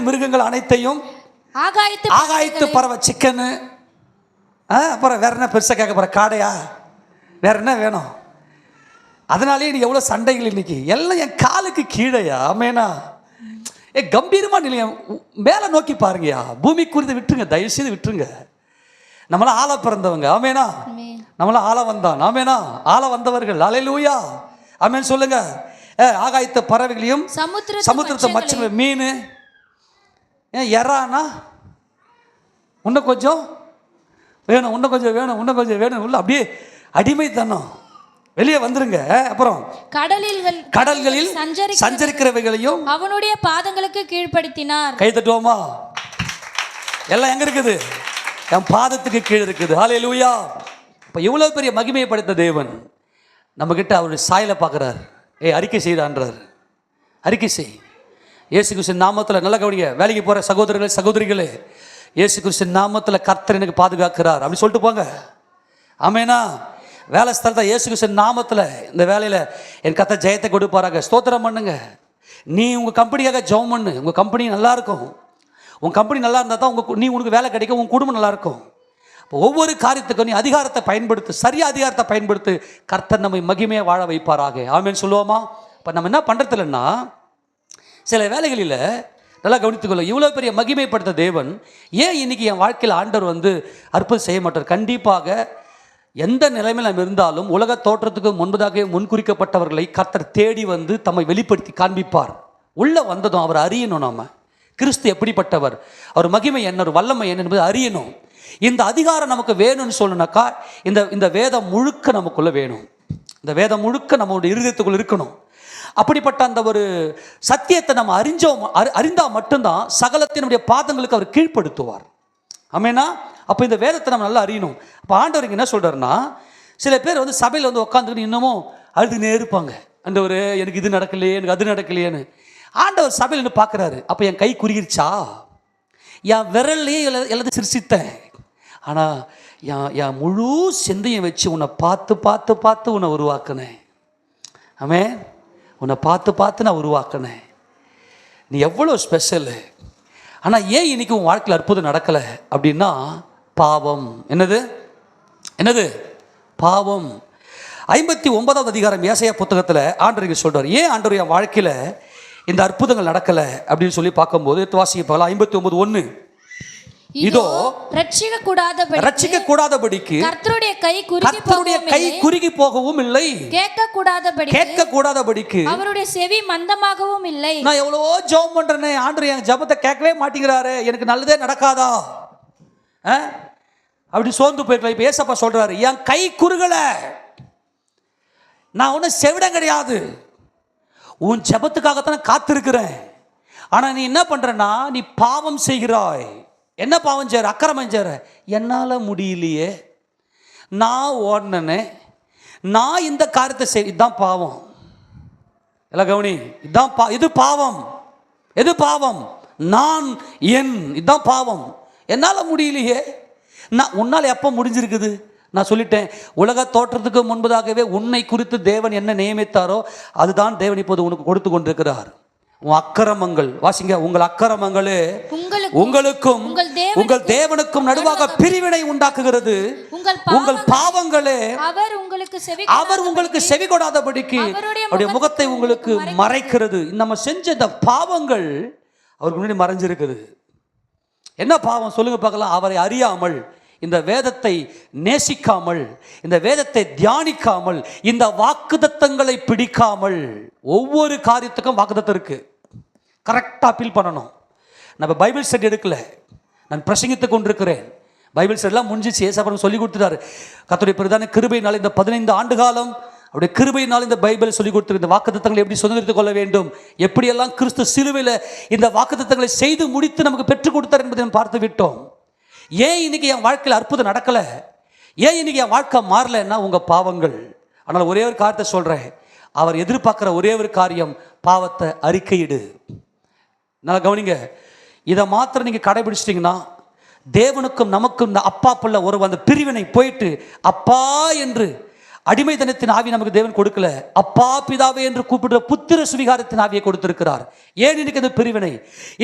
மிருகங்கள் அனைத்தையும், ஆகாயத்து பறவை, சிக்கனு, அப்புறம் வேற என்ன பெருசாக கேட்க போகிற? காடையா? வேற என்ன வேணும்? அதனாலேயே நீ எவ்வளோ சண்டைகள் இன்னைக்கு. எல்லாம் என் காலுக்கு கீழேயா. ஆமேனா? கம்பீரமாக நிலைய மேலே நோக்கி பாருங்கயா. பூமி குறித்து விட்டுருங்க, தயவுசெய்து விட்டுருங்க. நம்மளாம் ஆள பிறந்தவங்க. ஆமேனா? நம்மளாம் ஆள வந்தான். ஆமேனா? ஆள வந்தவர்கள். அல்லேலூயா. ஆமேன் சொல்லுங்க. ஆகாயத்த பறவைகளையும் சமுத்திரத்தை மச்ச மீன் எறானா இன்னும் கொஞ்சம் வேணும், இன்னும் கொஞ்சம் வேணும், இன்னும் கொஞ்சம் வேணும். உள்ள அப்படியே அடிமைத்தனம். வெளியே வந்துருங்க. அப்புறம் கடல்களில் சஞ்சரிக்கிறவைகளையும் அவனுடைய பாதங்களுக்கு கீழ்ப்படுத்தினார். கை தட்டுவோமா? எல்லாம் எங்க இருக்குது? என் பாதத்துக்கு கீழே இருக்குது. ஹல்லேலூயா. இப்போ இவ்வளவு பெரிய மகிமையை படைத்த தேவன் நம்ம கிட்ட அவருடைய சாயலை பார்க்குறார். அறிக்கை செய்தான்றார். அறிக்கை செய். இயேசு கிறிஸ்துவின் நாமத்தில் நல்ல கவனிங்க. வேலைக்கு போகிற சகோதரர்களே சகோதரிகளே, இயேசு கிறிஸ்துவின் நாமத்தில் கர்த்தர் எனக்கு பாதுகாக்கிறார் அப்படி சொல்லிட்டு போங்க. ஆமேனா? வேலை ஸ்தலத்தை இயேசு கிறிஸ்துவின் நாமத்தில் இந்த வேலையில் என் கர்த்தர் ஜெயத்தை கொடுப்பாராக. ஸ்தோத்திரம் பண்ணுங்க. நீ உங்கள் கம்பெனிக்காக ஜெபம் பண்ணு. உங்கள் கம்பெனி நல்லா இருக்கும். உன் கம்பெனி நல்லா இருந்தால் தான் உனக்கு வேலை கிடைக்கும், உன் குடும்பம் நல்லா இருக்கும். இப்போ ஒவ்வொரு காரியத்துக்கும் நீ அதிகாரத்தை பயன்படுத்து, சரியாக அதிகாரத்தை பயன்படுத்து. கர்த்தர் நம்மை மகிமையை வாழ வைப்பாராக. ஆமேன்னு சொல்லுவோமா? இப்போ நம்ம என்ன பண்ணுறது இல்லைன்னா, சில வேலைகளில் நல்லா கவனித்துக்கொள்ள, இவ்வளோ பெரிய மகிமைப்படுத்த தேவன் ஏன் இன்னைக்கு என் வாழ்க்கையில் ஆண்டவர் அற்புதம் செய்ய மாட்டார்? கண்டிப்பாக எந்த நிலைமையில் நம்ம இருந்தாலும் உலக தோற்றத்துக்கு முன்பதாக முன்குறிக்கப்பட்டவர்களை கர்த்தர் தேடி தம்மை வெளிப்படுத்தி காண்பிப்பார். உள்ளே வந்ததும் அவர் அறியணும். நாம கிறிஸ்து எப்படிப்பட்டவர், அவர் மகிமை என்ன, ஒரு வல்லமை என்ன என்பது அறியணும். இந்த அதிகாரம் நமக்கு வேணும்னு சொல்லணும்னாக்கா இந்த வேதம் முழுக்க நமக்குள்ளே வேணும். இந்த வேதம் முழுக்க நம்மளுடைய இருதயத்துக்குள்ள இருக்கணும். அப்படிப்பட்ட அந்த ஒரு சத்தியத்தை நம்ம அறிந்தால் மட்டும்தான் சகலத்தினுடைய பாதங்களுக்கு அவர் கீழ்ப்படுத்துவார். ஆமேனா? அப்போ இந்த வேதத்தை நம்ம நல்லா அறியணும். அப்போ ஆண்டவருக்கு என்ன சொல்கிறாருன்னா, சில பேர் சபையில் உட்காந்துக்கிட்டு இன்னமும் அழுதுனே இருப்பாங்க. எனக்கு இது நடக்கலையே, எனக்கு அது நடக்கலையேன்னு. ஆண்டவர் சபையில் இருந்து பார்க்குறாரு. அப்போ என் கை குறுகிருச்சா? என் விரல்லையே எல்லாத்தையும் சிரிச்சித்தேன். ஆனால் என் முழு சிந்தையை வச்சு உன்னை பார்த்து பார்த்து பார்த்து உன்னை உருவாக்குனேன். ஆமே, உன்னை பார்த்து பார்த்து நான் உருவாக்குனேன். நீ எவ்வளோ ஸ்பெஷலு. ஆனால் ஏன் இன்னைக்கு உன் வாழ்க்கையில் அற்புதம் நடக்கலை அப்படின்னா, பாவம். என்னது பாவம். 59வது அதிகாரம் ஏசாயா புத்தகத்தில் ஆண்டவர் சொல்கிறார், ஏன் ஆண்டவர் என் வாழ்க்கையில் இந்த அற்புதங்கள் நடக்கலை அப்படின்னு சொல்லி பார்க்கும்போது வாசிக்க 59:1. இதோ ரட்சிக்க கூடாதபடிக்கு கர்த்தருடைய கை குறுகி போகவும் இல்லை, கேட்க கூடாதபடிக்கு அவருடைய செவி மந்தமாகவும் இல்லை. நான் எவ்வளவோ ஜெபம் பண்றேனே, ஆண்டவர் என் ஜெபத்தை கேட்கவே மாட்டேங்கிறாரு, எனக்கு நல்லதே நடக்காதா அப்படி சோர்ந்து போயிருக்கலாம். இப்ப ஏசப்பா சொல்றாரு, என் கை குறுகல, நான் ஒன்னும் செவிடம் கிடையாது, உன் ஜெபத்துக்காகத்தான் காத்திருக்கிறேன். ஆனா நீ என்ன பண்றனா, நீ பாவம் செய்கிறாய். என்ன பாவம் செய்கிற? அக்கிரமம் செய்கிற. என்னால் முடியலையே, நான் ஓடனே, நான் இந்த காரியத்தை செய், இதுதான் பாவம். எல்லாம் கவனி, இது பாவம். எது பாவம்? நான் இதுதான் பாவம். என்னால் முடியலையே. உன்னால் எப்போ முடிஞ்சிருக்குது? நான் சொல்லிட்டேன், உலக தோற்றத்துக்கு முன்பதாகவே உன்னை குறித்து தேவன் என்ன நியமித்தாரோ அதுதான் தேவன் இப்போது உனக்கு கொடுத்து கொண்டிருக்கிறார். உன் அக்கிரமங்கள், வாசிங்க, உங்கள் அக்கிரமங்களே உங்களுக்கும் உங்கள் தேவனுக்கும் நடுவாக பிரிவினை உண்டாக்குகிறது. உங்கள் பாவங்களே அவர் உங்களுக்கு செவி கொடாதபடிக்கு அவருடைய முகத்தை உங்களுக்கு மறைக்கிறது. நம்ம செஞ்ச இந்த பாவங்கள் அவருக்கு முன்னாடி மறைஞ்சிருக்குது. என்ன பாவம் சொல்லுங்க பார்க்கலாம்? அவரை அறியாமல், இந்த வேதத்தை நேசிக்காமல், இந்த வேதத்தை தியானிக்காமல், இந்த வாக்குத்தத்தங்களை பிடிக்காமல். ஒவ்வொரு காரியத்துக்கும் வாக்குத்தத்தம் இருக்கு, கரெக்டாக அப்பீல் பண்ணணும். நம்ம பைபிள் ஸ்டடி எடுக்கல, நான் பிரசங்கித்து கொண்டிருக்கிறேன். பைபிள் ஸ்டடிலாம் முடிஞ்சிச்சு, ஏசப்பா சொல்லி கொடுத்துட்டாரு. கர்த்தருடைய பிரதான கிருபையினால் இந்த 15 ஆண்டு காலம் அவருடைய கிருபையினால் இந்த பைபிள் சொல்லி கொடுத்துருக்கு. இந்த வாக்குத்தத்தங்களை எப்படி சுதந்திரித்துக் கொள்ள வேண்டும், எப்படியெல்லாம் கிறிஸ்து சிலுவையில் இந்த வாக்குத்தத்தங்களை செய்து முடித்து நமக்கு பெற்றுக் கொடுத்தார் என்பதை நாம் பார்த்து விட்டோம். ஏன் இன்னைக்கு என் வாழ்க்கையில் அற்புதம் நடக்கலை, ஏன் இன்னைக்கு என் வாழ்க்கை மாறலைன்னா உங்கள் பாவங்கள். ஆனால் ஒரே ஒரு காரியத்தை சொல்கிறேன், அவர் எதிர்பார்க்குற ஒரே ஒரு காரியம், பாவத்தை அறிக்கையிடு. நல்லா கவனிங்க, இதை மாத்திரம் நீங்கள் கடைபிடிச்சிட்டிங்கன்னா தேவனுக்கும் நமக்கும் இந்த அப்பா புள்ள ஒரு அந்த பிரிவினை போயிட்டு, அப்பா என்று அடிமைத்தனத்தின் ஆவி நமக்கு தேவன் கொடுக்கல, அப்பா பிதாவே என்று கூப்பிடுற புத்திர சுவிகாரத்தின் ஆவியை கொடுத்திருக்கிறார். ஏன் இன்னைக்கு இந்த பிரிவினை?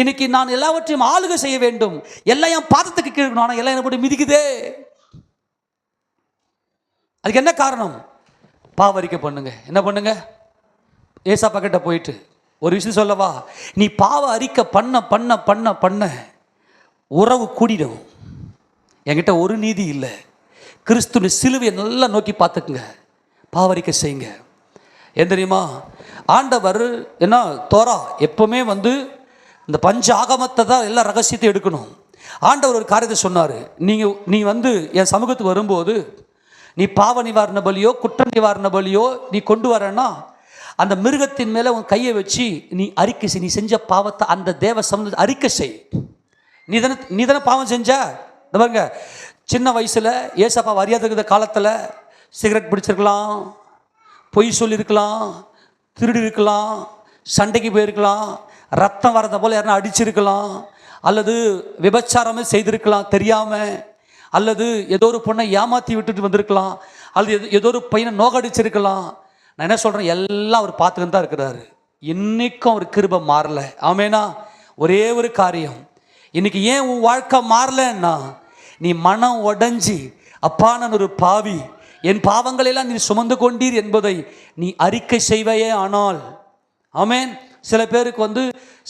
இன்னைக்கு நான் எல்லாவற்றையும் ஆளுகை செய்ய வேண்டும், எல்லாம் என் பாதத்துக்கு கீழே, ஆனால் எல்லாம் என்ன போட்டு மிதிக்குதே. அதுக்கு என்ன காரணம்? பாவரிக்கை பண்ணுங்க. என்ன பண்ணுங்க? ஏசப்பா கிட்ட போயிட்டு ஒரு விஷயம் சொல்லவா, நீ பாவ அறிக்கை பண்ண பண்ண பண்ண பண்ண உறவு கூடிடும். என்கிட்ட ஒரு நீதி இல்லை. கிறிஸ்துவின் சிலுவையை நல்லா நோக்கி பார்த்துக்குங்க, பாவரிக்கை செய்யுங்க. ஏன் தெரியுமா? ஆண்டவர் என்ன தோரா எப்பவுமே இந்த பஞ்ச ஆகமத்தை தான் எல்லா ரகசியத்தையும் எடுக்கணும். ஆண்டவர் ஒரு காரியத்தை சொன்னார், நீ என் சமூகத்துக்கு வரும்போது நீ பாவ நிவாரண பலியோ குற்ற நிவாரண பலியோ நீ கொண்டு வரேன்னா அந்த மிருகத்தின் மேலே உன் கையை வச்சு நீ அறிக்கை செய். நீ செஞ்ச பாவத்தை அந்த தேவ சமூகத்தை அறிக்கை செய். நீ தானே பாவம் செஞ்ச. இந்த பாருங்க, சின்ன வயசில் ஏசப்பா அறியாத இருக்கிற காலத்தில் சிகரெட் பிடிச்சிருக்கலாம், பொய் சொல்லியிருக்கலாம், திருடி இருக்கலாம், சண்டைக்கு போயிருக்கலாம், ரத்தம் வரத போல் யாருன்னா அடிச்சிருக்கலாம், அல்லது விபச்சாரமே செய்திருக்கலாம் தெரியாமல், அல்லது ஏதோ ஒரு பொண்ணை ஏமாற்றி விட்டுட்டு வந்திருக்கலாம், அல்லது ஏதோ ஒரு பையனை நோகடிச்சிருக்கலாம். நான் என்ன சொல்கிறேன், எல்லாம் அவர் பார்த்துக்கிட்டு தான் இருக்கிறாரு. இன்றைக்கும் அவர் கிருபை மாறல. ஆமேனா? ஒரே ஒரு காரியம், இன்னைக்கு ஏன் உன் வாழ்க்கை மாறலன்னா, நீ மனம் உடைஞ்சி அப்பா நான் ஒரு பாவி, என் பாவங்களெல்லாம் நீ சுமந்து கொண்டீர் என்பதை நீ அறிக்கை செய்வையே ஆனால். ஆமேன். சில பேருக்கு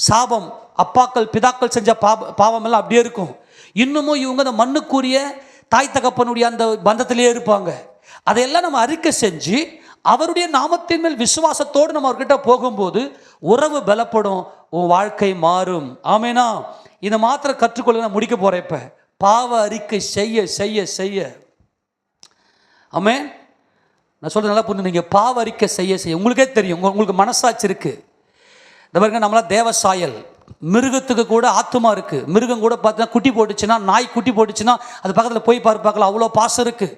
சாபம், அப்பாக்கள் பிதாக்கள் செஞ்ச பாவமெல்லாம் அப்படியே இருக்கும். இன்னமும் இவங்க அந்த மண்ணுக்குரிய தாய் தகப்பனுடைய அந்த பந்தத்திலே இருப்பாங்க. அதையெல்லாம் நம்ம அறிக்கை செஞ்சு அவருடைய நாமத்தின் மேல் விசுவாசத்தோடு நம்ம அவர்கிட்ட போகும்போது உறவு பலப்படும், உன் வாழ்க்கை மாறும். ஆமேனா? இதை மாத்திரம் கற்றுக்கொள்ள நான் முடிக்க போகிறேன். இப்போ பாவ அறிக்கை செய்ய செய்ய செய்ய, ஆமேன், நான் சொல்கிறது நல்லா புரிஞ்சு. நீங்கள் பாவ அறிக்கை செய்ய செய்ய உங்களுக்கே தெரியும், உங்களுக்கு மனசாட்சி இருக்குது. இந்த பாருங்க, நம்மளாம் தேவ சாயல். மிருகத்துக்கு கூட ஆத்துமா இருக்குது. மிருகம் கூட பார்த்தீங்கன்னா குட்டி போட்டுச்சுன்னா, நாய் குட்டி போட்டுச்சுன்னா அது பக்கத்தில் போய் பார்க்கலாம், அவ்வளோ பாசம் இருக்குது.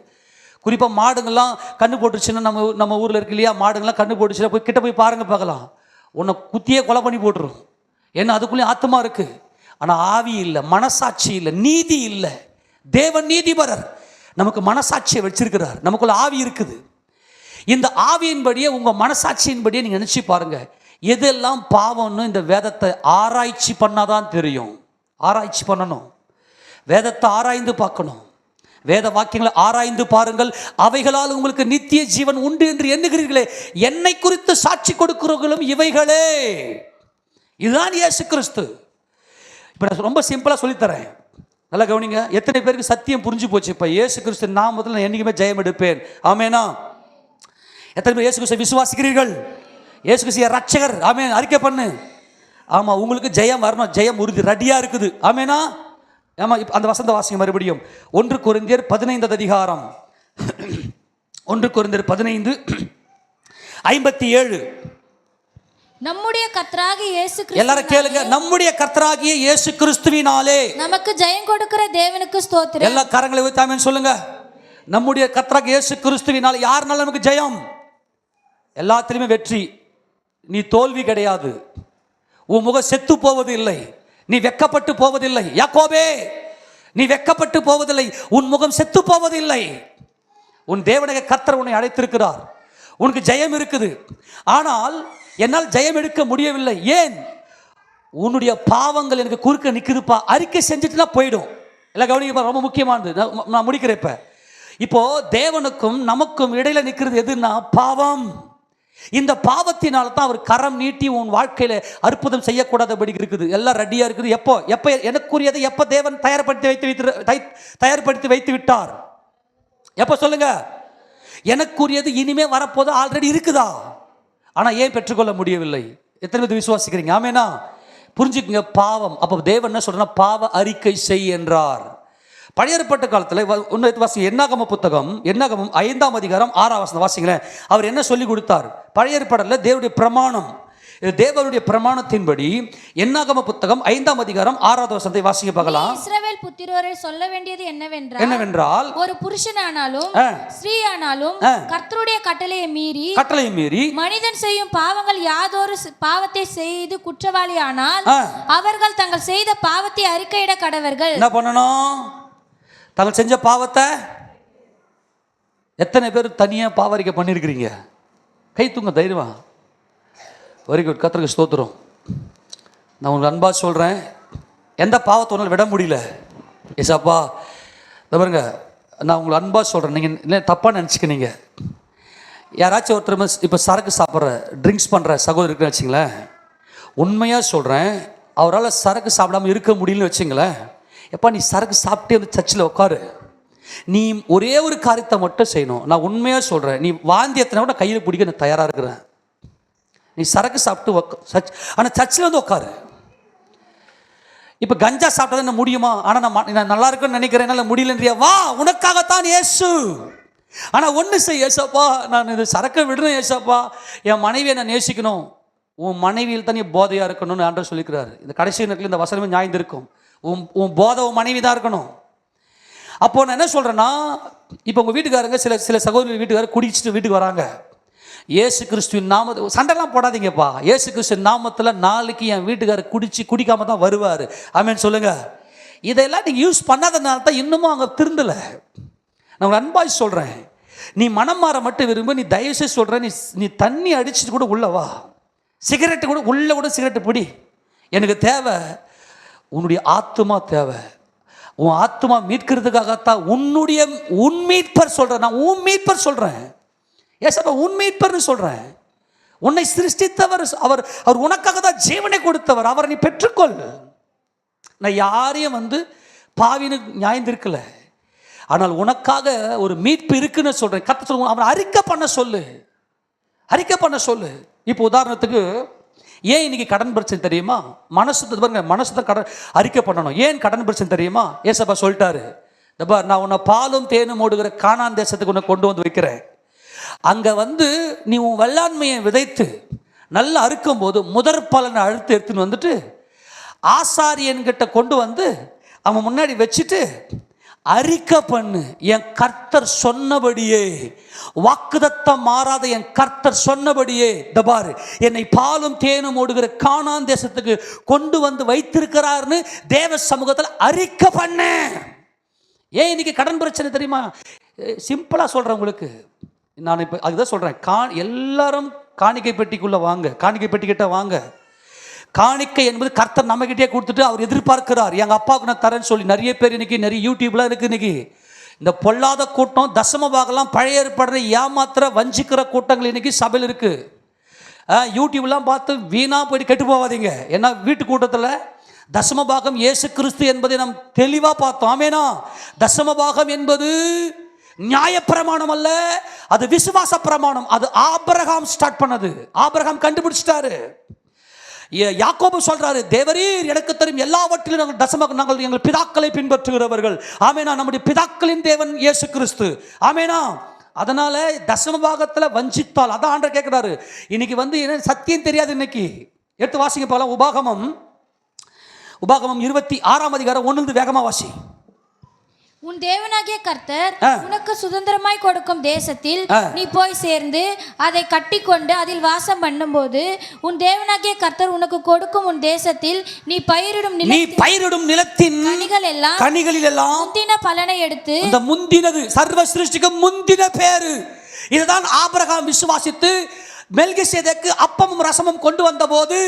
குறிப்பாக மாடுங்கள்லாம் கண்ணு போட்டுருச்சுன்னா, நம்ம ஊரில் இருக்கு இல்லையா, மாடுங்கள்லாம் கண்ணு போட்டுச்சுன்னா போய் கிட்ட போய் பாருங்க பார்க்கலாம், உன்னை குத்தியே கொலை பண்ணி போட்டுரும். ஏன்னா அதுக்குள்ளேயும் ஆத்துமா இருக்குது. ஆனால் ஆவி இல்லை, மனசாட்சி இல்லை, நீதி இல்லை. தேவன் நீதிபரர், நமக்கு மனசாட்சியை வச்சிருக்கிறார், நமக்குள்ள ஆவி இருக்குது. இந்த ஆவியின்படியே உங்கள் மனசாட்சியின்படியே நீங்கள் நினச்சி பாருங்கள், எதெல்லாம் பாவம்னு இந்த வேதத்தை ஆராய்ச்சி பண்ணாதான் தெரியும். ஆராய்ச்சி பண்ணணும், வேதத்தை ஆராய்ந்து பார்க்கணும். வேத வாக்கியங்களை ஆராய்ந்து பாருங்கள், அவைகளால் உங்களுக்கு நித்திய ஜீவன் உண்டு என்று எண்ணுகிறீர்களே, என்னை குறித்து சாட்சி கொடுக்கிறவர்களும் இவைகளே. இதுதான் இயேசு கிறிஸ்து. இப்போ நான் ரொம்ப சிம்பிளாக சொல்லித்தரேன், நல்லா கவனிங்க. எத்தனை பேருக்கு சத்தியம் புரிஞ்சு போச்சு? இப்போ இயேசு கிறிஸ்து நாமத்தில் நான் என்றைக்குமே ஜெயம் எடுப்பேன். ஆமேனா? எத்தனை பேர் இயேசு கிறிஸ்துவை விசுவாசிக்கிறீர்கள்? இயேசு கிறிஸ்து ரட்சகர். ஆமேன், அறிக்கை பண்ணு. ஆமாம், உங்களுக்கு ஜெயம் வரணும், ஜெயம் உறுதி, ரெடியாக இருக்குது. ஆமேனா? ஆமாம். இப்போ அந்த வசந்த வாசிங்க மறுபடியும் 1 கொரிந்தியர் 15 அதிகாரம், 1 கொரிந்தியர் 15:57. நம்முடைய கர்த்தராகிய இயேசு கிறிஸ்து, எல்லாரும் கேளுங்க, நம்முடைய கர்த்தராகிய இயேசு கிறிஸ்துவினாலே நமக்கு ஜெயம் கொடுக்கிற தேவனுக்கு ஸ்தோத்திரம். எல்லா கரங்களை வைத்து ஆமென் சொல்லுங்க. நம்முடைய கர்த்தராகிய இயேசு கிறிஸ்துவினாலே யாருனால நமக்கு ஜெயம்? எல்லாத்திலுமே வெற்றி. நீ தோல்வி கிடையாது, உன் முகம் செத்து போவது இல்லை, நீ வெக்கப்பட்டு போவதில்லை. யாக்கோபே, நீ வெக்கப்பட்டு போவதில்லை, உன் முகம் செத்து போவதில்லை. உன் தேவனுடைய கர்த்தர் உன்னை அழைத்திருக்கிறார், உனக்கு ஜெயம் இருக்குது. ஆனால் என்னால் ஜெயம் எடுக்க முடியவில்லை. ஏன்? உன்னுடைய பாவங்கள் எனக்கு குறுக்க நிற்குதுப்பா. அறிக்கை செஞ்சுட்டுனா போயிடும். எல்லாம் கவனிக்க, ரொம்ப முக்கியமானது. நான் முடிக்கிறேன். இப்போ தேவனுக்கும் நமக்கும் இடையில நிற்கிறது எதுன்னா பாவம். இந்த பாவத்தினால தான் அவர் கரம் நீட்டி உன் வாழ்க்கையில அற்புதம் செய்யக்கூடாதபடி இருக்குது. எல்லாம் ரெடியா இருக்குது. எப்போ எனக்குரியதை எப்போ தேவன் தயார்படுத்தி வைத்து விட்டார்? எப்போ சொல்லுங்க? எனக்குரியது இனிமே வரப்போது ஆல்ரெடி இருக்குதா? ஆனால் ஏன் பெற்றுக்கொள்ள முடியவில்லை? எத்தனை பேர் விசுவாசிக்கிறீங்க? ஆமேனா? புரிஞ்சுக்குங்க, பாவம். அப்போ தேவன் என்ன சொல்றா? பாவ அறிக்கை செய் என்றார். பழைய ஏற்பாட்டு காலத்தில் என்னாகம புத்தகம், என்னாகமம் 5ஆம் அதிகாரம் 6ஆம் வசனம் வாசிங்களேன். அவர் என்ன சொல்லி கொடுத்தார்? பழைய ஏற்பாட்டில் தேவனுடைய பிரமாணம், தேவனுடைய பிரமாணத்தின்படி என்னாகம புத்தகம் 5ஆம் அதிகாரம் 6வது வசனத்தை வாசிங்க பார்க்கலாம். இஸ்ரவேல் புத்திரரே சொல்ல வேண்டியது என்னவென்றால், ஒரு புருஷனானாலும் ஸ்திரீயானாலும் கர்த்தருடைய கட்டளையை மீறி மனிதன் செய்யும் பாவங்கள் யாதொரு பாவத்தை செய்து குற்றவாளியானால் அவர்கள் தங்கள் செய்த பாவத்தை அறிக்கையிட கடவர்கள். என்ன பண்ணணும்? தாங்கள் செஞ்ச பாவத்தை. எத்தனை பேர் தனியாக பாவரிக்கை பண்ணியிருக்கிறீங்க? கை தூங்க தைரியமா. வெரி குட், கர்த்தருக்கு ஸ்தோத்திரம். நான் உங்களுக்கு அன்பா சொல்கிறேன், எந்த பாவத்தை ஒன்றால் விட முடியல. ஏசாப்பா, பாருங்க, நான் உங்களை அன்பாக சொல்கிறேன், நீங்கள் இல்லை தப்பாக நினச்சிக்கினீங்க. யாராச்சும் ஒருத்தர் இப்போ சரக்கு சாப்பிட்ற ட்ரிங்க்ஸ் பண்ணுற சகோதரருக்குன்னு வச்சிங்களேன், உண்மையாக சொல்கிறேன், அவரால் சரக்கு சாப்பிடாமல் இருக்க முடியலன்னு வச்சுங்களேன், எப்பா நீ சரக்கு சாப்பிட்டே வந்து சர்ச்சில் உட்காரு, நீ ஒரே ஒரு காரியத்தை மட்டும் செய்யணும். நான் உண்மையாக சொல்கிறேன், நீ வாந்தி எத்தனை கூட கையில் பிடிக்க நான் தயாராக இருக்கிறேன். நீ சரக்கு சாப்பிட்டு ஆனால் சர்ச்சில் வந்து உட்காரு. இப்போ கஞ்சா சாப்பிட்டா என்ன முடியுமா? ஆனால் நான் நல்லா இருக்குன்னு நினைக்கிறேன், என்னால் முடியலன்றியா? வா, உனக்காகத்தான் இயேசு. ஆனால் ஒன்று செய் ஏசப்பா, நான் இது சரக்கை விடுறேன் ஏசப்பா, என் மனைவியை நான் நேசிக்கணும். உன் மனைவியில் தான் நீ போதையாக இருக்கணும்னு ஆண்டவர் சொல்லிக்கிறாரு. இந்த கடைசி நேரத்தில் இந்த வசனமே நியாயந்திருக்கும். உன் போதை உன் மனைவி தான் இருக்கணும். அப்போ நான் என்ன சொல்கிறேன்னா, இப்போ உங்கள் வீட்டுக்காரங்க சில சகோதரி வீட்டுக்காரர் குடிச்சிட்டு வீட்டுக்கு வராங்க. இயேசு கிறிஸ்துவின் நாமத்தில் சண்டைலாம் போடாதீங்கப்பா. இயேசு கிறிஸ்துவின் நாமத்தில் நாளைக்கு என் வீட்டுக்காரர் குடிக்காம தான் வருவார். ஆமேன்னு சொல்லுங்க. இதெல்லாம் நீங்கள் யூஸ் பண்ணாதனால தான் இன்னமும் அவங்க திருந்தலை. நான் உங்களை அன்பாய் சொல்கிறேன், நீ மனம் மாற மட்டும் விரும்ப, நீ தயவுசெய்து சொல்கிறேன், நீ தண்ணி அடிச்சுட்டு கூட உள்ள வா, சிகரெட்டு கூட உள்ள கூட சிகரெட்டு பிடி. எனக்கு தேவை உன்னுடைய ஆத்துமா தேவை. உன் ஆத்துமா மீட்கிறதுக்காகத்தான் உன் மீட்பர் சொல்கிறேன். நான் உன் மீட்பர் சொல்கிறேன். ஏசப்பா உன் மீட்பர்னு சொல்கிறேன். உன்னை சிருஷ்டித்தவர் அவர் உனக்காக தான் ஜீவனை கொடுத்தவர். அவரை நீ பெற்றுக்கொள். நான் யாரையும் பாவின்னு நியாயந்திருக்கல, ஆனால் உனக்காக ஒரு மீட்பு இருக்குன்னு சொல்கிறேன். கத்த சொல்லுங்க, அவனை அறிக்கை பண்ண சொல்லு. இப்போ உதாரணத்துக்கு, ஏன் இன்னைக்கு கடன் பிரச்சனை தெரியுமா? மனசு தான் கடன் அறிக்கை பண்ணணும். ஏன் கடன் பிரச்சனை தெரியுமா? ஏசப்பா சொல்லிட்டாரு, தப்பா நான் உன்னை பாலும் தேனும் ஓடுகிற கானான் தேசத்துக்கு உன்னை கொண்டு வந்து வைக்கிறேன். அங்கே நீ உன் வெள்ளாண்மையை விதைத்து நல்லா அறுக்கும் போது முதற் பலனை எடுத்துன்னு வந்துட்டு ஆசாரியன்கிட்ட கொண்டு வந்து அவன் முன்னாடி வச்சுட்டு அறிக்கை பண்ணு, என் கர்த்தர் சொன்னபடியே, வாக்குதத்தம் மாறாத என் கர்த்தர் சொன்னபடியே தபாரு என்னை பாலும் தேனும் ஓடுகிற கானான் தேசத்துக்கு கொண்டு வந்து வைத்திருக்கிறார்னு தேவ சமூகத்தில் அறிக்கை பண்ண. ஏன் இன்னைக்கு கடன் பிரச்சனை தெரியுமா? சிம்பிளாக சொல்கிறேன் உங்களுக்கு. நான் இப்போ அதுதான் சொல்கிறேன், எல்லாரும் காணிக்கை பெட்டிக்குள்ளே வாங்க, காணிக்கை பெட்டிக்கிட்ட வாங்க. காணிக்கை என்பது கர்த்தர் நம்மகிட்டே கொடுத்துட்டு அவர் எதிர்பார்க்கிறார். எங்கள் அப்பாவுக்கு நான் தரேன்னு சொல்லி நிறைய பேர் இன்னைக்கு நிறைய யூடியூப்லாம் இருக்குது. இன்னைக்கு இந்த பொல்லாத கூட்டம், தசம பாகம்லாம் பழைய ஏற்பாடுற ஏமாத்திர வஞ்சிக்கிற கூட்டங்கள் இன்னைக்கு சபையில் இருக்குது. யூடியூப்லாம் பார்த்து வீணாக போயிட்டு கெட்டு போகாதீங்க. ஏன்னா வீட்டு கூட்டத்தில் தசம பாகம் இயேசு கிறிஸ்து என்பதை நாம் தெளிவாக பார்த்தோம். ஆமேனா? தசம பாகம் என்பது நியாயப்பிரமாணம் அல்ல, அது விசுவாச பிரமாணம். அது ஆபிரகாம் ஸ்டார்ட் பண்ணது, ஆபிரகாம் கண்டுபிடிச்சிட்டாரு. யாக்கோபு சொல்றாரு, தேவரீர் எனக்கு தெரியும் எல்லாவற்றிலும் நாங்கள் தசமபாகம், நாங்கள் எங்கள் பிதாக்களை பின்பற்றுகிறவர்கள். ஆமேனா? நம்முடைய பிதாக்களின் தேவன் இயேசு கிறிஸ்து. ஆமேனா? அதனால தசமபாகத்தில் வஞ்சித்தால், அதான் ஆண்டவர் கேட்கிறாரு. இன்னைக்கு என்ன சத்தியம் தெரியாது. இன்னைக்கு எடுத்து வாசிங்க போகலாம். உபாகமம் 26ஆம் அதிகாரம் 1 வேகமா வாசி. உன் தேவனாகிய கர்த்தர் உனக்கு சுதந்திரமாய் கொடுக்கும் தேசத்தில் நீ போய் சேர்ந்து அதை கட்டிக்கொண்டு அதில் வாசம் பண்ணும்போது, உன் தேவனாகிய கர்த்தர் உனக்கு கொடுக்கும் உன் தேசத்தில் நீ பயிரிடும் நிலத்தின் கனிகளில் எல்லாம் முந்தின பலனை எடுத்து, அந்த முந்தினது சர்வ சிருஷ்டிக்கு முந்தின பேரு. இதுதான் ஆபிரகாம் விசுவாசித்து மெல்கிசேதேக்கு அப்பமும் ரசமும் கொண்டு வந்த போது,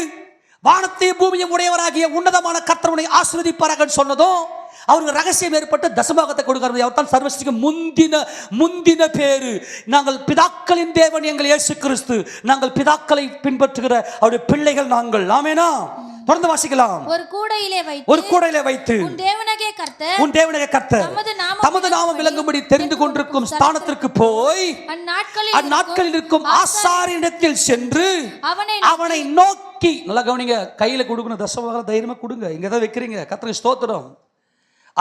வானத்தையும் பூமியும் உடையவராகிய உன்னதமான கர்த்தர் உன்னை ஆசீர்வதிப்பாராக சொன்னதும் அவருக்கு ரகசியம் ஏற்பட்டு தசமபாகத்தை கொடுக்கிறது. அவர் தான் சர்வசிக்கு முந்தின பேரு. நாங்கள் பிதாக்களின் தேவன் எங்கள் இயேசு கிறிஸ்து, நாங்கள் பிதாக்களை பின்பற்றுகிற அவருடைய பிள்ளைகள் நாங்கள். ஆமேனா? தொடர்ந்து வாசிக்கலாம். ஒரு கூடையிலே வைத்து உன் தேவனாகிய கர்த்தர் தமது நாமம் விளங்கும்படி தெரிந்து கொண்டிருக்கும் ஸ்தானத்திற்கு போய் அந்நாட்களில் இருக்கும் ஆசாரியனிடத்தில் சென்று அவனை நோக்கி, நல்லா கவனிங்க, கையில கொடுக்கணும், தசமபாகம் தைரியமா கொடுங்க. இங்கதான் வைக்கிறீங்க, கர்த்தருக்கு ஸ்தோத்திரம்.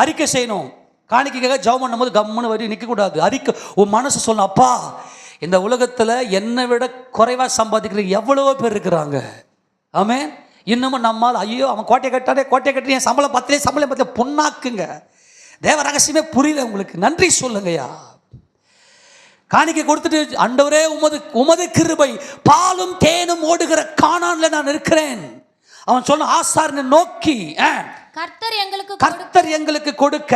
அறிக்கை செய்யணும். காணிக்கைக்காக ஜெபம் பண்ணும்போது கம்முன்னு வரி நிற்கக்கூடாது. அறிக்கை உன் மனசு சொல்லணும், அப்பா இந்த உலகத்தில் என்னை விட குறைவாக சம்பாதிக்கிற எவ்வளவோ பேர் இருக்கிறாங்க. ஆமென். இன்னமும் நம்மால் ஐயோ அவன் கோட்டை கட்டி என் சம்பளம் பத்தலே பொண்ணாக்குங்க. தேவ ரகசியமே புரியல உங்களுக்கு. நன்றி சொல்லுங்கய்யா. காணிக்கை கொடுத்துட்டு, ஆண்டவரே உமது கிருபை பாலும் தேனும் ஓடுகிற கானான்ல நான் இருக்கிறேன். அவன் சொன்ன ஆசாரனை நோக்கி, கர்த்தர் எங்களுக்கு கொடுக்க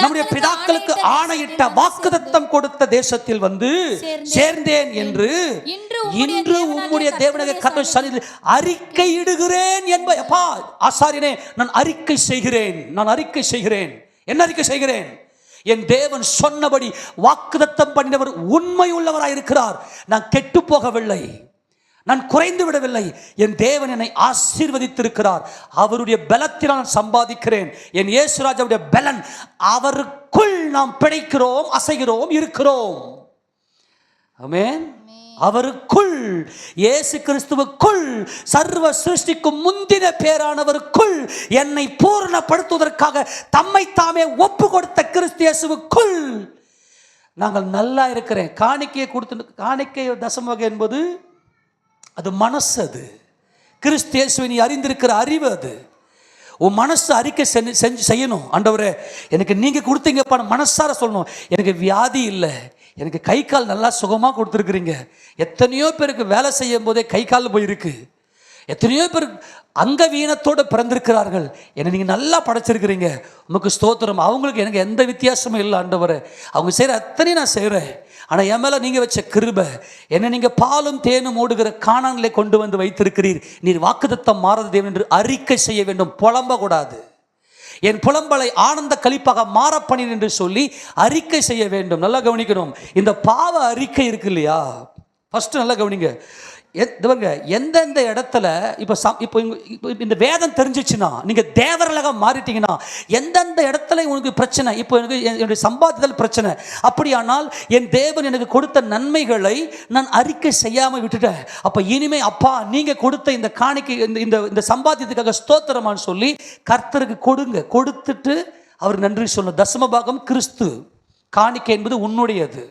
நம்முடைய பிதாக்களுக்கு ஆணையிட்ட வாக்குத்தத்தம் கொடுத்த தேசத்தில் சேர்ந்தேன் என்று இன்று உம்முடைய தேவனாகிய கர்த்தர் சந்நிதியில் அறிக்கையிடுகிறேன் என்பா. ஆசாரியனே, நான் அறிக்கை செய்கிறேன். என்ன அறிக்கை செய்கிறேன்? என் தேவன் சொன்னபடி வாக்குத்தத்தம் பண்ணினவர் உண்மை உள்ளவராய் இருக்கிறார். நான் கெட்டு போகவில்லை, நான் குறைந்து விடவில்லை. என் தேவன் என்னை ஆசீர்வதித்திருக்கிறார். அவருடைய பலத்தில் நான் சம்பாதிக்கிறேன். என் இயேசுராஜாவுடைய பலன், அவருக்குள் நாம் பிழைக்கிறோம், அசைகிறோம், இருக்கிறோம். ஆமென். அவருக்குள், இயேசு கிறிஸ்துவுக்குள், சர்வ சிருஷ்டிக்கும் முந்தின பேரானவருக்குள் என்னை பூரணப்படுத்துவதற்காக தம்மை தாமே ஒப்பு கொடுத்த கிறிஸ்து இயேசுவுக்குள் நாங்கள் நல்லா இருக்கிறேன். காணிக்கையை கொடுத்து, காணிக்கை தசம வகை என்பது அது மனசு, அது கிறிஸ்து இயேசுவை நீ அறிந்திருக்கிற அறிவு. அது உன் மனசு அறிக்கை செஞ்சு செய்யணும். ஆண்டவரே எனக்கு நீங்கள் கொடுத்தீங்கப்பா, மனசார சொல்லணும். எனக்கு வியாதி இல்லை, எனக்கு கை கால் நல்லா சுகமாக கொடுத்துருக்குறீங்க. எத்தனையோ பேருக்கு வேலை செய்யும் போதே கை கால் போயிருக்கு. எத்தனையோ பேர் அங்கவீனத்தோடு பிறந்திருக்கிறார்கள். என்னை நீங்கள் நல்லா படைச்சிருக்கிறீங்க, உமக்கு ஸ்தோத்திரம். அவங்களுக்கு எனக்கு எந்த வித்தியாசமும் இல்லை ஆண்டவரே. அவங்க செய்கிற அத்தனையும் நான் செய்கிறேன். ஆனால் என் மேலே நீங்கள் வச்ச கிருபை, என்னை நீங்கள் பாலும் தேனும் ஓடுகிற கானானிலே கொண்டு வந்து வைத்திருக்கிறீர். நீர் வாக்குத்தத்தம் மாறாத தேவன் என்று அறிக்கை செய்ய வேண்டும். புலம்பக்கூடாது. என் புலம்பலை ஆனந்த கழிப்பாக மாறப்பணி என்று சொல்லி அறிக்கை செய்ய வேண்டும். நல்லா கவனிக்கணும். இந்த பாவ அறிக்கை இருக்கு இல்லையா, ஃபர்ஸ்ட் நல்லா கவனிங்க. எந்தெந்த இடத்துல இப்போ இந்த வேதம் தெரிஞ்சிச்சுன்னா, நீங்கள் தேவரலாக மாறிட்டீங்கன்னா, எந்தெந்த இடத்துல உங்களுக்கு பிரச்சனை, இப்போ எனக்கு என்னுடைய சம்பாதித்தல் பிரச்சனை, அப்படியானால் என் தேவன் எனக்கு கொடுத்த நன்மைகளை நான் அறிக்கை செய்யாமல் விட்டுட்டேன். அப்போ இனிமே அப்பா நீங்கள் கொடுத்த இந்த காணிக்கை, இந்த சம்பாத்தியத்துக்காக ஸ்தோத்திரமான்னு சொல்லி கர்த்தருக்கு கொடுங்க. கொடுத்துட்டு அவர் நன்றி சொல்லணும். தசம பாகம் கிறிஸ்து, காணிக்கை என்பது உன்னுடையது.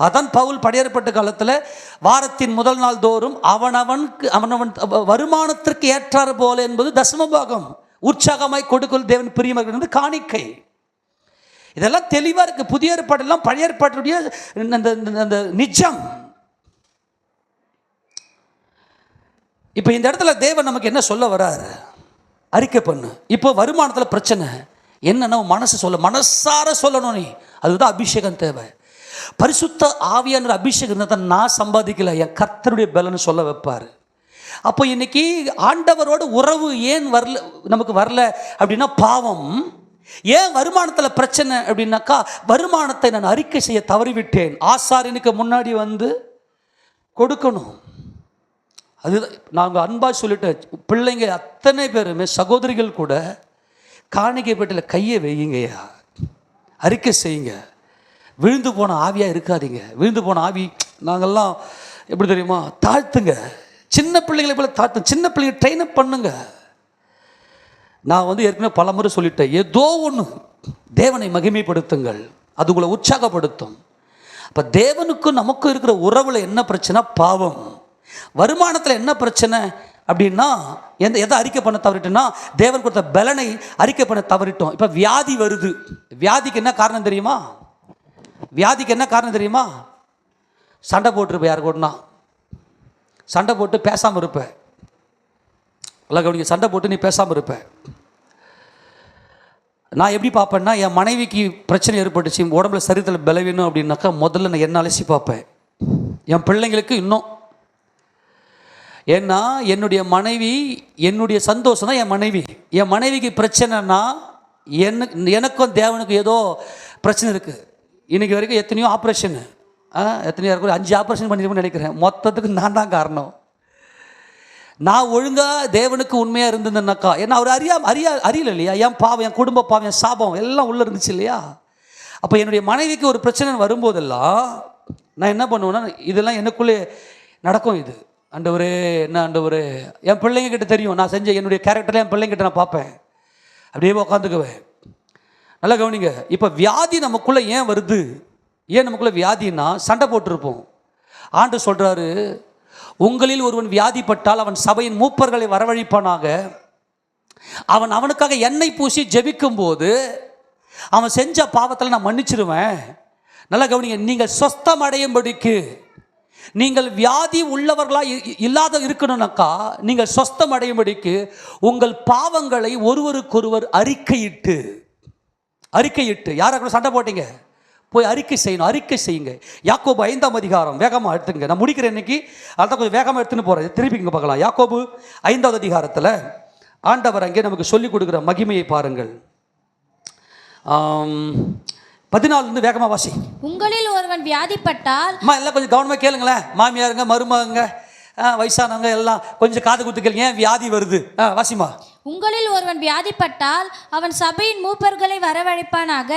அதான் பவுல் படையேற்பட்ட காலத்தில் வாரத்தின் முதல் நாள் தோறும் அவனவன் வருமானத்திற்கு ஏற்றாறு போல என்பது தசமபாகம். உற்சாகமாய் கொடுக்கல் தேவன் பிரியமாக காணிக்கை. இதெல்லாம் தெளிவாக இருக்கு. புதிய ஏற்பாடெல்லாம் பழைய ஏற்பாட்டுடைய அந்த நிஜம். இப்போ இந்த இடத்துல தேவன் நமக்கு என்ன சொல்ல வர்றாரு? அறிக்கை பண்ணு. இப்போ வருமானத்தில் பிரச்சனை என்னன்னா மனசார சொல்லணும். நீ அதுதான் அபிஷேகம் தேவை. பரிசுத்த ஆவியான அபிஷேகம் இருந்தால் தான் நான் சம்பாதிக்கல, என் கர்த்தருடைய பலன்னு சொல்ல வைப்பார். அப்போ இன்னைக்கு ஆண்டவரோட உறவு ஏன் வரல, நமக்கு வரல அப்படின்னா பாவம். ஏன் வருமானத்தில் பிரச்சனை அப்படின்னாக்கா, வருமானத்தை நான் அறிக்கை செய்ய தவறிவிட்டேன். ஆசாரியனுக்கு முன்னாடி வந்து கொடுக்கணும். அதுதான் நாங்கள் அன்பாக சொல்லிட்டு, பிள்ளைங்க அத்தனை பேருமே சகோதரிகள் கூட காணிக்கை பெட்டியில் கையை வையுங்கய்யா, அறிக்கை செய்யுங்க. விழுந்து போன ஆவியாக இருக்காதீங்க. விழுந்து போன ஆவி நாங்கள்லாம் எப்படி தெரியுமா, தாழ்த்துங்க. சின்ன பிள்ளைங்களை போல தாழ்த்து. சின்ன பிள்ளைங்க ட்ரெயின் அப் பண்ணுங்க. நான் ஏற்கனவே பல முறை சொல்லிட்டேன், ஏதோ ஒன்று தேவனை மகிமைப்படுத்துங்கள், அது உங்களை உற்சாகப்படுத்தும். அப்போ தேவனுக்கும் நமக்கும் இருக்கிற உறவில் என்ன பிரச்சனை? பாவம். வருமானத்தில் என்ன பிரச்சனை அப்படின்னா, எதை அறிக்கை பண்ண தவறிட்டோம்னா, தேவன் கொடுத்த பலனை அறிக்கை பண்ண தவறிட்டோம். இப்போ வியாதி வருது. வியாதிக்கு என்ன காரணம் தெரியுமா? வியாதிக்கு என்ன காரணம் தெரியுமா? சண்டை போட்டிருப்பேன். யார் கூடனா சண்டை போட்டு பேசாமல் இருப்பேன். சண்டை போட்டு நீ பேசாமல் இருப்ப. நான் எப்படி பார்ப்பேன்னா, என் மனைவிக்கு பிரச்சனை ஏற்பட்டுச்சு, உடம்புல சரீரத்தில் பலவீனம் அப்படின்னாக்கா முதல்ல நான் என்ன அலசி பார்ப்பேன். என் பிள்ளைங்களுக்கு இன்னும், ஏன்னா என்னுடைய மனைவி, என்னுடைய சந்தோஷம் தான் என் மனைவி. என் மனைவிக்கு பிரச்சனைனா எனக்கும் தேவனுக்கும் ஏதோ பிரச்சனை இருக்குது. இன்றைக்கி வரைக்கும் எத்தனையோ ஆப்ரேஷனு, எத்தனையோ 5 ஆப்ரேஷன் பண்ணியிருப்பேன்னு நினைக்கிறேன். மொத்தத்துக்கு நான் தான் காரணம். நான் ஒழுங்காக தேவனுக்கு உண்மையாக இருந்ததுன்னாக்கா, ஏன்னா அவர் அறியல இல்லையா, என் பாவம், என் குடும்ப பாவம், என் சாபம் எல்லாம் உள்ளே இருந்துச்சு இல்லையா. அப்போ என்னுடைய மனைவிக்கு ஒரு பிரச்சனை வரும்போதெல்லாம் நான் என்ன பண்ணுவேன்னா, இதெல்லாம் எனக்குள்ளே நடக்கும். இது ஆண்டவரே, என்ன ஆண்டவரே, என் பிள்ளைங்க கிட்ட தெரியும் நான் செஞ்ச என்னுடைய கேரக்டரில் என் பிள்ளைங்கிட்ட நான் பார்ப்பேன். அப்படியே உட்காந்துக்குவேன். நல்லா கவனிங்க. இப்போ வியாதி நமக்குள்ளே ஏன் வருது? ஏன் நமக்குள்ளே வியாதின்னா, சண்டை போட்டிருப்போம். ஆண்டவர் சொல்கிறாரு, உங்களில் ஒருவன் வியாதிப்பட்டால் அவன் சபையின் மூப்பர்களை வரவழைப்பானாக, அவன் அவனுக்காக எண்ணெய் பூசி ஜெபிக்கும் போது அவன் செஞ்ச பாவத்தில் நான் மன்னிச்சிருவேன். நல்லா கவனிங்க. நீங்கள் சொஸ்தம் அடையும்படிக்கு, நீங்கள் வியாதி உள்ளவர்களாக இல்லாத இருக்கணும்னாக்கா, நீங்கள் சொஸ்தம் அடையும்படிக்கு உங்கள் பாவங்களை ஒருவருக்கொருவர் அறிக்கையிட்டு, யாராவது சண்டை போட்டீங்க போய் அறிக்கை செய்யணும். அறிக்கை செய்யுங்க. யாக்கோபு 5ஆம் அதிகாரம், வேகமாக எடுத்துங்க. நான் முடிக்கிறேன் இன்னைக்கு, அதான் கொஞ்சம் வேகமாக எடுத்துன்னு போகிறேன். திருப்பி இங்கே பார்க்கலாம். யாக்கோபு 5ஆவது அதிகாரத்தில் ஆண்டவர் அங்கே நமக்கு சொல்லிக் கொடுக்குற மகிமையை பாருங்கள். 14 வேகமா வாசி. உங்களில் ஒருவன் வியாதிப்பட்டால், அம்மா எல்லாம் கொஞ்சம் கவனமா கேளுங்களேன். மாமியாருங்க, மருமகங்க, வயசானவங்க எல்லாம் கொஞ்சம் காது குத்து கேளுங்க. ஏன் வியாதி வருது? வாசிமா. உங்களில் ஒருவன் வியாதிப்பட்டால் அவன் சபையின் மூப்பர்களை வரவழைப்பானாக.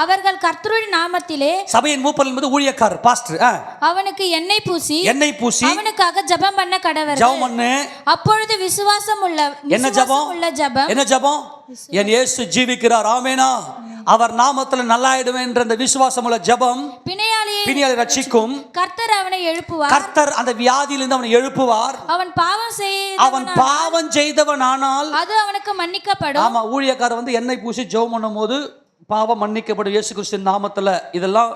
அவர்கள் கர்த்தருடைய நாமத்திலே, சபையின் மூப்பர் என்பது ஊழியக்காரர், பாஸ்டர், அவனுக்கு எண்ணெய் பூசி அவனுக்காக ஜெபம் பண்ண கடவர்கள். ஜெபம் பண்ணு. அப்பொழுது விசுவாசம் உள்ள ஜெபம். என்ன ஜெபம்? என் இயேசு ஜீவிக்கிறார், ஆமெனா, அவர் நாமத்துல நல்லாயிடுவேன் என்ற அந்த விசுவாசம் உள்ள ஜெபம் பிணியாளை ரட்சிக்கும். கர்த்தர் அவனை எழுப்புவார். கர்த்தர் அந்த வியாதியிலிருந்து அவனை எழுப்புவார். அவன் பாவம் செய்தவன் ஆனால் அது அவனுக்கு மன்னிக்கப்படும். ஆமா, ஊழியக்காரர் வந்து எண்ணெய் பூசி ஜெபம் பண்ணும்போது பாவம் மன்னிக்கப்படும் இயேசு கிறிஸ்துவின் நாமத்துல. இதெல்லாம்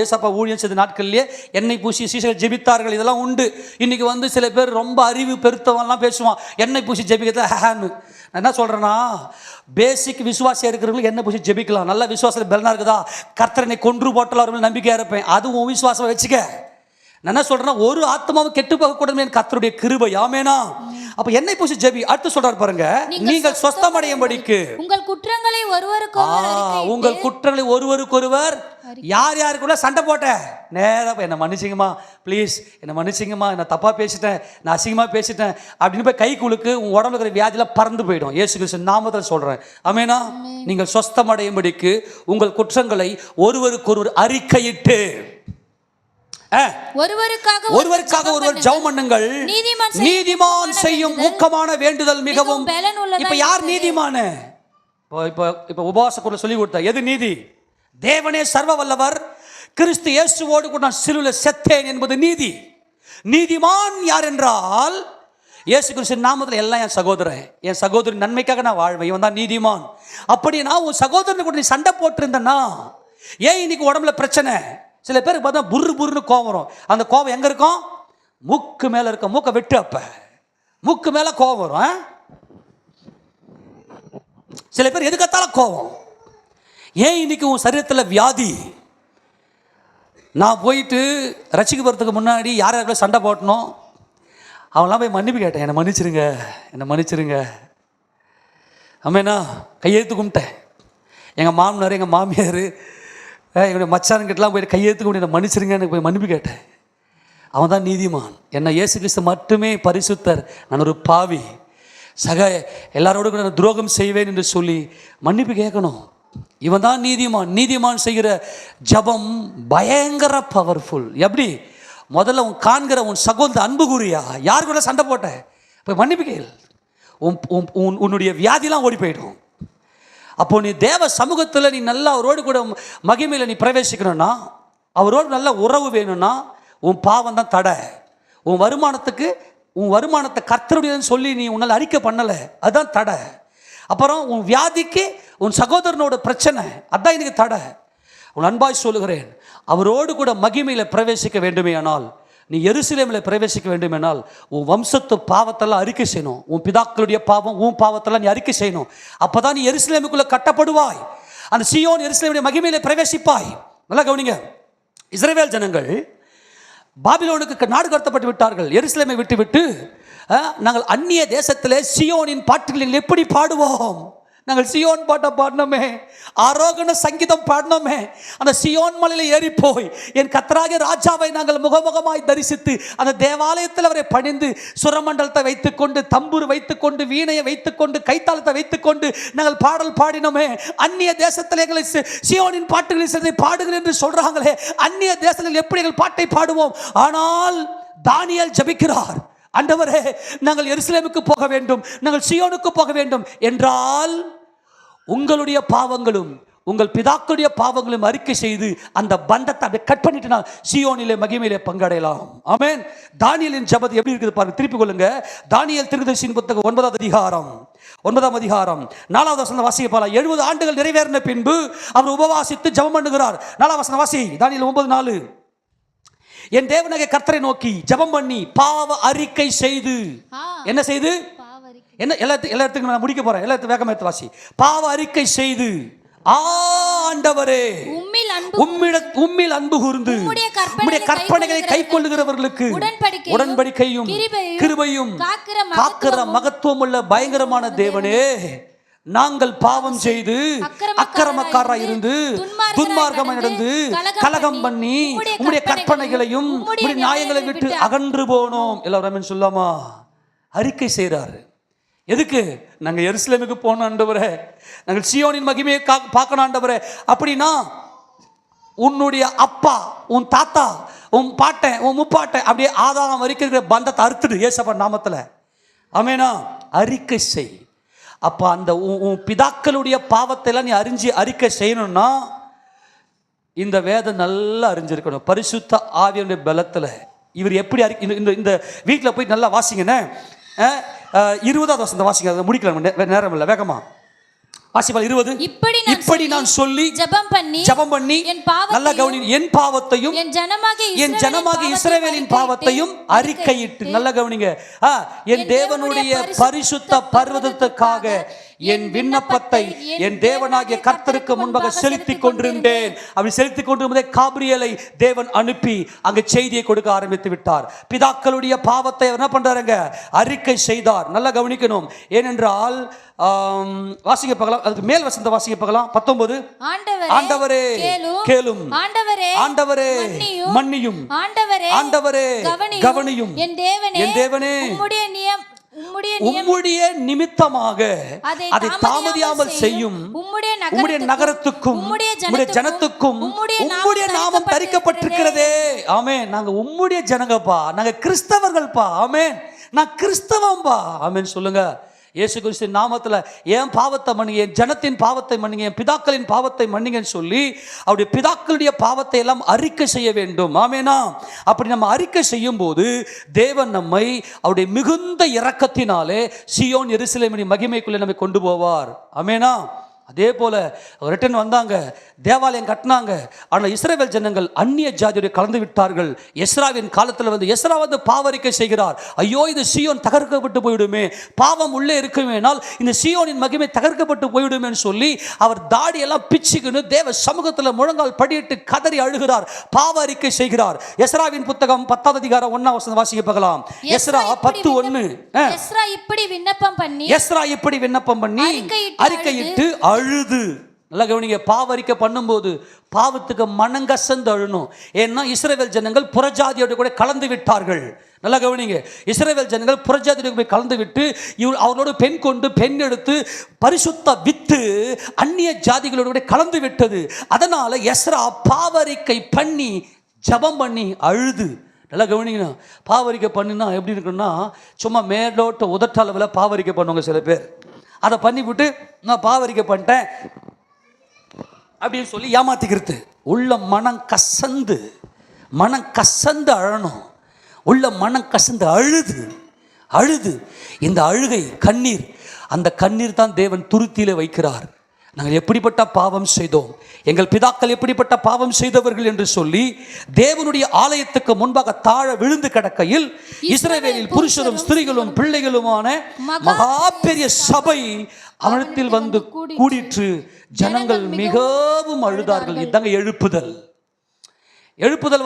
ஏசப்பா ஊழியம் செய்த நாட்கள்லயே எண்ணெய் பூசி சீசர்கள் ஜெபித்தார்கள். இதெல்லாம் உண்டு. இன்னைக்கு வந்து சில பேர் ரொம்ப அறிவு பெருத்தவன்லாம் பேசுவான், எண்ணெய் பூசி ஜெபிக்கிறத ஹேன்னு. நான் என்ன சொல்றேன்னா, பேசிக் விசுவாசியா இருக்கிறவங்களுக்கு எண்ணெய் பூசி ஜெபிக்கலாம். நல்ல விசுவாசத்தில் பலனா இருக்குதா, கர்த்தரனை கொன்று போட்டால் அவர்கள் நம்பிக்கையா இருப்பேன், அதுவும் விசுவாசம் வச்சுக்க. நான் என்ன சொல்றேன்னா, ஒரு ஆத்மாவும் கெட்டு போக கூடாது கர்த்தருடைய கிருபை, ஆமெனா. அப்ப எண்ணெய் பூசி ஜெபி. அடுத்து சொல்றாரு பாருங்க, நீங்கள் சொஸ்தமடையும்படிக்கு உங்கள் குற்றங்களை ஒருவருக்கொருவர் யார் யாருக்குள்ள சண்டை போட்ட நேரா என்ன மன்னிச்சிங்கம்மா, ப்ளீஸ் என்ன மன்னிச்சிங்கம்மா, நான் தப்பா பேசிட்டேன், நான் அசிங்கமா பேசிட்டேன் அப்படின்னு போய் கை குலுக்கு. உன் உடம்புல இருக்கிற வியாதியெல்லாம் பறந்து போயிடும். இயேசு கிறிஸ்து நாமத்தில் சொல்றேன், ஆமெனா. நீங்கள் சொஸ்தமடையும்படிக்கு உங்கள் குற்றங்களை ஒருவருக்கொருவர் அறிக்கையிட்டு ஒருவருக்காக ஒருவர் ஜெபம் பண்ணுங்கள். நீதிமான் செய்யும் ஊக்கமான வேண்டுதல் மிகவும். இப்ப யார் நீதிமான? இப்ப உபவாச கூட சொல்லி கொடுத்தா எது நீதி? தேவனே சர்வ வல்லவர், கிறிஸ்து இயேசுவோடு கூட நான் சிலுவையில் செத்தேன் என்பது நீதி. நீதிமான் யார் என்றால், இயேசு கிறிஸ்து நாமத்தில் எல்லாம் என் சகோதரன், என் சகோதரி நன்மைக்காக நான் வாழ்வேன், இவன் தான் நீதிமான். அப்படின்னா உன் சகோதரனை கூட நீ சண்டை போட்டிருந்தனா ஏன் இன்னைக்கு உடம்புல பிரச்சனை? சில பேருக்கு பார்த்தா புர்னு கோவம் வரும். அந்த கோவம் எங்க இருக்கும்? மூக்கு மேல இருக்க. மூக்கை வெட்டு. அப்ப மூக்கு மேல கோவம் வரும். சில பேர் எதுக்கத்தால கோவம். ஏன் இன்னைக்கு உன் சரீரத்தில் வியாதி? நான் போயிட்டு ரசிக்கப்படுறதுக்கு முன்னாடி யார் யாருக்குள்ள சண்டை போட்டணும், அவன்லாம் போய் மன்னிப்பு கேட்டேன். என்னை மன்னிச்சிருங்க. ஆமேனா, கையெழுத்து கும்பிட்டேன். எங்கள் மாமனார், எங்கள் மாமியார், என்னுடைய மச்சான்கிட்டலாம் போய் கையெழுத்து கும்பிட்டு என்னை மன்னிச்சிருங்கன்னு போய் மன்னிப்பு கேட்டேன். அவன் தான் நீதிமான். என்னை இயேசு கிறிஸ்து மட்டுமே பரிசுத்தர், நான் ஒரு பாவி, எல்லாரோடு கூட நான் துரோகம் செய்வேன் என்று சொல்லி மன்னிப்பு கேட்கணும். இவன் தான் நீதிமான். நீதிமான் செய்கிற ஜபம் பயங்கர பவர்ஃபுல். எப்படி? முதல்ல உன் காண்கிற உன் சகோதர அன்பு கூறியா, யார் கூட சண்டை போட்ட போய் மன்னிப்பு கேள். உன்னுடைய வியாதிலாம் ஓடி போயிடும். அப்போ நீ தேவ சமூகத்தில் நீ நல்லா அவரோடு கூட மகிமையில் நீ பிரவேசிக்கணும்னா, அவரோடு நல்ல உறவு வேணும்னா, உன் பாவம் தான் தடை. உன் வருமானத்தை கர்த்தருடையன்னு சொல்லி நீ உன்னால் அறிக்கை பண்ணலை, அதுதான் தடை. அப்புறம் உன் வியாதிக்கு உன் சகோதரனோட பிரச்சனை, அதான் எனக்கு தடை. உன் அன்பாய் சொல்லுகிறேன், அவரோடு கூட மகிமையில் பிரவேசிக்க வேண்டுமே ஆனால், நீ எருசலேமில் பிரவேசிக்க வேண்டுமென்றால் உன் வம்சத்து பாவத்தெல்லாம் அறிக்கை செய்யணும். உன் பிதாக்களுடைய பாவம், உன் பாவத்தெல்லாம் நீ அறிக்கை செய்யணும். அப்போதான் நீ எருசலேமுக்குள்ள கட்டப்படுவாய். அந்த சீயோன் எருசலேமுடைய மகிமையிலே பிரவேசிப்பாய். நல்லா கவனிங்க, இஸ்ரவேல் ஜனங்கள் பாபிலோனுக்கு நாடு கடத்தப்பட்டு விட்டார்கள். எருசலேமை விட்டு நாங்கள் அந்நிய தேசத்திலே சீயோனின் பாட்டுகளில் எப்படி பாடுவோம்? நாங்கள் சியோன் பாட்டை பாடினோமே, ஆரோகண சங்கீதம் பாடினோமே. அந்த சியோன் மலையில் ஏறி போய் என் கர்த்தராகிய ராஜாவை நாங்கள் முகமுகமாய் தரிசித்து அந்த தேவாலயத்தில் அவரை பணிந்து சுரமண்டலத்தை வைத்துக்கொண்டு, தம்பூர் வைத்துக்கொண்டு, வீணையை வைத்துக்கொண்டு, கைத்தாளத்தை வைத்துக்கொண்டு நாங்கள் பாடல் பாடினோமே. அந்நிய தேசத்தில் எங்களை சியோனின் பாட்டுகளில் சிலதை பாடுங்கள் என்று சொல்றாங்களே, அந்நிய தேசத்தில் எப்படி எங்கள் பாட்டை பாடுவோம்? ஆனால் தானியேல் ஜெபிக்கிறார், ஆண்டவரே நாங்கள் எருசலேமுக்கு போக வேண்டும், நாங்கள் சீயோனுக்கு போக வேண்டும் என்றால் உங்களுடைய பாவங்களும் உங்கள் பிதாக்களுடைய பாவங்களும் அறிக்கை செய்து அந்த பந்தத்தை அப்படியே கட் பண்ணிட்டு நான் சீயோனிலே மகிமையிலே பங்கடையலாம். ஆமென். தானியேலின் ஜெபம் எப்படி இருக்குது பாருங்க, திருப்பி கொள்ளுங்க. தானியேல் தீர்க்கதரிசியின் புத்தகம் 9ஆம் அதிகாரம் 4வது வசனம் வாசிக்கலாம். 70 ஆண்டுகள் நிறைவேறின பின்பு அவர் உபவாசித்து ஜெபம் பண்ணுகிறார். 4வது வசனம் வாசி. தானியேல் 9:4. என் தேவனாகிய கர்த்தரை நோக்கி ஜெபம் பண்ணி பாவ அறிக்கை செய்து, என்ன செய்து? என்ன எல்லாத்துக்கும் நான் முடிக்க போறேன், எல்லாத்தையும் வேகமா எடுத்து வாசி. பாவ அறிக்கை செய்து, ஆண்டவரே உம்மில் அன்பு கூர்ந்து உம்முடைய கற்பனைகளை கைக்கொள்ளுகிறவர்களுக்கு உடன்படிக்கையும் கிருபையும் காக்கிற மகத்துவம் உள்ள பயங்கரமான தேவனே. நாங்கள் பாவம் செய்து அக்கிரமக்காரராய் இருந்து துன்மார்க்கமாய் நடந்து கலகம் பண்ணி உம்முடைய கற்பனைகளையும் உம்முடைய நியாயங்களை விட்டு அகன்று போனோம். எல்லாரும் சொல்லாமா? அறிக்கை செய்றாரு. எதுக்கு? நாங்க எருசலேமுக்கு போனோம் ஆண்டவரே, நாங்கள் சீயோனின் மகிமையை பார்க்கணும் ஆண்டவரே. அப்படின்னா உன்னுடைய அப்பா, உன் தாத்தா, உன் பாட்டன், உன் முப்பாட்டன், அப்படியே ஆதாரம் வரைக்கும் இருக்கிற பந்தத்தை அறுத்துடு இயேசுவின் நாமத்தில். ஆமெனா? அறிக்கை செய். அப்போ அந்த உன் பிதாக்களுடைய பாவத்தை எல்லாம் நீ அறிக்கை செய்யணும்னா இந்த வேதம் நல்லா அறிஞ்சிருக்கணும். பரிசுத்த ஆவியுடைய பலத்தில் இவர் எப்படி இந்த வீட்டில் போய் நல்லா வாசிங்கண்ணே. 20வது வசனத்தை வாசிங்க, அதை முடிக்கலாம், நேரம் இல்லை, வேகமா வாசிப்பால். 20. இப்படி நான் சொல்லி ஜெபம் பண்ணி நல்ல கவனி, என் பாவத்தையும் என் ஜனமாகிய இஸ்ரவேலின் பாவத்தையும் அறிக்கையிட்டு, நல்ல கவனிங்க, என் தேவனுடைய பரிசுத்த பர்வதத்துக்காக என் விண்ணப்பத்தை என் தேவனாகிய கர்த்தருக்கு முன்பாக செலுத்திக் கொண்டிருந்தேன். அப்படி செலுத்திக் கொண்டிருந்தே காபிரியலை தேவன் அனுப்பி அங்கு செய்தியை கொடுக்க ஆரம்பித்து விட்டார். பிதாக்களுடைய பாவத்தை என்ன பண்றாருங்க? அறிக்கை செய்தார். நல்லா கவனிக்கணும். ஏனென்றால் வாசிக்க பார்க்கலாம், அதுக்கு மேல் வசந்த வாசிக்க பார்க்கலாம். 19. ஆண்டவரே கேளும், ஆண்டவரே மன்னியும், ஆண்டவரே கவனியும், என் தேவனே உம்முடைய நிமித்தமாக அதை தாமதியாமல் செய்யும். உம்முடைய நகரத்துக்கும் உம்முடைய ஜனத்துக்கும் உம்முடைய நாமம் தரிக்கப்பட்டிருக்கிறதே. ஆமென். நாங்க உம்முடைய ஜனங்கப்பா, நாங்க கிறிஸ்தவர்கள்ப்பா. ஆமென். நான் கிறிஸ்தவம்பா. ஆமென் சொல்லுங்க. இயேசு கிறிஸ்து நாமத்தில் என் பாவத்தை மன்னிங்க, என் ஜனத்தின் பாவத்தை மன்னிங்க, என் பிதாக்களின் பாவத்தை மன்னிங்கன்னு சொல்லி அவருடைய பிதாக்களுடைய பாவத்தை எல்லாம் அறிக்கை செய்ய வேண்டும். ஆமேனா? அப்படி நம்ம அறிக்கை செய்யும் போது தேவன் நம்மை அவருடைய மிகுந்த இரக்கத்தினாலே சீயோன் எருசலேமின் மகிமைக்குள்ளே நம்மை கொண்டு போவார். ஆமேனா? அதே போல ரிட்டன் வந்தாங்க, தேவாலயம் கட்டினாங்க. ஆனால் இஸ்ரவேல் ஜனங்கள் அந்நிய ஜாதியோட கலந்து விட்டார்கள். எஸ்ராவின் காலத்தில் வந்து எஸ்ரா வந்து பாவரிக்கை செய்கிறார். ஐயோ, இது சீயோன் தகர்க்கப்பட்டு போய்விடுமே, பாவம் உள்ளே இருக்குமேனால் இந்த சீயோனின் மகிமை தகர்க்கப்பட்டு போய்விடுமேன்னு சொல்லி அவர் தாடியெல்லாம் பிச்சுக்குன்னு தேவ சமூகத்தில் முழங்கால் படியிட்டு கதறி அழுகிறார், பாவ அறிக்கை செய்கிறார். எஸ்ராவின் புத்தகம் 10வது அதிகாரம் 1ஆம் வசனம் வாசிக்க பார்க்கலாம். எஸ்ரா 10:1. எஸ்ரா இப்படி விண்ணப்பம் பண்ணி அறிக்கையிட்டு அழுது. நல்லா கவனிங்க. பாவரிக்கை பண்ணும்போது பாவத்துக்கு மனங்கசந்து அழணும். ஏன்னா இஸ்ரவேல் ஜனங்கள் புறஜாதியோடு கூட கலந்து விட்டார்கள். நல்லா கவனிங்க. இஸ்ரவேல் ஜனங்கள் புறஜாதியோடு போய் கலந்து விட்டு அவர்களோடு பெண் கொண்டு பெண் எடுத்து பரிசுத்த வித்து அந்நிய ஜாதிகளோடு கூட கலந்து விட்டது. அதனால எஸ்ரா பாவரிக்கை பண்ணி ஜபம் பண்ணி அழுது. நல்லா கவனிங்க. பாவரிக்கை பண்ணினா எப்படி இருக்குன்னா, சும்மா மேலோட்ட உதட்டளவில் பாவரிக்கை பண்ணுவாங்க சில பேர். அதை பண்ணிவிட்டு நான் பாவரிக்கை பண்ணிட்டேன் அப்படின்னு சொல்லி ஏமாத்திக்கிறது. உள்ள மனம் கசந்து அழணும். உள்ள மனம் கசந்து அழுது இந்த அழுகை கண்ணீர், அந்த கண்ணீர் தான் தேவன் துருத்தியிலே வைக்கிறார். நாங்கள் எப்படிப்பட்ட பாவம் செய்தோம், எங்கள் பிதாக்கள் எப்படிப்பட்ட பாவம் செய்தவர்கள் என்று சொல்லி தேவனுடைய ஆலயத்துக்கு முன்பாக தாழ விழுந்து கிடக்கையில் இஸ்ரவேலில் புருஷரும் ஸ்திரீகளும் பிள்ளைகளுமான மகா பெரிய சபை அவனத்தில் வந்து கூடிற்று. ஜனங்கள் மிகவும் அழுதார்கள். இதாங்க எழுப்புதல்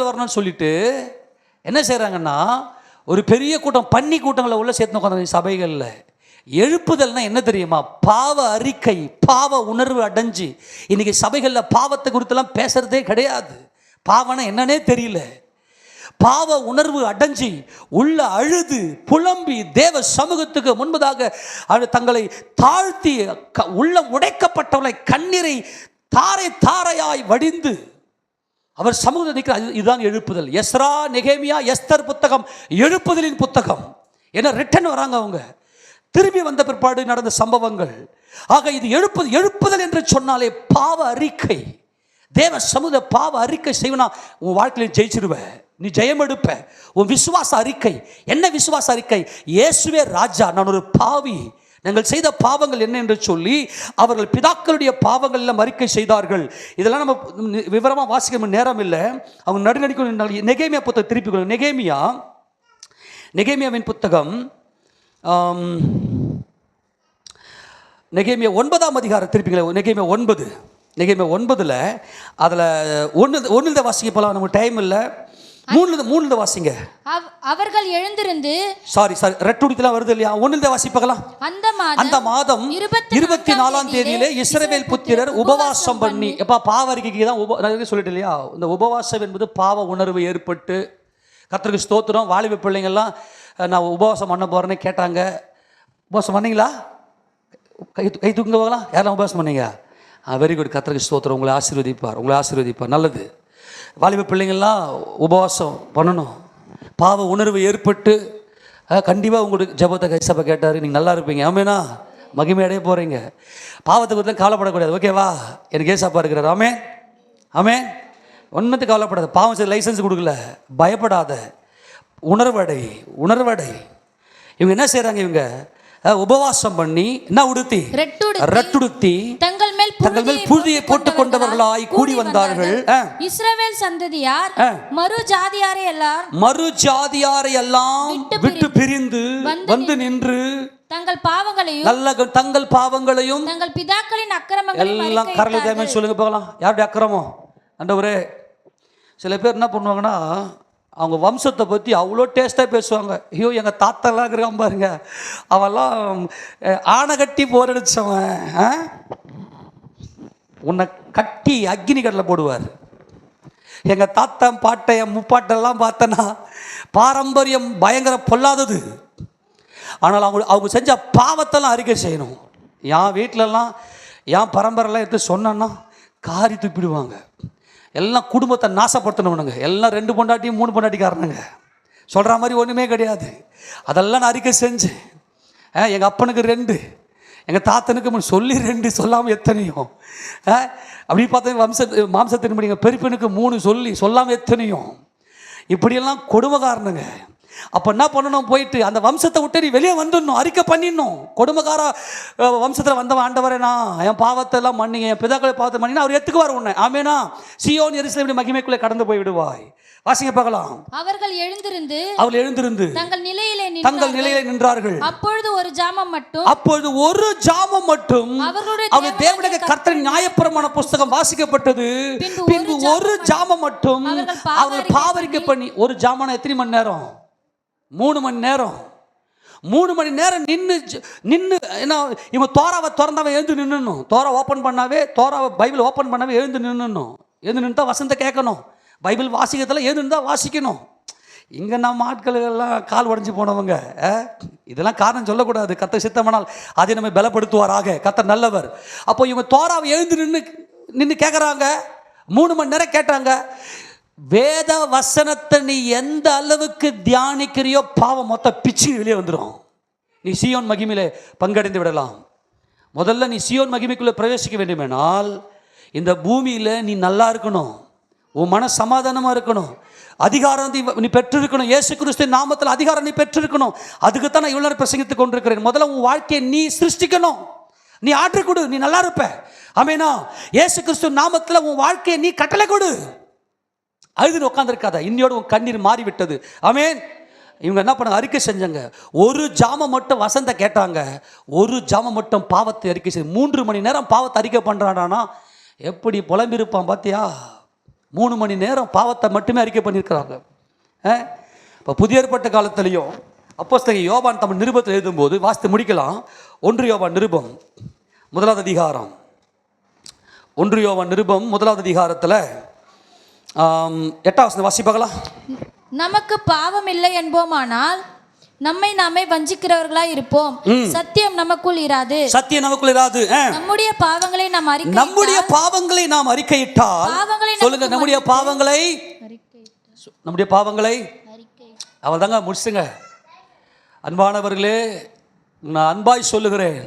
வரணும்னு சொல்லிட்டு என்ன செய்யறாங்கன்னா, ஒரு பெரிய கூட்டம் பன்னி கூட்டங்களை உள்ள சேர்த்து உட்காந்து சபைகளில். எழுப்புதல்னா என்ன தெரியுமா? பாவ அறிக்கை, பாவ உணர்வு அடைஞ்சு. இன்னைக்கு சபைகளில் பாவத்தை குறித்தெல்லாம் பேசுறதே கிடையாது. பாவனை என்னன்னே தெரியல. பாவ உணர்வு அடைஞ்சி உள்ள அழுது புலம்பி தேவ சமூகத்துக்கு முன்பதாக தங்களை தாழ்த்தி உள்ளம் உடைக்கப்பட்டவர்களை கண்ணீரை தாரை தாரையாய் வடிந்து அவர் சமூகத்தில் நிற்கிறார். இதுதான் எழுப்புதல். எஸ்ரா, நெகேமியா, எஸ்தர் புத்தகம் எழுப்புதலின் புத்தகம். ஏன்னா ரிட்டன் வராங்க அவங்க, திரும்பி வந்த பிற்பாடு நடந்த சம்பவங்கள். ஆக இது எழுப்புதல் என்று சொன்னாலே பாவ அறிக்கை. தேவ சமூக பாவ அறிக்கை செய்வனா உன் வாழ்க்கையில் ஜெயிச்சிருவ, நீ ஜெயம் எடுப்ப. உன் விசுவாச அறிக்கை என்ன? விசுவாச அறிக்கை, இயேசுவே ராஜா, நான் ஒரு பாவி, நாங்கள் செய்த பாவங்கள் என்ன என்று சொல்லி அவர்கள் பிதாக்களுடைய பாவங்கள் எல்லாம் அறிக்கை செய்தார்கள். இதெல்லாம் நம்ம விவரமாக வாசிக்க நேரம் இல்லை. அவங்க நடுநடிக்க நெகேமியா புத்தகம் திருப்பி நெகேமியாவின் புத்தகம் நெகேமியா 9ஆம் அதிகாரம் திருப்பிங்களா. நெகேமியா 9 அதில் ஒன்று வாசிக்க போகலாம், நமக்கு டைம் இல்லை. மூணுல வாசிங்க. அவர்கள் எழுந்திருந்து சாரி ரெட்டுடிலாம் வருது இல்லையா, ஒண்ணுல வாசிப்பகலாம். அந்த மாதம் 24ஆம் தேதியிலே இஸ்ரவேல் புத்திரர் உபவாசம் பண்ணி, எப்பா பாவ அறிக்கைக்கு தான் சொல்லிட்டு இல்லையா, இந்த உபவாசம் என்பது பாவ உணர்வு ஏற்பட்டு, கர்த்தருக்கு ஸ்தோத்திரம். வாலிப பிள்ளைங்கள்லாம் நான் உபவாசம் பண்ண போறேன்னு கேட்டாங்க. உபவாசம் பண்ணீங்களா? கை தூக்குங்க போகலாம். யாரெல்லாம் உபவாசம் பண்ணீங்க? Very good. கர்த்தருக்கு ஸ்தோத்திரம். உங்களை ஆசீர்வதிப்பார். நல்லது. வாலிப பிள்ளைங்கள்லாம் உபவாசம் பண்ணணும். பாவ உணர்வு ஏற்பட்டு கண்டிப்பாக உங்களுக்கு ஜெபத்தை கைசப்ப கேட்டார், நீங்கள் நல்லா இருப்பீங்க. ஆமேனா, மகிமை அடைய போகிறீங்க. பாவத்தை குறித்து கவலைப்படக்கூடாது. ஓகேவா? எனக்கு ஏசப்பா இருக்கிறார். ஆமேன். ஒன்றுத்துக்கு கவலைப்படாத. பாவம் செய்ய லைசன்ஸ் கொடுக்கல, பயப்படாத. உணர்வடை. இவங்க என்ன செய்கிறாங்க? இவங்க உபவாசம் பண்ணி என்ன உடுத்தி, ரெட்டுடுத்தி தங்கள் மேல் புழுதியை போட்டுக் கொண்டவர்களாய் கூடி வந்தார்கள். இஸ்ரவேல் சந்ததியார் மறு ஜாதியாரை எல்லாம் விட்டு பிரிந்து வந்து நின்று தங்கள் பாவங்களையும் தங்கள் பிதாக்களின் அக்கிரமங்களையும் எல்லாம் கரலை சொல்லுங்க போகலாம். யாருடைய அக்கிரமம்? ஆண்டவரே, சில பேர் என்ன பண்ணுவாங்கன்னா, அவங்க வம்சத்தை பற்றி அவ்வளோ டேஸ்ட்டாக பேசுவாங்க. ஐயோ, எங்கள் தாத்தாலாம் இருக்கிறான் பாருங்க, அவெல்லாம் ஆணை கட்டி போர் அடித்தவன், உன்னை கட்டி அக்னி கடலில் போடுவார். எங்கள் தாத்தா பாட்டை முப்பாட்டெல்லாம் பார்த்தனா பாரம்பரியம் பயங்கர பொல்லாதது. ஆனால் அவங்க செஞ்ச பாவத்தெல்லாம் அறிக்கை செய்யணும். என் வீட்டிலலாம் என் பரம்பரைலாம் எடுத்து சொன்னேன்னா காரி துப்பிடுவாங்க. எல்லாம் குடும்பத்தை நாசப்படுத்தணும்னுங்க. எல்லாம் 2 பொண்டாட்டி 3 பொண்டாட்டிக்காரனுங்க. சொல்கிற மாதிரி ஒன்றுமே கிடையாது. அதெல்லாம் நான் அறிக்கை செஞ்சேன். எங்கள் அப்பனுக்கு 2, எங்கள் தாத்தனுக்கு சொல்லி 2, சொல்லாமல் எத்தனையும். அப்படி பார்த்தா மாம்சத்தின் முடிங்க பெரியப்பனுக்கு 3 சொல்லி சொல்லாமல் எத்தனையும். இப்படியெல்லாம் கொடுமைக்காரனுங்க. அப்போ என்ன பண்ணணும்? போயிட்டு அந்த வம்சத்தை விட்டு நீ வெளியே வந்துடணும், அறிக்கை பண்ணிடணும். கொடுமைக்கார வம்சத்தில் வந்தவன், ஆண்டவரே நான் என் பாவத்தை எல்லாம் மன்னிங்க, என் பிதாக்களை பாவத்தை மன்னினா அவர் எத்துக்குவார் உன்னை. ஆமேனா. சீயோன் எருசலேமின் மகிமைக்குள்ளே கடந்து போய் விடுவாய். வாசிங்க பார்க்கலாம். அவர்கள் எழுந்திருந்து தங்கள் நிலையிலே நின்றார்கள். அப்பொழுது ஒரு ஜாமம் மட்டும் அவருடைய தேவனுடைய கர்த்தரின் நியாயப்பிரமாண புஸ்தகம் வாசிக்கப்பட்டது. பின்பு ஒரு ஜாமம் மட்டும் அவர் பாவரிக்கை பண்ணி. ஒரு ஜாமான எத்தனை மணி நேரம்? 3 மணி நேரம். 3 மணி நேரம் நின்று என்ன, இவன் தோராவை திறந்தவன் எழுந்து நின்னுணும். தோரா ஓப்பன் பண்ணாவே, பைபிள் ஓப்பன் பண்ணாவே எழுந்து நின்னுணும். எழுந்து நின்று தான் வசனத்தை கேட்கணும். பைபிள் வாசிக்கிறதுல எழுந்து தான் வாசிக்கணும். இங்கே நம்ம ஆட்களெல்லாம் கால் உடஞ்சி போனவங்க. இதெல்லாம் காரணம் சொல்லக்கூடாது. கர்த்தர் சித்தமானால் அதை நம்ம பலப்படுத்துவாராக. கர்த்தர் நல்லவர். அப்போ இவங்க தோராவை எழுந்து நின்று கேட்குறாங்க. 3 மணி நேரம் கேட்டாங்க. வேத வசனத்தை நீ எந்த அளவுக்கு தியானிக்கிறியோ பாவம் மொத்த பிச்சு வெளியே வந்துடும். நீ சீயோன் மகிமையிலே பங்கடைந்து விடலாம். முதல்ல நீ சீயோன் மகிமைக்குள்ளே பிரவேசிக்க வேண்டுமென்றால் இந்த பூமியில் நீ நல்லா இருக்கணும், உன் மன சமாதானமாக இருக்கணும், அதிகாரம் நீ பெற்றிருக்கணும். இயேசு கிறிஸ்துவின் நாமத்தில் அதிகாரம் நீ பெற்றிருக்கணும். அதுக்குத்தான் நான் இவ்வளோ நேரம் பிரசங்கித்துக் கொண்டிருக்கிறேன். முதல்ல உன் வாழ்க்கையை நீ சிருஷ்டிக்கணும். நீ ஆற்று கொடு, நீ நல்லா இருப்ப. ஆமேனா. இயேசு கிறிஸ்துவின் நாமத்தில் உன் வாழ்க்கையை நீ கட்டளை கொடு. அழுதுன்னு உட்காந்துருக்காத. இன்னையோடு உன் கண்ணீர் மாறிவிட்டது. ஆமேன். இவங்க என்ன பண்ண அறிக்கை செஞ்சாங்க? ஒரு ஜாமம் மட்டும் வசந்த கேட்டாங்க. ஒரு ஜாமம் மட்டும் பாவத்தை அறிக்கை செஞ்சு 3 மணி நேரம் பாவத்தை அறிக்கை பண்ணுறானா எப்படி புலம்பிருப்பான் பார்த்தியா? 3 மணி நேரம் பாவத்தை மட்டுமே அறிக்கை பண்ணியிருக்கிறாங்க. இப்போ புதிய ஏற்பட்ட காலத்திலையும் அப்போஸ்தலன் யோவான் தம் நிருபத்தில் எழுதும்போது வாசித்து முடிக்கலாம். 1 யோவான் நிருபம் 1ஆவது அதிகாரம். 1 யோவான் நிருபம் 1ஆவது அதிகாரத்தில் 8ஆவது வசனம் வாசிப்பாங்களா? நமக்கு பாவம் இல்லை என்போமானால் நம்மை நாமே வஞ்சிக்கிறவர்களாய் இருப்போம். சத்தியம் நமக்குள் இராது. நம்முடைய பாவங்களை நாம் அறிக்கையிட்டால் சொல்லுங்க, நம்முடைய பாவங்களை அவள் தாங்க முடிச்சுங்க. அன்பானவர்களே, நான் அன்பாய் சொல்லுகிறேன்,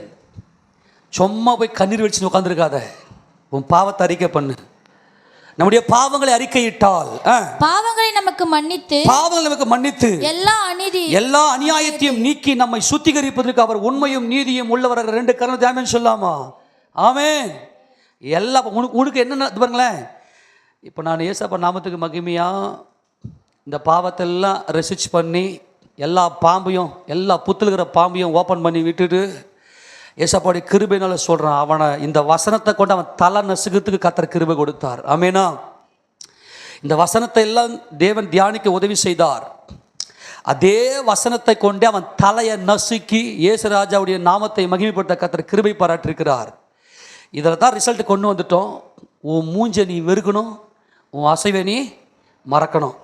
சும்மா போய் கண்ணீர் வச்சு உட்காந்துருக்காத. உன் பாவத்தை அறிக்கை பண்ணு. நம்முடைய பாவங்களை அறிக்கையிட்டால் பாவங்களை நமக்கு மன்னித்து எல்லா அநியாயத்தையும் நீக்கி நம்மை சுத்திகரிப்பதற்கு அவர் உண்மையும் நீதியும் உள்ளவர். 2 கரணம் ஆமென் சொல்லாமா? ஆமென். எல்லா உனக்கு என்ன பாருங்களேன். இப்போ நான் ஏசப்பா நாமத்துக்கு மகிமையா இந்த பாவத்தெல்லாம் ரெசிச் பண்ணி எல்லா பாம்பையும், எல்லா புத்துலுகிற பாம்பையும் ஓப்பன் பண்ணி விட்டுட்டு ஏசப்பாவுடைய கிருபையினால சொல்கிறான். அவனை இந்த வசனத்தை கொண்டு அவன் தலை நசுக்கிறதுக்கு கர்த்தர் கிருபை கொடுத்தார். ஆமேனா. இந்த வசனத்தை எல்லாம் தேவன் தியானிக்க உதவி செய்தார். அதே வசனத்தை கொண்டே அவன் தலையை நசுக்கி இயேசுராஜாவுடைய நாமத்தை மகிமைப்படுத்த கர்த்தர் கிருபை பாராட்டிருக்கிறார். இதில் தான் ரிசல்ட் கொண்டு வந்துட்டோம். உன் மூஞ்சை நீ வெறுக்கணும், உன் அசைவை நீ மறக்கணும்.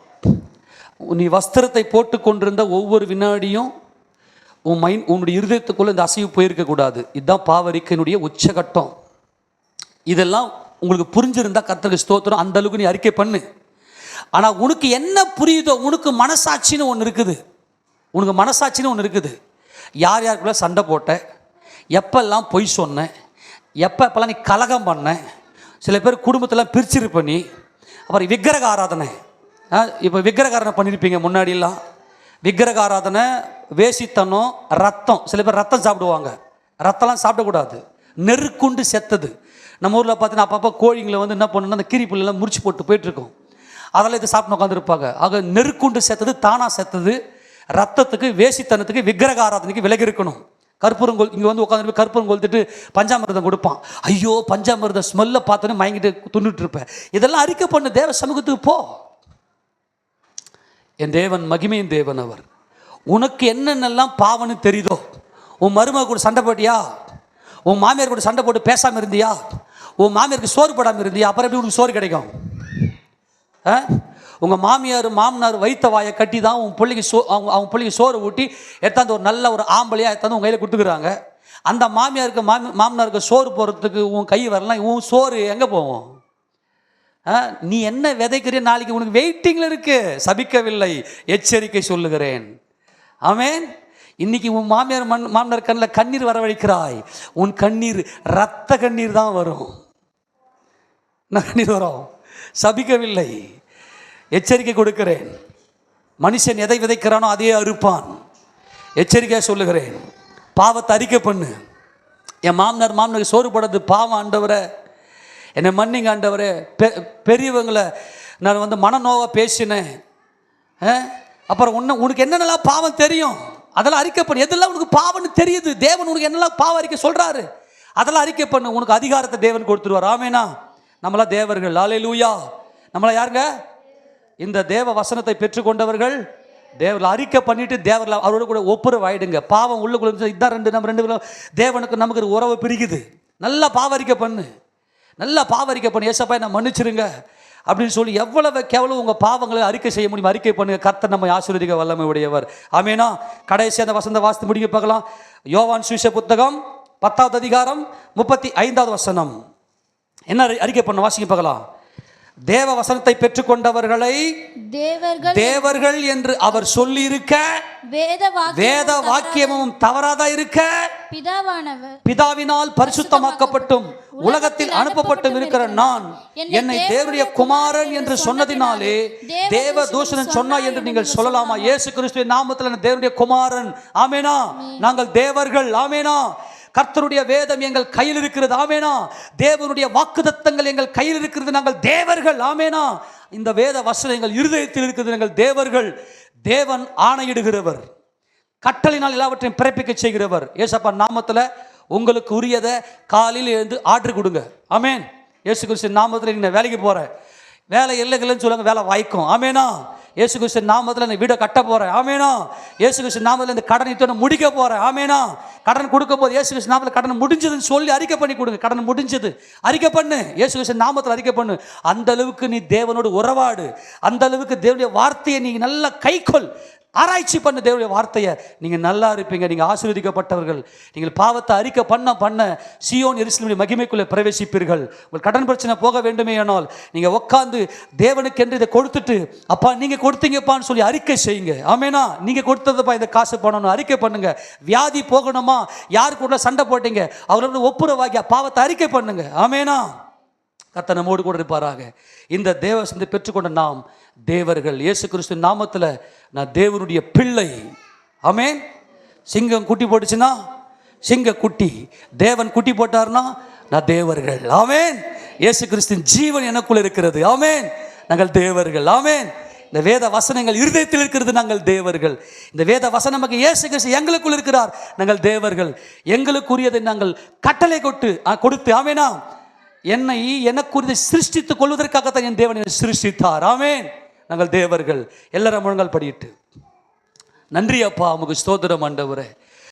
நீ வஸ்திரத்தை போட்டு கொண்டிருந்த ஒவ்வொரு வினாடியும் உன்னுடைய இருதயத்துக்குள்ளே இந்த அசைவு போயிருக்கக்கூடாது. இதுதான் பாவரிக்கையினுடைய உச்சகட்டம். இதெல்லாம் உங்களுக்கு புரிஞ்சிருந்தா கர்த்தருக்கு ஸ்தோத்திரம். அந்த அளவுக்கு நீ அறிக்கை பண்ணு. ஆனால் உனக்கு என்ன புரியுதோ, உனக்கு மனசாட்சின்னு ஒன்று இருக்குது. உனக்கு மனசாட்சின்னு ஒன்று இருக்குது. யார் யாருக்குள்ள சண்டை போட்ட, எப்பெல்லாம் பொய் சொன்னேன், எப்பெல்லாம் நீ கலகம் பண்ண, சில பேர் குடும்பத்தெல்லாம் பிரிச்சிருப்ப நீ. அப்புறம் விக்கிரக ஆராதனை. இப்போ விக்கிரகாரனை பண்ணியிருப்பீங்க முன்னாடியெல்லாம். விக்கிரக ஆராதனை, வேசித்தனம், ரத்தம். சில பேர் ரத்தம் சாப்பிடுவாங்க. ரத்தம்லாம் சாப்பிடக்கூடாது. நெருக்குண்டு செத்தது. நம்ம ஊரில் பார்த்தீங்கன்னா அப்பப்போ கோழிங்களை வந்து என்ன பண்ணணும்னா அந்த கீரி புல்லாம் முறிச்சு போட்டு போயிட்டுருக்கோம். அதெல்லாம் இது சாப்பிட்டு உட்காந்துருப்பாங்க. ஆக நெருக்குண்டு செத்தது, தானாக செத்தது, ரத்தத்துக்கு, வேசித்தனத்துக்கு, விக்கிரக ஆராதனைக்கு விலகி இருக்கணும். கற்பூரங்கோல் இங்கே வந்து உட்காந்து கற்பூரம் கொளுத்துட்டு பஞ்சாமிர்தம் கொடுப்பான். ஐயோ, பஞ்சாமிர்தம் ஸ்மெல்லை பார்த்தோன்னே மயங்கிட்டு துண்ணுட்டு இருப்பேன். இதெல்லாம் அறிக்கை பண்ணு, தேவ சமூகத்துக்கு போ. என் தேவன் மகிமையின் தேவன் அவர். உனக்கு என்னென்னலாம் பாவன்னு தெரியுதோ, உன் மருமக கூட சண்டை போட்டியா, உன் மாமியார் கூட சண்டை போட்டு பேசாமல் இருந்தியா, உன் மாமியாருக்கு சோறு போடாமல் இருந்தியா, அப்புறம் எப்படி உனக்கு சோறு கிடைக்கும்? உங்கள் மாமியார் மாமனார் வைத்த வாயை கட்டி தான் உன் பிள்ளைக்கு அவங்க பிள்ளைக்கு சோறு ஊட்டி எடுத்தாந்து ஒரு நல்ல ஒரு ஆம்பளையாக எடுத்தாந்து உன் கையில் கொடுத்துக்குறாங்க. அந்த மாமியாருக்கு மாமனாருக்கு சோறு போகிறதுக்கு உன் கை வரலாம், உன் சோறு எங்கே போவோம்? நீ என்ன விதைக்கிறிய, நாளைக்கு உனக்கு வெயிட்டிங்கில் இருக்கு. சபிக்கவில்லை, எச்சரிக்கை சொல்லுகிறேன். ஆமென். இன்னைக்கு உன் மாமியார் மாமனார் கண்ணில் கண்ணீர் வரவழைக்கிறாய். உன் கண்ணீர் ரத்த கண்ணீர் தான் வரும். கண்ணீர் வரும். சபிக்கவில்லை, எச்சரிக்கை கொடுக்கிறேன். மனுஷன் எதை விதைக்கிறானோ அதையே அறுப்பான். எச்சரிக்கையாக சொல்லுகிறேன். பாவத்தை அறிக்கை பண்ணு. என் மாமனாருக்கு சோறு போடுறது பாவம் ஆண்டவரை, என்னை மன்னிங்க ஆண்டவரே. பெரியவங்களை நான் வந்து மனநோவாக பேசினேன். அப்புறம் உனக்கு என்னென்னலாம் பாவம் தெரியும் அதெல்லாம் அறிக்கை பண்ணு. எதெல்லாம் உனக்கு பாவம்னு தெரியுது, தேவன் உனக்கு என்னெல்லாம் பாவம் அறிக்கை சொல்கிறாரு, அதெல்லாம் அறிக்கை பண்ணு. உனக்கு அதிகாரத்தை தேவன் கொடுத்துருவார். ஆமேனா? நம்மளாம் தேவர்கள். அல்லேலூயா. நம்மளாம் யாருங்க? இந்த தேவ வசனத்தை பெற்றுக்கொண்டவர்கள். தேவர்கள் அறிக்கை பண்ணிட்டு தேவர்கள் அவரோட கூட ஒப்புரவாயிடுங்க. பாவம் உள்ளுக்குள்ள இதான் நம்ம ரெண்டு பேரும் தேவனுக்கு நமக்கு ஒரு உறவை பிரிக்குது. நல்லா பாவரிக்கை பண்ணு, நல்லா பாவரிக்கை பண்ணு. ஏசப்பா நான் மன்னிச்சிருங்க அப்படின்னு சொல்லி எவ்வளவு உங்கள் பாவங்களை அறிக்கை செய்ய முடியும் அறிக்கை பண்ணுங்க. கர்த்தர் நம்ம ஆசீர்வதிக்க வல்லமை உடையவர். ஆமேனா? கடைசி அந்த வசந்த வாசித்து முடிக்க பார்க்கலாம். யோவான் சுவிசேஷ புத்தகம் 10வது அதிகாரம் 35வது வசனம். என்ன அறிக்கை பண்ண வாசிக்க பார்க்கலாம். தேவ வசனத்தை பெற்றுக்கொண்டவர்களை தேவர்கள் என்று அவர் சொல்லி இருக்க, வேத வாக்கியமும் தவறாதா இருக்க, பிதாவினால் பரிசுத்தமாக்கப்பட்டும் உலகத்தில் அனுப்பப்பட்டும் இருக்கிற நான் என்னை தேவனுடைய குமாரன் என்று சொன்னதினாலே தேவ தூஷணன் சொன்னா என்று நீங்கள் சொல்லலாமா? இயேசு கிறிஸ்துவின் நாமத்தில் தேவனுடைய குமாரன். ஆமேனா? நாங்கள் தேவர்கள். ஆமேனா? கர்த்தருடைய வேதம் எங்கள் கையில் இருக்கிறது. ஆமேனா? தேவனுடைய வாக்குத்தத்தங்கள் எங்கள் கையில் இருக்கிறது. நாங்கள் தேவர்கள். ஆமேனா? இந்த வேத வசனம் எங்கள் இருதயத்தில் இருக்கிறது. நாங்கள் தேவர்கள். தேவன் ஆணையிடுகிறவர், கட்டளையினால் எல்லாவற்றையும் பிறப்பிக்க செய்கிறவர். ஏசப்பா நாமத்தில் உங்களுக்கு உரியதை காலையில் எழுந்து ஆர்டர் கொடுங்க. ஆமேன். இயேசு கிறிஸ்து நாமத்தில் நீங்கள் வேலைக்கு போகிற வேலை இல்லைங்கள்னு சொல்லுங்க, வேலை வாய்க்கும். ஆமேனா? இயேசு கிறிஸ்து நாமத்தில் இந்த வீடை கட்ட போகிறேன். ஆமேனா? இயேசு கிறிஸ்து நாமத்தில் இந்த கடனை இத்தனை முடிக்க போகிறேன். ஆமேனா? கடன் கொடுக்க போது இயேசு கிறிஸ்து நாமத்தில் கடன் முடிஞ்சதுன்னு சொல்லி அறிக்கை பண்ணி கொடுங்க. கடன் முடிஞ்சது அறிக்கை பண்ணு. இயேசு கிறிஸ்து நாமத்தில் அறிக்கை பண்ணு. அந்த அளவுக்கு நீ தேவனோடு உறவாடு. அந்த அளவுக்கு தேவனுடைய வார்த்தையை நீ நல்லா கைக்கொள். ஆராய்ச்சி பண்ண தேவனுடைய வார்த்தையை. நீங்கள் நல்லா இருப்பீங்க. நீங்கள் ஆசீர்வதிக்கப்பட்டவர்கள். நீங்கள் பாவத்தை அறிக்கை பண்ண சீயோன் எருசலேமின் மகிமைக்குள்ளே பிரவேசிப்பீர்கள். உங்கள் கடன் பிரச்சனை போக வேண்டுமே ஆனால் நீங்கள் உட்காந்து தேவனுக்கு என்று இதை கொடுத்துட்டு, அப்பா நீங்கள் கொடுத்தீங்கப்பான்னு சொல்லி அறிக்கை செய்யுங்க. ஆமேனா? நீங்கள் கொடுத்ததுப்பா இந்த காசு பண்ணணும் அறிக்கை பண்ணுங்க. வியாதி போகணுமா, யாருக்கு கூட சண்டை போட்டீங்க அவரோட ஒப்புரவாகிய பாவத்தை அறிக்கை பண்ணுங்க. ஆமேனா? கர்த்தர் நம்மோடு கூட இருப்பாராக. இந்த தேவசனத்தை பெற்றுக்கொண்ட நாம் தேவர்கள். இயேசு கிறிஸ்து நாமத்தில் நான் தேவனுடைய பிள்ளை. ஆமேன். சிங்கம் குட்டி போட்டுச்சுன்னா சிங்க குட்டி, தேவன் குட்டி போட்டார்னா நான் தேவர்கள். ஆமேன். இயேசு கிறிஸ்துவின் ஜீவன் எனக்குள்ள இருக்கிறது. ஆமேன். நாங்கள் தேவர்கள். ஆமேன். இந்த வேத வசனங்கள் இருதயத்தில் இருக்கிறது. நாங்கள் தேவர்கள். இந்த வேத வசனம் இயேசு கிறிஸ்து எங்களுக்குள் இருக்கிறார். நாங்கள் தேவர்கள். எங்களுக்குரியதை நாங்கள் கட்டளை கொடுத்து ஆமேனா? என்னை எனக்குரிய சிருஷ்டித்துக் கொள்வதற்காகத்தான் என் தேவன் என்னை சிருஷ்டித்தார். ஆமென். நாங்கள் தேவர்கள். எல்லாரும் முழங்கால் படியிட்டு, நன்றி அப்பா, உமக்கு ஸ்தோத்திரம் ஆண்டவரே.